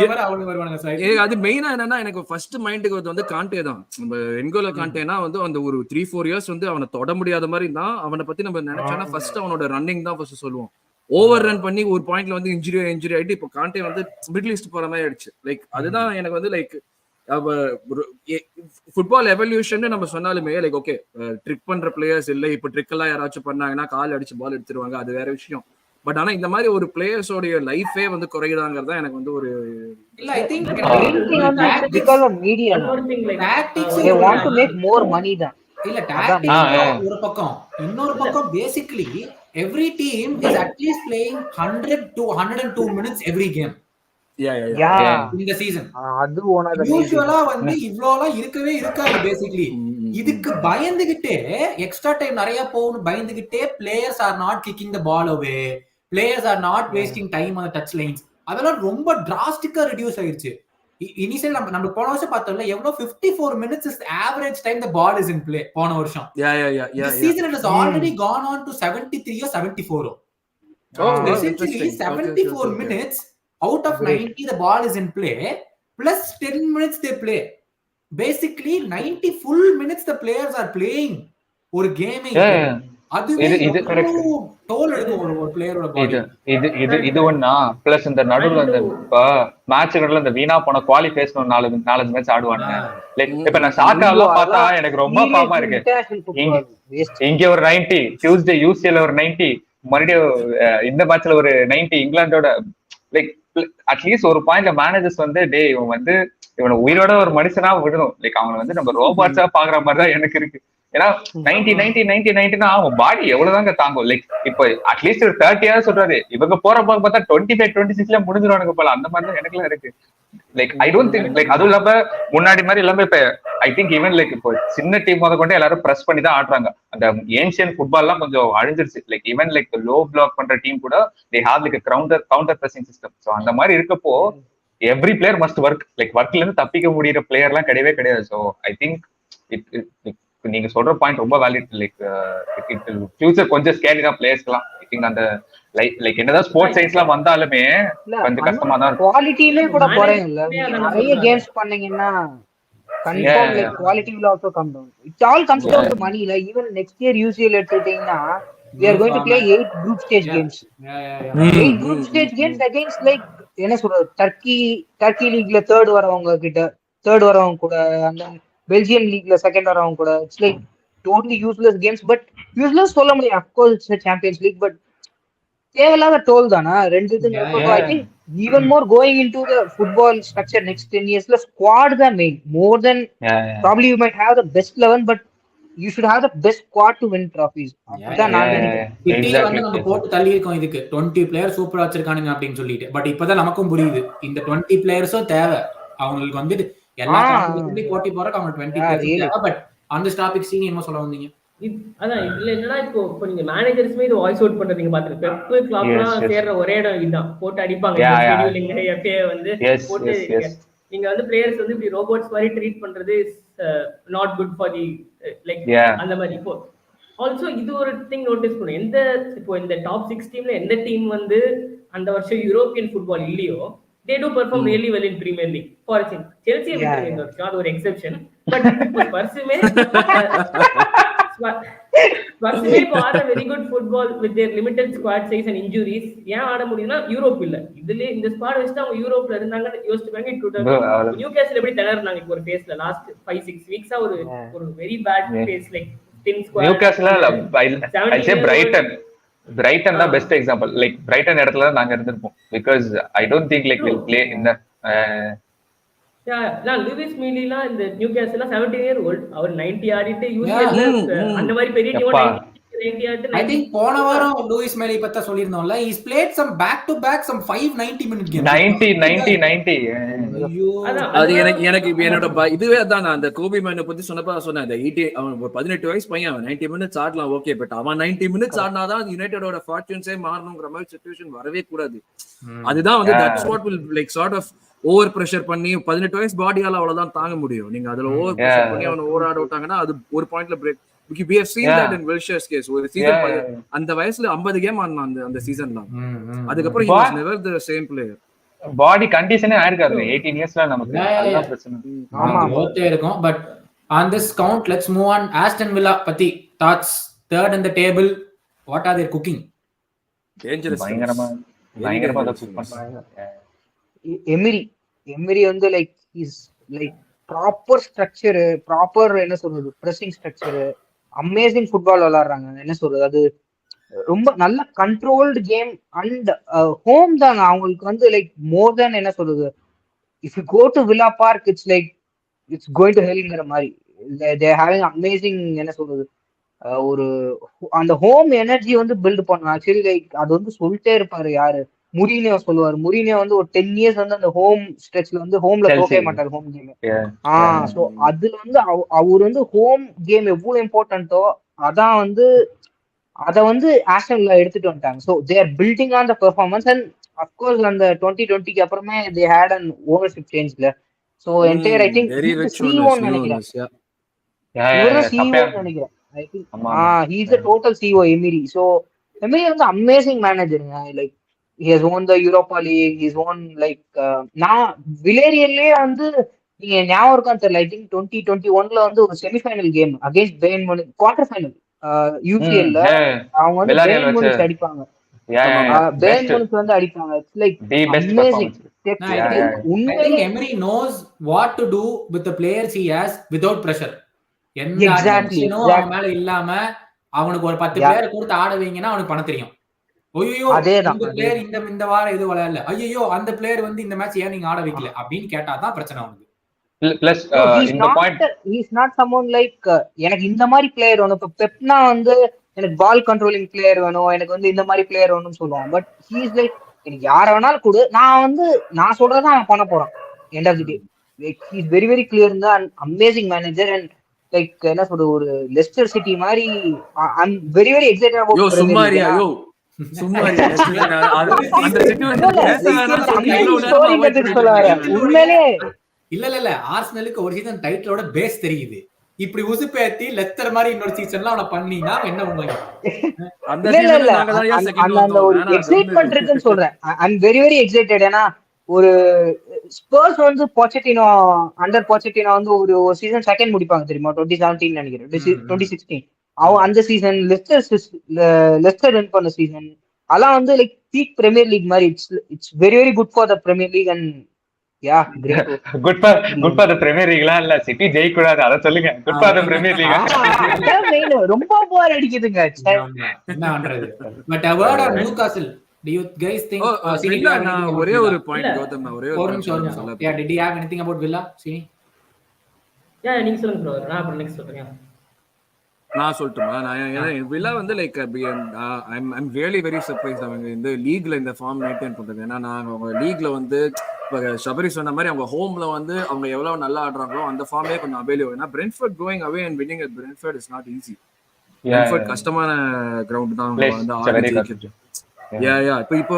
மாதிரி அவனுக்கு வருவானுங்க சார். அது மெயினா என்னன்னா எனக்கு ஃபர்ஸ்ட் மைண்டுக்கு வந்து காண்டே தான். நம்ம என்கோல காண்டேனா வந்து அந்த ஒரு 3-4 இயர்ஸ் வந்து அவனை தொட முடியாத மாதிரி தான். அவனை பத்தி நம்ம நினைச்சோம்னா ஃபர்ஸ்ட் அவனோட ரன்னிங் தான் ஃபர்ஸ்ட் சொல்லுவோம். ஓவர் ரன் பண்ணி ஒரு பாயிண்ட்ல வந்து இன்ஜுரி ஆயிட்டு இப்போ காண்டே வந்து மிடில் ஈஸ்ட் போற மாதிரி ஆயிடுச்சு. லைக் அதுதான் எனக்கு வந்து லைக் ஃபுட்பால் எவல்யூஷன் நம்ம சொன்னாலுமே லைக் ஓகே ட்ரிக் பண்ற பிளேயர்ஸ் இல்லை, இப்போ ட்ரிக் எல்லாம் யாராச்சும் பண்ணாங்கன்னா கால் அடிச்சு பால் எடுத்துருவாங்க, அது வேற விஷயம். பட் ஆனா இந்த மாதிரி ஒரு பிளேயர்ஸோட லைஃபே வந்து குறையுதாங்கிறது தான் எனக்கு வந்து ஒரு இல்ல. I think because of media they want to make more money தான். இல்ல டாக்டிக்ஸ் ஒரு பக்கம், இன்னொரு பக்கம் basically every team is at least playing 100 to 102 minutes every game. இந்த சீசன் அது ஒண்ணாத யூசுவலா வந்து இவ்ளோலாம் இருக்கவே இருக்காது. பேசிக்கலி இதுக்கு பயந்துகிட்டே எக்ஸ்ட்ரா டைம் நிறைய போகணும் பயந்துகிட்டே players are not kicking the ball away, players are not wasting time on touch lines. அதெல்லாம் ரொம்ப டிராஸ்டிக்கா ரெடியூஸ் ஆயிருச்சு. இனிஷியல் நம்ம போன வருஷம் பார்த்தோம்ல எவ்வளவு 54 minutes is the average time the ball is in play போன வருஷம். This season it has already gone on to 73 or 74. Essentially 74 minutes out of 90 the ball is in play plus 10 minutes they play. Basically 90 full minutes the players are playing ஒரு game. அதுவே toll எடுக்கும் ஒரு பிளேயரோட பாடி. இது ஒண்ணா plus இந்த நடுவுல இந்த மேட்ச்கள்ல இந்த வீணா போன குவாலிஃபைஸ் 4-5 மேட்ச் ஆடுவானுங்க. லைக் இப்ப நான் சாக்கா எல்லாம் பார்த்தா எனக்கு ரொம்ப பாவமா இருக்கு. இங்க ஒரு 90, டியூஸ்டே யூசிஎல் ஒரு 90, மறுபடியும் இந்த மேட்ச்ல ஒரு 90 இங்கிலாண்டோட. லைக் அட்லீஸ்ட் ஒரு பாயிண்ட்ல மேனேஜர்ஸ் வந்து டே இவன் வந்து இவனை உயிரோட ஒரு மனுஷனா விடணும். லைக் அவங்களை வந்து நம்ம ரோபாட்ஸா பாக்குற மாதிரிதான் எனக்கு இருக்கு. ஏன்னா 90 அவன் பாடி எவ்வளவுதாங்க தாங்கும். லைக் இப்போ அட்லீஸ்ட் ஒரு 30 years சொல்றாரு, இவங்க போற போக பார்த்தா 25-26 முடிஞ்சிருவானுங்க போல. அந்த மாதிரி தான் எனக்கு எல்லாம் இருக்கு. Like I don't think like அதுவும் இல்லாம முன்னாடி மாதிரி எல்லாமே இப்ப ஐ திங்க் ஈவன் லைக் இப்போ சின்ன டீம் முத கொண்டு எல்லாரும் பிரஸ் பண்ணி தான் ஆடுறாங்க. அந்த ஏன்ஷியன் ஃபுட்பால்லாம் கொஞ்சம் அழிஞ்சிருச்சு. Like even like low block பண்ற டீம் கூட they have like counter pressing system. So அந்த மாதிரி இருக்கப்போ every player must work. Like ஒர்க்ல இருந்து தப்பிக்க முடியிற பிளேயர் எல்லாம் கிடையவே கிடையாது. ஸோ ஐ திங்க் நீங்க சொல்ற பாயிண்ட் ரொம்ப வேலிட். லைக் ஃபியூச்சர் கொஞ்சம் ஸ்கேரிங் தான் பிளேயர்ஸ்லாம். ஐ திங்க் அந்த லைக் என்னதான் ஸ்போர்ட்ஸ் சயின்ஸ்லாம் வந்தாலுமே கொஞ்சம் கஷ்டமா தான் இருக்கும். குவாலிட்டிலே கூட குறையும்ல. நிறைய கேம்ஸ் பண்ணீங்கன்னா confirm like quality will also come down. It all comes down to money. Like even next year UCL எடுத்துட்டீங்கன்னா we are going to play 8 group stage games. 8 group stage games against like என்ன சொல்றது Turkey லீக்ல third வரவங்க கூட அந்த Belgium லீக்ல second வரவங்க கூட. It's like totally useless games. But useless சொல்ல முடியும், of course it's Champions League. But தேவையில்லாத டோல் தானா ரெண்டு இது. I think even more going into the football structure next 10 years la squad the main more than probably you might have the best 11 but you should have the best squad to win trophies. அதான் நான் வந்து நம்ம போட்டு தள்ளி இருக்கோம் இதுக்கு 20 player சூப்பரா வச்சிருக்கானுங்க அப்படின்னு சொல்லிட்டு. பட் இப்பதான் நமக்கும் புரியுது இந்த 20 பிளேயர்ஸும் தேவை அவங்களுக்கு. வந்து எல்லா போட்டி போறதுக்கு அவங்க 20 பிளேயர்ஸ் தேவை. பட் அந்த டாபிக் சீன் என்ன சொல்ல வந்தீங்க? அதான் இதுல என்னன்னா இப்போ நீங்க மேனேஜர்ஸ்மே இது வாய்ஸ் அவுட் பண்றது நீங்க பாத்துருங்க. பெப் கிளாப்லாம் சேர்ற ஒரே இடம் இதுதான், போட்டு அடிப்பாங்க. எஃப்ஏ வந்து போட்டு நீங்க வந்து பிளேயர்ஸ் வந்து இப்படி ரோபோட்ஸ் மாதிரி ட்ரீட் பண்றது is not good for the like அந்த மாதிரி. இப்போ ஆல்சோ இது ஒரு திங் நோட்டீஸ் பண்ணும். இப்போ இந்த டாப் 6 டீம்ல எந்த டீம் வந்து அந்த வருஷம் யூரோப்பியன் ஃபுட்பால் இல்லையோ they do perform really well in Premier League. For example, Chelsea இந்த வருஷம் அது ஒரு எக்ஸெப்ஷன். பட் ஸ்பர்ஸுமே ஆட very good football with their limited squad size and injuries. ஏன் ஆட முடியும்னா யூரோப் இல்ல. இதுல இந்த ஸ்குவாட் வச்சுட்டு அவங்க யூரோப்ல இருந்தாங்கன்னு யோசிச்சுப்பாங்க. நியூகாஸ்ல் எப்படி திணறாங்க இப்போ ஒரு ஃபேஸ்ல லாஸ்ட் 5-6 வீக்ஸா ஒரு very bad phase like thin squad. Newcastle I say Brighton தான் பெஸ்ட் எக்ஸாம்பிள். லைக் பிரைட்டன் இடத்துல தான் நாங்க இருந்திருப்போம். Because I don't think like will play in the Lewis மீலிலாம் இந்த நியூகாஸ்ல் 17 year old. அவர் 90 ஆடிட்டு யூசிஎல் அந்த மாதிரி பெரிய டீம் 90 ஆடிட்டு. ஐ திங்க் போன வாரம் லூயிஸ் மீலி பத்தி சொல்லிருந்தோம்ல. He played some back to back some 590 minute games. 90 அது எனக்கு என்னோட இதுவே தான். நான் அந்த கோபி மேனை பத்தி சொன்னேன். அந்த 80 அவன் 18 வயசு பையன், அவன் 90 minutes ஆடலாம் ஓகே. பட் அவன் 90 minutes ஆடினாதான் யுனைடெடோட ஃபார்ச்சூன்ஸே மாறணுங்கிற மாதிரி சிச்சுவேஷன் வரவே கூடாது. அதுதான் வந்து that's what will like sort of over pressure பண்ணி 18 வயசு பாடியால அவ்வளவுதான் தாங்க முடியும். நீங்க அதுல ஓவர் பிரஷர் பண்ணி அவனை ஓவர் ஆட விட்டாங்கன்னா அது ஒரு பாயிண்ட்ல break. We have seen that in Wilshere's case. ஒரு சீசன் அந்த வயசுல 50 கேம் ஆடினான் அந்த சீசன்ல. அதுக்கப்புறம் he was never the same player. பாடி கண்டிஷனே ஆயிருக்காது 18 இயர்ஸ்ல. நமக்கு அதான் பிரச்சனை. ஆமா ஓகே இருக்கும். But on this count let's move on. Aston Villa பத்தி thoughts, third in the table, what are they cooking? Dangerous. பயங்கரமா தான் குக் பண்றாங்க. எமிரி வந்து like is like proper structure, proper என்ன சொல்றது பிரசிங் ஸ்ட்ரக்சர், அமேசிங் ஃபுட்பால் விளையாடுறாங்க. என்ன சொல்றது, அது ரொம்ப நல்ல கண்ட்ரோல்டு கேம். அண்ட் ஹோம் தாங்க அவங்களுக்கு வந்து லைக் மோர் தேன் என்ன சொல்றது, if you go to Villa Park it's like it's going to ஹெல்ங்கிற மாதிரி. தே ஹேவிங் அமேசிங் என்ன சொல்றது ஒரு அந்த ஹோம் எனர்ஜி வந்து பில்ட் பண்ணணும். ஆக்சுவலி லைக் அது வந்து சொல்லிட்டே இருப்பாரு யாரு, முரினியோ சொல்லுவாரு. முரினியோ வந்து ஒரு 10 years வந்து அந்த ஹோம் ஸ்ட்ரெச்ல வந்து ஹோம்ல தோக்கவே மாட்டாரு ஹோம் கேம். சோ அதுல வந்து அவர் வந்து ஹோம் கேம் எவ்வளவு இம்பார்ட்டன்ட்டோ அதான் வந்து அத வந்து ஆஸ்டன்ல எடுத்துட்டு வந்துட்டாங்க. So they are building on the performance. And of course அந்த 2020 அப்புறமே தே ஹேட் அன் ஓனர்ஷிப் சேஞ்ச்ல. சோ என்டையர் ஐ திங்க் சிஓன்னு நினைக்கிறேன். நினைக்கிறேன் I think he is a total CEO Emery. So Emery வந்து அமேசிங் மேனேஜருங்க. Like he has won the Europa League, he's won like நான் விலேரியல்லே வந்து நீங்க ஞாபகம் இருக்கான்னு தெரியல, ஐ திங்க் 2021ல வந்து ஒரு semifinal game against Bayern Munich, quarter final யூசிஎல்ல அவங்க வந்து பேயர்ன் முனிச் அடிப்பாங்க. பேயர்ன் முனிச் வந்து அடிப்பாங்க. It's like amazing. உண்மையிலே Emery knows what to do with the players he has without pressure. எந்த அடிஷனும் அவன் மேல இல்லாம அவனுக்கு ஒரு 10 பிளேயர் கொடுத்து ஆட வைங்கன்னா அவனுக்கு பண்ண தெரியும். ஐயோ இந்த பிளேயர் இந்த வாரம் இது விளையாடல, ஐயோ அந்த பிளேயர் வந்து இந்த மேட்ச் ஏன் நீங்க ஆட வைக்கல அப்படின்னு கேட்டாதான் பிரச்சனை அவனுக்கு. பிளஸ் இந்த point he is not someone like எனக்கு இந்த மாதிரி பிளேயர் வேணும். இப்ப பெப்னா வந்து எனக்கு பால் கண்ட்ரோலிங் பிளேயர் வேணும், எனக்கு வந்து இந்த மாதிரி பிளேயர் வேணும்னு சொல்லுவான். பட் he is like எனக்கு யார வேணாலும் கொடு, நான் சொல்றதை அவன் பண்ண போறான். End of the day like he is very very clear and amazing manager. And like என்ன சொல்றது ஒரு லெஸ்டர் சிட்டி மாதிரி I'm very very excited about. யோ சும்மாரியா யோ உண்மையிலே இல்ல ஆர்சனலுக்கு ஒரு சீசன் டைட்டிலோட பேஸ் தெரியுது. இப்படி உசுப்பேத்தி லெத்தர் மாதிரி இன்னொரு சீசன்ல அவனை பண்ணீங்கன்னா என்ன பண்ணுவாங்க? அந்த இல்ல இல்ல சீசன்ல இல்ல நாங்க தான் அந்த செகண்ட் அந்த அந்த வந்தோம். ஒரு வேணாம், அது வந்து எக்ஸைட்மெண்ட் இருக்குன்னு சொல்றேன். ஐ அம் வெரி வெரி எக்ஸைட்டட். ஏன்னா ஒரு ஸ்பர்ஸ் வந்து பொச்செட்டினோ அண்டர் பொச்செட்டினோ வந்து ஒரு சீசன் செகண்ட் முடிப்பாங்க தெரியுமா? 2017 நினைக்கிறேன், 2016. அவன் அந்த சீசன் லெஸ்டர் வின் பண்ண சீசன் அதெல்லாம் வந்து லைக் பீக் பிரீமியர் லீக் மாதிரி. It's very very good for the Premier League. And yeah great. Good for the Premier லீக்லாம் இல்ல, சிட்டி ஜெயிக்க கூடாது அத சொல்லுங்க. Good for the Premier League. அதான் மெயின். ரொம்ப போர் அடிக்குதுங்க. என்ன பண்றது? But a word on Newcastle. Do you guys think Sini, do you have anything about ஒரே Villa? ஒரு பாயிண்ட் கௌதம், நான் ஒரே ஒரு ஒரு point நிமிஷம். சொல்ல Yeah, did you have anything about Villa, Sini? நீங்க சொல்லுங்க ப்ரோ, நான் அப்புறம் நெக்ஸ்ட் சொல்றேன். நான் சொல்லட்டுமா? நான் வில்லா வந்து like I'm really very surprise அவங்க இந்த லீக்ல இந்த ஃபார்ம் மெயின்டைன் பண்றது. ஏன்னா நான் அவங்க லீக்ல வந்து இப்போ ஷபரி சொன்ன மாதிரி அவங்க ஹோம்ல வந்து அவங்க எவ்வளவு நல்லா ஆடுறாங்களோ அந்த ஃபார்மே கொஞ்சம் அவைலபிள். ஏன்னா Brentford going away and winning at Brentford is not easy. Brentford கஷ்டமான கிரவுண்ட் தான் அவங்க வந்து ஆடி ஜெயிக்கிறது. இப்போ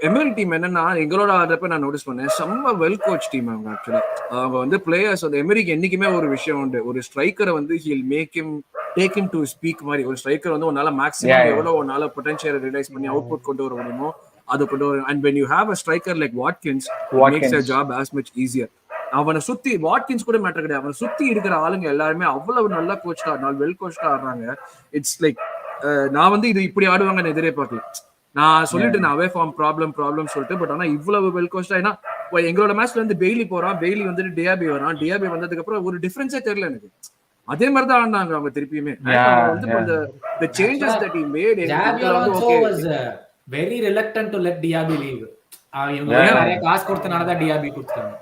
எம்எல் டீம் என்னன்னா எங்களோட ஆடுறப்ப நான் நோட்டீஸ் பண்ணேன், செம்ம வெல் கோச் டீம் அவங்க. ஆக்சுவலா அவங்க வந்து பிளேயர்ஸ் வந்து எமரிக்கு என்னைக்குமே ஒரு விஷயம் உண்டு, ஒரு ஸ்ட்ரைக்கரை வந்து he'll make him take him to speak மாதிரி. ஒரு ஸ்ட்ரைக்கர் வந்து உன்னால மேக்ஸிமம் எவ்வளவு உன்னால பொட்டன்ஷியல் ரியலைஸ் பண்ணி அவுட்புட் கொண்டு வர முடியுமோ அது கொண்டு வரும். And when you have a striker like Watkins, it makes your job as much easier. அவனை சுத்தி வாட்கின்ஸ் கூட மேட்டர் கிடையாது, அவனை சுத்தி இருக்கிற ஆளுங்க எல்லாருமே அவ்வளவு நல்லா கோச்டா வெல் கோச்டா ஆடுறாங்க. இட்ஸ் லைக் நான் வந்து இது இப்படி ஆடுவாங்கன்னு எதிரே பார்க்கல. நான் சொல்லிட்டு நான் அவே ஃபார்ம் ப்ராப்ளம் சொல்லிட்டு, பட் ஆனா இவ்வளவு வெல் கோச்டா. ஏன்னா எங்களோட மேட்ச்ல வந்து பெய்லி போறான், பெய்லி வந்துட்டு டியாபி வரான், டியாபி வந்ததுக்கு அப்புறம் ஒரு டிஃபரன்ஸே தெரியல எனக்கு. அதே மாதிரி தான் ஆடினாங்க அவங்க திருப்பியுமே. The changes that he made, Xabi Alonso was very reluctant to let Diaby leave. இவங்க நிறைய காசு கொடுத்தனால தான் டியாபி கொடுத்தாங்க.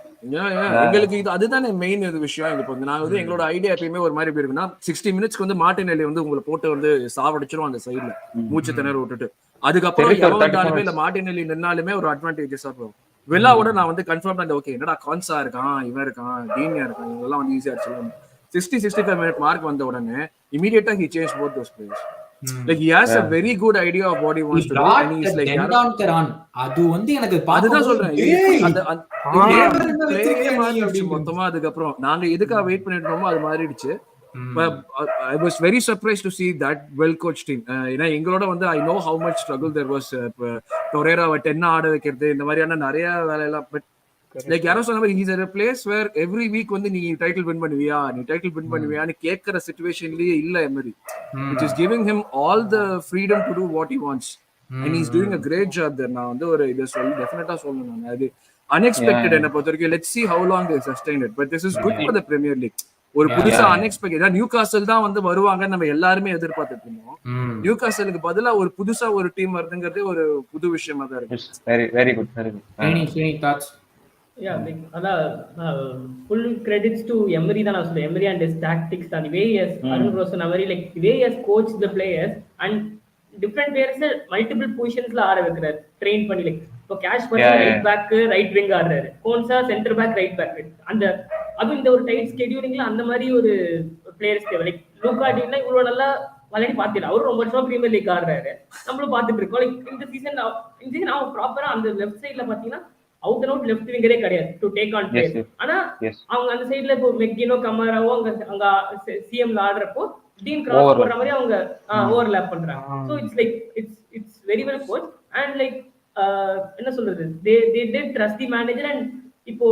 எங்களுக்கு இது அதுதானே மெயின் விஷயம். இப்போ நாங்க வந்து எங்களோட ஐடியா எப்பயுமே ஒரு மாதிரி இருக்குன்னா 60 மினிட்ஸ்க்கு வந்து மார்டினெல்லி வந்து உங்களை போட்டு வந்து சாவடிச்சிரும் அந்த சைட்ல மூச்சு திணற விட்டுட்டு. அதுக்கப்புறம் எவன் வந்தாலுமே இல்ல மார்டினெல்லி நின்னாலுமே ஒரு அட்வான்டேஜஸா போகும். வெல்லாவோட நான் வந்து கன்ஃபார்ம் பண்ண ஓகே என்னடா கான்சா இருக்கான், இவன் இருக்கான், டீனியா இருக்கான், இவங்கெல்லாம் வந்து ஈஸியா சொல்லணும். 60-65 மினிட் மார்க் வந்த உடனே immediately he changed both those players. Like he has a very good idea of what he wants to do, and he's like அது வந்து எனக்கு அதுதான் சொல்றேன், அந்த பிளேயே மாறிடுச்சு மொத்தமா. அதுக்கப்புறம் நாங்க எதுக்காக வெயிட் பண்ணிட்டு இருந்தோமோ அது மாறிடுச்சு. I was very surprised to see that well coached team. ஏன்னா எங்களோட வந்து I know how much struggle there was. டொரேராவை 10 ஆட வைக்கிறது இந்த மாதிரியான நிறைய வேலையெல்லாம். பட் லைக் யாரோ சொன்ன மாதிரி he's at a place where every week வந்து நீ டைட்டில் வின் பண்ணுவியான்னு கேட்கிற சிச்சுவேஷன்லயே இல்ல emery, which is giving him all the freedom to do what he wants, and he's doing a great job there. நான் வந்து ஒரு இதை டெஃபினட்டா சொல்லணும், அது unexpected என்ன பொறுத்த வரைக்கும். let's see how long they sustain it, but this is good for the Premier League. ஒரு புதுசா unexpected. நியூகாசல் தான் வந்து வருவாங்க நம்ம எல்லாருமே எதிர்பார்த்துட்டு இருந்தோம். நியூகாசலுக்கு பதிலா ஒரு புதுசா ஒரு டீம் வருதுங்கிறது ஒரு புது விஷயமா தான் இருக்கு. very good. Any thoughts? Full credits to Emery தான் நான் சொல்றேன். Emery and his tactics, the way he has Arun Rosen Emery, like the way he has coached the players and different players multiple positions ஆட வைக்கிறார், train பண்ணி. Like இப்போ cash பண்ணி right back right wing ஆடுறாரு, Konsa centre back right back. அந்த அதுவும் இந்த ஒரு டைட் ஸ்கெடியூலிங்ல அந்த மாதிரி ஒரு பிளேயர்ஸ் தேவை. லைக் லூகா டீனா இவ்வளவு நல்லா ஆல்ரெடி பாத்துட்டு அவரும் ரொம்ப வருஷமா பிரீமியர் லீக் ஆடுறாரு, நம்மளும் பாத்துட்டு இருக்கோம். லைக் இந்த சீசன் அவன் ப்ராப்பரா அந்த லெஃப்ட் சைட்ல பாத்தீங்கன்னா அவுட் அண்ட் அவுட் லெஃப்ட் விங்கரே கிடையாது டு டேக் ஆன் பிளேஸ். ஆனா அவங்க அந்த சைடுல இப்போ மெக்கினோ கமாராவோ அங்க சிஎம்ல ஆடுறப்போ டீம் கிராஸ் போடுற மாதிரி அவங்க ஓவர்லாப் பண்றாங்க. So it's like it's very well coach. And like என்ன சொல்றது, they did trust the manager. And இப்போ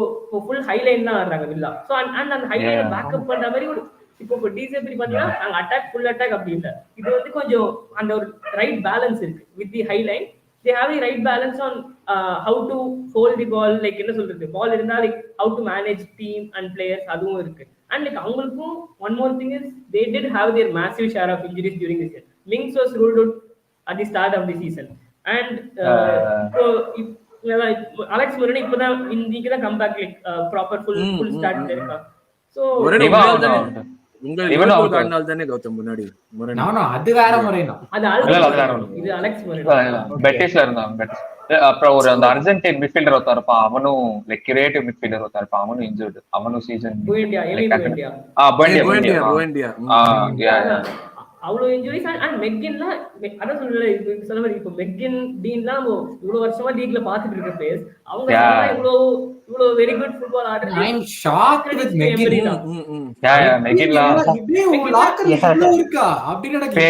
ஃபுல் ஹைலைன் தான் ஆடுறாங்க வில்லா. சோ அண்ட் அந்த ஹைலைனை பேக்கப் பண்ற மாதிரி ஒரு இப்போ டிசி எப்படி பாத்தீங்கன்னா நாங்க அட்டாக் ஃபுல் அட்டாக் அப்படி இல்லை, இது வந்து கொஞ்சம் அந்த ஒரு ரைட் பேலன்ஸ் இருக்கு with the high line. they have the right balance on how to hold the ball, like என்ன சொல்றது, ball இருந்தா like how to manage team and players, அதுவும் இருக்கு. and like அவங்களுக்கும் one more thing is they did have their massive share of injuries during this year. Mings was ruled out at the start of the season, and Alex Moreno இப்பதான் இன்னைக்கு தான் come back, like proper full start இருக்கா. So அப்புறம் ஒரு அந்த Argentine midfielder ஒருத்தர் இருப்பான், அவனும் லைக் கிரியேட்டிவ் மிட்ஃபீல்டர் ஒருத்தர் இருப்பான், அவனும் இன்ஜூர்ட், அவனும் சீசன் அவ்வளவு இன்ஜுரிஸ். அண்ட் மெக்கின்ல அதான் சொல்லல, சொல்ல மாதிரி இப்போ மெக்கின் டீன்லாம் இவ்வளவு வருஷமா லீக்ல பாத்துட்டு இருக்க பிளேயர்ஸ், அவங்க இவ்வளவு இவ்வளவு வெரி குட் ஃபுட்பால் ஆடுறது. I'm shocked with McGinn. இருக்கா அப்படி எனக்கு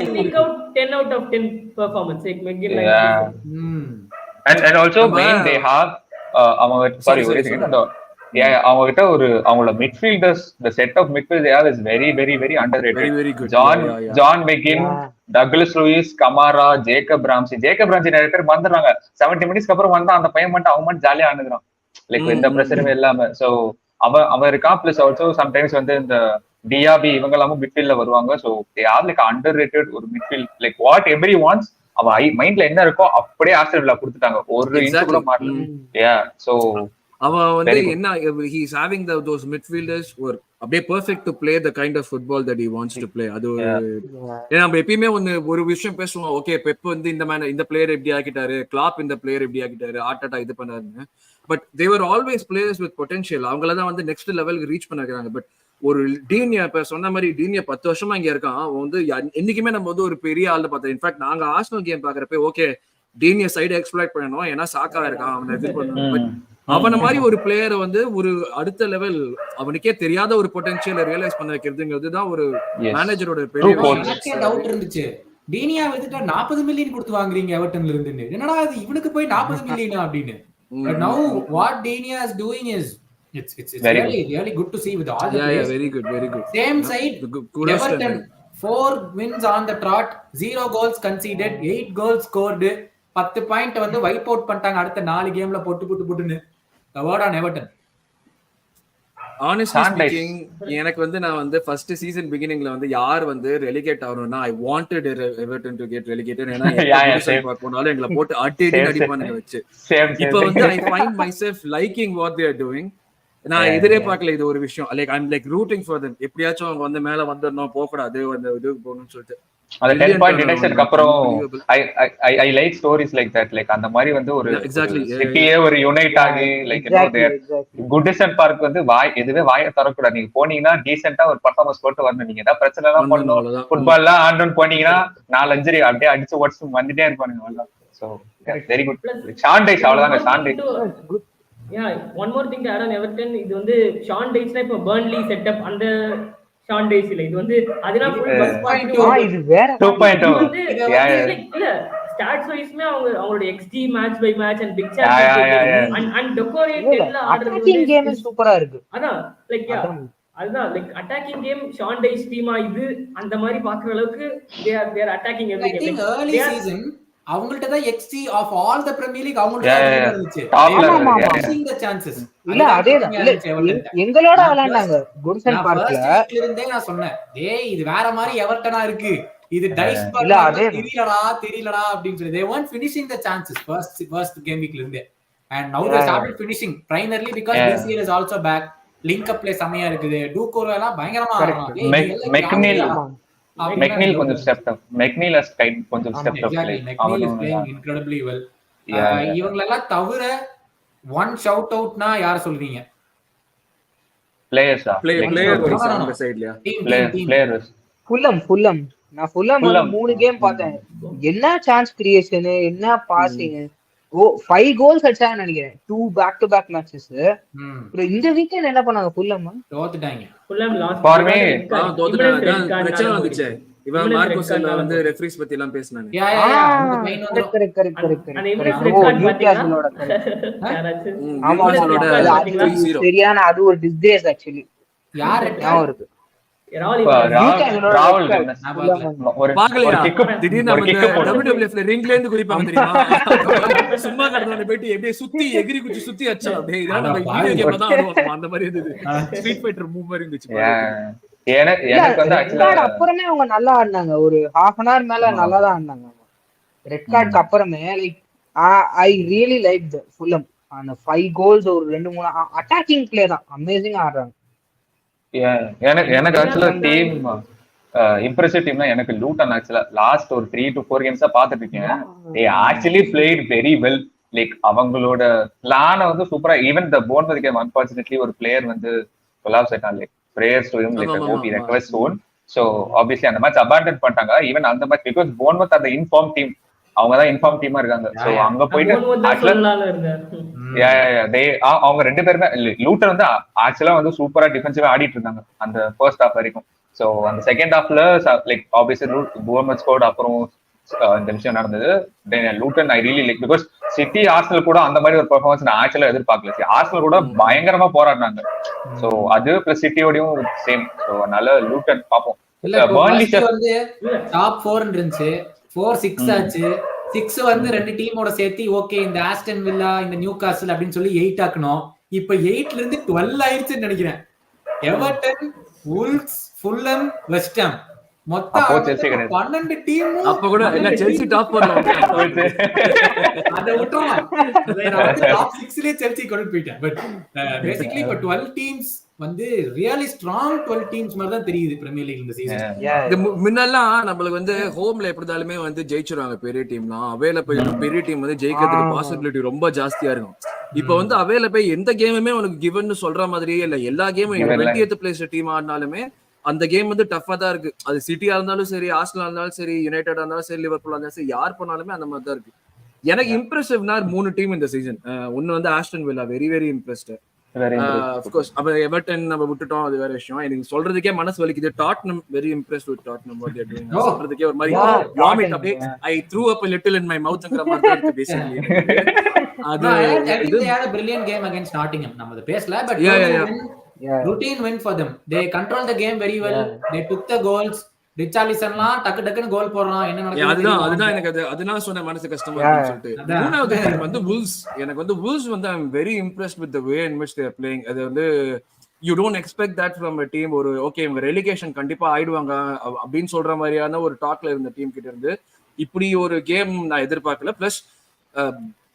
speak out 10 out of 10 performance like McGinn like and also main they have அவங்க sorry ஒரு செகண்ட் அவங்க கிட்ட ஒரு அவங்களோட midfielders the set of midfield they have is very very very underrated. very good. John McGinn, Douglas Luiz, Kamara, Jacob Ramsey நிறைய பேர் வந்துறாங்க 70 மினிட்ஸ்க்கு அப்புறம் வந்தா அந்த பையன் மட்டும் அவன் மட்டும் ஜாலியா ஆடுறான் லைக் எந்த பிரஷருமே இல்லாம. சோ அவன் இருக்கான். பிளஸ் ஆல்சோ சம்டைம்ஸ் வந்து இந்த டிஆபி இவங்க எல்லாமும் மிட்ஃபீல்ட்ல வருவாங்க. So they are like underrated ஒரு midfield like what every wants அவன் மைண்ட்ல என்ன இருக்கோ அப்படியே ஆஸ்டன் வில்லா கொடுத்துட்டாங்க. ஒரு இன்ச் கூட மாறல. யா சோ அவன் வந்து என்ன he is having those midfielders were அப்படியே perfect to play the kind of football that he wants to play. அது ஏன்னா நம்ம எப்பயுமே ஒரு விஷயம் பேசுவோம். ஓகே பெப் வந்து இந்த பிளேயர் எப்படி ஆக்கிட்டாரு, கிளாப் இந்த பிளேயர் எப்படி ஆக்கிட்டாரு, ஆர்டேட்டா இது பண்ணாருன்னு. But they were always players with potential. அவங்கள தான் வந்து நெக்ஸ்ட் லெவலுக்கு ரீச் பண்ணிருக்காங்க. பட் ஒரு டீனியா இப்ப சொன்ன மாதிரி டீனியா 10 வருஷமா இங்க இருக்கான். அவன் வந்து என்னைக்குமே நம்ம வந்து ஒரு பெரிய ஆள் பார்த்தோம். இன்ஃபேக்ட் நாங்க ஆர்சனல் கேம் பாக்குறப்ப ஓகே டீனியா சைடு எக்ஸ்ப்ளாய்ட் பண்ணணும் ஏன்னா சாக்கா இருக்கான் அவனை இது பண்ணணும். பட் அவன மாதிரி ஒரு பிளேயரை வந்து ஒரு அடுத்த லெவல் அவனுக்கே தெரியாத ஒரு பொட்டன்ஷியலை ரியலைஸ் பண்ண வைக்கிறதுங்கிறது தான் ஒரு மேனேஜரோட பெரிய டவுட் இருந்துச்சு. டீனியா வந்துட்டு 40 மில்லியன் கொடுத்து வாங்குறீங்க எவர்டன்ல இருந்து, என்னடா இது இவனுக்கு போய் 40 மில்லியனா அப்படின்னு. But now what Denia is doing is it's really good to see with all the players. Very good. Same side, Everton 4 wins on the trot, 0 goals conceded, 8 goals scored, 10 point வந்து vibe out பண்ணிட்டாங்க அடுத்த 4 கேம்ல போட்டுன்னு. The word on Everton. Honestly speaking, எனக்கு வந்து நான் வந்து first season பிகினிங்ல வந்து யார் வந்து ரெலிகேட் ஆகணும்னா I wanted Everton to get relegated. ஏன்னா போனாலும் எங்களை போட்டு அடிப்பானுங்க வச்சு. இப்போ வந்து I find myself liking what they are doing. நான் எதிரே பார்க்கல இது ஒரு விஷயம். Like I'm like rooting for them. எப்படியாச்சும் அவங்க வந்து மேல வந்துடணும், போக கூடாது, வந்து இதுக்கு போகணும்னு சொல்லிட்டு. அந்த 10 பாயிண்ட் டிடக்ஷனுக்கு அப்புறம் I like stories like that. Like அந்த மாதிரி வந்து ஒரு சிட்டியே ஒரு யுனைட் ஆகி லைக் குட்டிசன் பார்க் வந்து எதுவே வாயை தரக்கூடாது. நீங்க போனீங்கன்னா டீசென்ட்டா ஒரு பர்ஃபார்மன்ஸ் போட்டு வரணும். நீங்க ஏதாவது பிரச்சனை எல்லாம் பண்ணணும், ஃபுட்பால்லாம் ஆடணும்னு போனீங்கன்னா 4-5 அப்படியே அடிச்சு ஓட்ஸ் வந்துட்டே இருப்பானுங்க. So very good. Sean Dyche அவ்வளவுதாங்க. Sean Dyche one more thing to add on Everton, இது வந்து ஷான் டைஸ்னா இப்ப பர்ன்லி செட்டப் அந்த ஷான் டைஸ் இல்ல. இது வந்து அதெல்லாம் ஃபுல் பஸ் பாயிண்ட் இது வேற 2.0 இல்ல ஸ்டாட்ஸ் வைஸ்மே அவங்களோட XG match by match and big chat and டெக்கரேட்டட்ல ஆடுறது கேம் சூப்பரா இருக்கு. அதான் லைக் அதுதான் like attacking game Sean Dyche டீமா இது அந்த மாதிரி பாக்குற அளவுக்கு they are attacking every game. early season அவங்கள்ட்ட தான் XG of all the Premier League அவங்கள்ட்ட இருந்துச்சு. the chances இல்ல அதேதான் எங்களோட விளையாண்டாங்க குட்சன் பார்க்ல. இருந்தே நான் சொன்னேன் டேய் இது வேற மாதிரி எவர்டனா இருக்கு, இது டைஸ் தெரியலடா அப்படின்னு சொல்லி they weren't finishing the chances first game weekல இருந்தே. And now they started finishing primarily because DCL is also back. link up play செமையா இருக்குது. டூகோலோ எல்லாம் பயங்கரமா ஆடுறான். McNeil கொஞ்சம் ஸ்டெப் அப். McNeil has கொஞ்சம் step up. McNeil is playing incredibly well. இவங்க எல்லாம் தவிர one shout outனா யார சொல்வீங்க? பிளேயர்ஸா? பிளேயர் அந்த சைடுலயா? பிளேயர்ஸ். ஃபுல்லம் நான் ஃபுல்லம் 3 கேம் பார்த்தேன். என்ன சான்ஸ் கிரியேஷன், என்ன பாசிங். 5 கோல்ஸ் அடிச்சாங்கன்னு நினைக்கிறேன் 2 பேக் டு பேக் மேட்சஸ். இந்த வீக்கெண்ட் என்ன பண்ணாங்க? ஃபுல்லம் தோத்துட்டாங்க. ஃபுல்லம் லாஸ்ட் ஃபார் மீ தோத்துட்டாங்க. பிரச்சனை வந்துச்சு. இவன் மார்க்கோஸ் வந்து ரெஃபரீஸ் பத்தி எல்லாம் பேசினாங்க. சரியான அது ஒரு டிஸ்கிரேஸ் ஆக்சுவலி. யார் இருக்கு சும்மா கடந்த போயிட்டு எப்படியே சுத்தி எகிரி குச்சி சுத்தி அடிச்சா அந்த மாதிரி இருந்தது. ஸ்ட்ரீட் ஃபைட்டர் மூவ் மாதிரி இருந்துச்சு. அப்புறமே அவங்க நல்லா ஆடினாங்க. ஒரு ஹாஃப் அன் ஹவர் மேல நல்லா தான் ஆடினாங்க. ரெட் கார்டுக்கு அப்புறமே like I really like the Fulham. அந்த 5 கோல்ஸ் ஒரு 2-3 அட்டாக்கிங் பிளே தான் அமேசிங்கா ஆடுறாங்க. எனக்கு ஆக்சுவலா டீம் இம்ப்ரெசிவ் டீம்னா எனக்கு லூட்டன் ஆக்சுவலா லாஸ்ட் ஒரு 3 to 4 கேம்ஸா பாத்துட்டு இருக்கேன். they actually played very well. Like அவங்களோட பிளான வந்து சூப்பரா. ஈவன் த போர்ன்மவுத் கேம் அன்பார்ச்சுனேட்லி ஒரு பிளேயர் வந்து கொலாப்ஸ் ஆயிட்டான். Like prayers to him, like hope he recovers soon. So obviously அந்த மேட்ச் abandon பண்ணிட்டாங்க. ஈவன் அந்த மேட்ச் because போர்ன்மவுத் அந்த இன்ஃபார்ம் டீம் அவங்கதான் இன்ஃபார்ம் டீமா இருக்காங்க. சோ அங்க போயிட்டு அவங்க 2 பேருமே லூட்டன் வந்து ஆக்சுவலா வந்து சூப்பரா டிஃபென்சிவா ஆடிட்டு இருந்தாங்க அந்த ஃபர்ஸ்ட் ஹாஃப் வரைக்கும். சோ அந்த செகண்ட் ஹாஃப்ல லைக் ஆப்வியஸ்லி போர்மத் ஸ்கோர்ட் அப்புறம் இந்த விஷயம் நடந்தது. Luton I really like because city Arsenal கூட அந்த மாதிரி ஒரு பெர்ஃபார்மன்ஸ் நான் ஆக்சுவலா எதிர்பார்க்கல. ஆர்சனல் கூட பயங்கரமா போராடினாங்க. சோ அது பிளஸ் சிட்டியோடயும் சேம். சோ அதனால லூட்டன் பாப்போம். வந்து டாப் 4 இருந்துச்சு, 4-6 ஆச்சு. 6 வந்து 2 டீமோட சேர்த்து ஓகே இந்த ஆஸ்டன் வில்லா இந்த நியூ காஸ்ல் அப்படின்னு சொல்லி 8 ஆக்கணும். இப்ப 8ல இருந்து 12 ஆயிடுச்சுன்னு நினைக்கிறேன். எவர்டன், வூல்ஸ், ஃபுல்ஹாம், வெஸ்ட் ஹாம் மொத்தம் 12 டீம். அப்ப கூட என்ன செல்சி டாப் 4ல வந்து அத விட்டுறலாம். நான் டாப் 6லயே செல்சி கொண்டு போயிட்டேன். பட் பேசிக்கலி இப்ப 12 டீம்ஸ் வந்து ரியலி ஸ்ட்ராங் 12 டீம்ஸ் மாதிரி தான் தெரியுது பிரீமியர் லீக் இந்த சீசன். முன்னெல்லாம் நம்மளுக்கு வந்து ஹோம்ல எப்படிதாலுமே வந்து ஜெயிச்சிருவாங்க பெரிய டீம்லாம். அவேல போய் பெரிய டீம் வந்து ஜெயிக்கிறதுக்கு பாசிபிலிட்டி ரொம்ப ஜாஸ்தியா இருக்கும். இப்ப வந்து அவேல போய் எந்த கேமுமே உனக்கு கிவன் சொல்ற மாதிரியே இல்ல. எல்லா கேமும் 20th பிளேஸ் டீம் ஆடினாலுமே அந்த கேம் வந்து டஃபா தான் இருக்கு. அது சிட்டியா இருந்தாலும் சரி, ஆர்சனலா இருந்தாலும் சரி, யுனைடெட் இருந்தாலும் சரி, லிவர்பூல் இருந்தாலும் சரி, யார் போனாலுமே அந்த மாதிரி தான் இருக்கு. எனக்கு இம்ப்ரெசிவ்னா 3 டீம் இந்த சீசன். ஒன்னு வந்து Aston Villa, very very impressed. Of course அப்ப எவர்டன் நம்ம விட்டுட்டோம், அது வேற விஷயம். எனக்கு சொல்றதுக்கே மனசு வலிக்குது. Tottenham very impressed with Tottenham what they are doing. சொல்றதுக்கே ஒரு மாதிரி வாமிட் அப்படியே I threw up a little in my mouthங்கற மாதிரி தான் இருக்கு பேசிக்கலி. அது இது they had a brilliant game against Nottingham. நம்ம பேசல but routine win for them. They control the game very well. They took the goals. ரிச்சார்லிசன்லாம் டக்கு டக்குன்னு கோல் போடுறான். என்ன நடக்குது அதுதான் எனக்கு அதுதான் சொன்ன மனசு கஷ்டமா இருக்குன்னு சொல்லிட்டு. மூணாவது டீம் வந்து Wolves. எனக்கு வந்து Wolves வந்து I am very impressed with the way in which they are playing. அது வந்து you don't expect that from a team. ஒரு ஓகே இவங்க ரெலிகேஷன் கண்டிப்பா ஆயிடுவாங்க அப்படின்னு சொல்ற மாதிரியான ஒரு டாக்ல இருந்த டீம் கிட்ட இருந்து இப்படி ஒரு கேம் நான் எதிர்பார்க்கல. பிளஸ்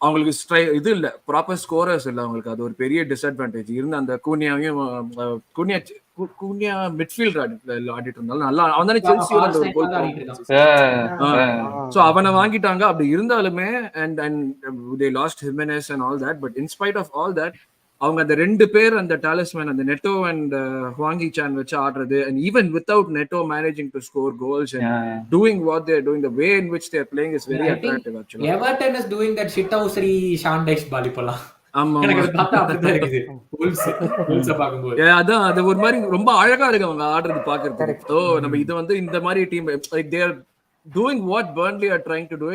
அவங்களுக்கு இது இல்ல, ப்ராப்பர் ஸ்கோரர்ஸ் இல்ல அவங்களுக்கு. அது ஒரு பெரிய டிஸ்அட்வான்டேஜ் இருந்து அந்த கூனியா மிட்ஃபீல்ட் ஆடிட்டு இருந்தாலும் நல்லா அவன் தானே செல்சியோட அந்த ஒரு கோல். சோ அவனை வாங்கிட்டாங்க. அப்படி இருந்தாலுமே and they lost Jimenez and all that, but in spite of all that அவங்க அந்த 2 பேர் அந்த டாலிஸ்மேன் அந்த நெட்டோ அண்ட் ஹுவாங்கி சான் வச்சு ஆடுறது, and even without Neto managing to score goals and doing what they are doing, the way in which they are playing is very attractive actually. Everton is doing that shithousery Shandesh ball இப்போலாம். எனக்கு அது பார்த்தா அப்படிதான் இருக்குது. Wolves பாக்கும்போது அதான் அது ஒரு மாதிரி ரொம்ப அழகா இருக்கு அவங்க ஆடுறது பாக்குறதுக்கு. சோ நம்ம இது வந்து இந்த மாதிரி team like they are doing what Burnley are trying to do,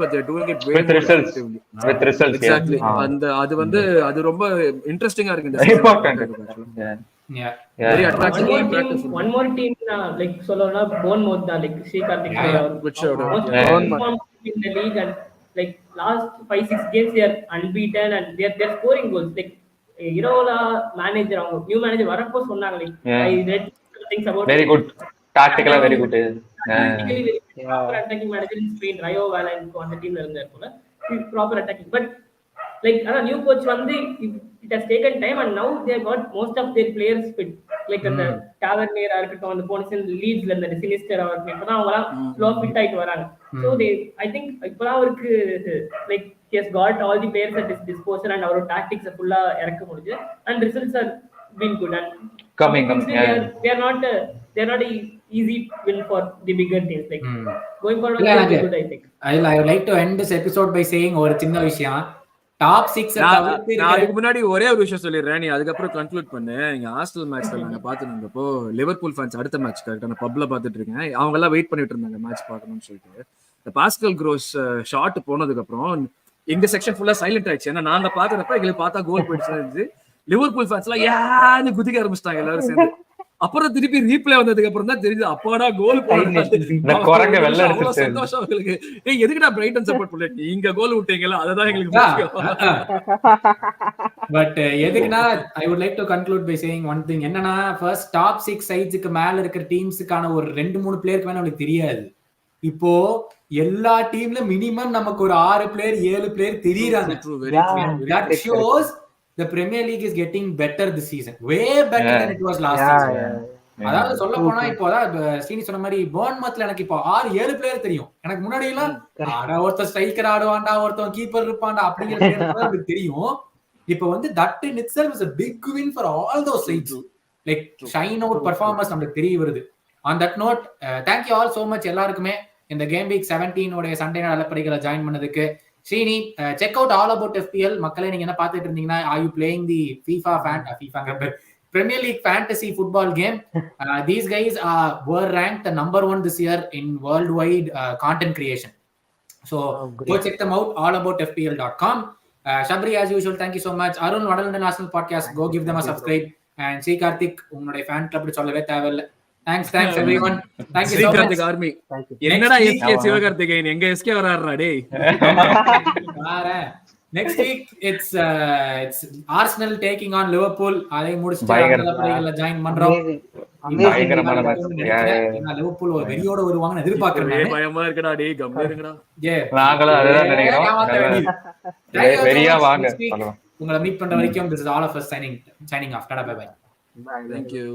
but they're doing it way more effectively. With results. Exactly. And அது வந்து அது ரொம்ப இன்ட்ரஸ்டிங்கா இருக்கு இந்த very attractive. One more team like சொல்லணும்னா Bournemouth தான். like Srikarthik in the league and like last 5-6 games they are unbeaten and they're scoring goals. like Iraola manager அவங்க new manager வரப்போ சொன்னாங்க like I read things about very good tactically very good proper attacking manager in Spain. Rayo Vallecano on the team இருந்தார் போல. proper attacking but like new coach வந்து it has taken time and now they got most of their players fit. like அந்த Tavernier இருக்கட்டும், அந்த போனசன் லீட்ஸ்ல இருந்த sinister அவருக்கு இப்பதான் அவங்கலாம் ஸ்லோ ஃபிட் ஆயிட்டு வராங்க. so they I think இப்பதான் அவருக்கு like he has got all the players at his disposal and our tactics full இறக்க முடிஞ்சு and results are been good and coming they are not easy win for the bigger teams. like going forward will be good. I think I would like to end this episode by saying ஒரு சின்ன விஷயம். Top 6 அதுக்கு முன்னாடி ஒரே ஒரு விஷயம் சொல்லிடுறேன், நீ அதுக்கப்புறம் கன்க்ளூட் பண்ணு. இங்க ஆர்சனல் மேட்ச்ல நாங்க பாத்துட்டு இருந்தப்போ லிவர்பூல் ஃபேன்ஸ் அடுத்த மேட்ச் கரெக்டான பப்ல பாத்துட்டு இருக்கேன். அவங்க எல்லாம் வெயிட் பண்ணிட்டு இருந்தாங்க மேட்ச் பார்க்கணும்னு சொல்லிட்டு. இந்த பாஸ்கல் க்ரோஸ் ஷாட் போனதுக்கு அப்புறம் எங்க செக்ஷன் ஃபுல்லா சைலண்ட் ஆயிடுச்சு. ஏன்னா நாங்க பாக்குறப்ப எங்களுக்கு பார்த்தா கோல் போயிடுச்சு. லிவர்பூல் ஃபேன்ஸ் எல்லாம் ஏன்னு குதிக்க ஆரம்பிச்சிட்டாங்க எல்லாரும் சேர்ந்து. அப்புறம் திருப்பி ரீப்ளே வந்ததுக்கு அப்புறம் தான் தெரியுது அப்பாடா கோல் சந்தோஷம் அவங்களுக்கு. எதுக்குடா பிரைட்டன் சப்போர்ட் பண்ணல, நீங்க கோல் விட்டீங்களா அதுதான் எங்களுக்கு முக்கியம். பட் எதுக்குன்னா I would like to conclude by saying one thing. என்னன்னா ஃபர்ஸ்ட் டாப் 6 சைட்ஸ்க்கு மேல இருக்கிற டீம்ஸ்க்கான ஒரு 2-3 பிளேயருக்கு வேணா உங்களுக்கு தெரியாது. இப்போ எல்லா டீம்ல மினிமம் நமக்கு ஒரு 6 பிளேயர் 7 பிளேயர் தெரியுறாங்க. that shows the Premier League is getting better this season, way better than it was last season. அதாவது சொல்ல போனா இப்போ ஸ்ரீனி சொன்ன மாதிரி போர்ன்மத்ல எனக்கு இப்போ 6-7 பிளேயர் தெரியும். எனக்கு முன்னாடி எல்லாம் ஒருத்தர் ஸ்ட்ரைக்கர் ஆடுவான்டா, ஒருத்தன் கீப்பர் இருப்பான்டா அப்படிங்கிற எனக்கு தெரியும். இப்போ வந்து that in itself is a big win for all those sides. like shine out performance நமக்கு தெரிய வருது. on that note thank you all so much எல்லாருக்குமே. இந்த கேம் வீக் 17 உடைய சண்டே அலப்பறைகளை ஜாயின் பண்ணதுக்கு. Srini, check out all about FPL. மக்களே, நீங்க என்ன பார்த்துட்டு இருந்தீங்கன்னா, are you playing the Premier League fantasy football game? These guys were ranked the number 1 this year in worldwide content creation. So go check them out, allaboutfpl.com. Shabri, as usual, thank you so much. Arun, Vadalunda National Podcast, go give them a subscribe. And Sri Karthik, உங்களுடைய fan club சொல்லவே தேவையில்லை. Thanks everyone. Thank you so much. Karthik Army. என்னடா SK Sivakarthikeyan எங்க SK வராருடா டேய். Next week it's Arsenal taking on Liverpool. அதை முடிச்சிட்டு அலப்பறைகள join பண்றோம். பயங்கரமான மேட்ச். லிவர்பூல் ஒரு வெறியோட வருவாங்கன்னு எதிர்பார்க்கறேன். பயமா இருக்குடா டேய், கம்மியா இருங்கடா. நாங்களும் அததான் நினைக்கிறோம். வெறியா வாங்க. உங்களை மீட் பண்ற வரைக்கும் this is all of us signing off. Bye bye. Thank you.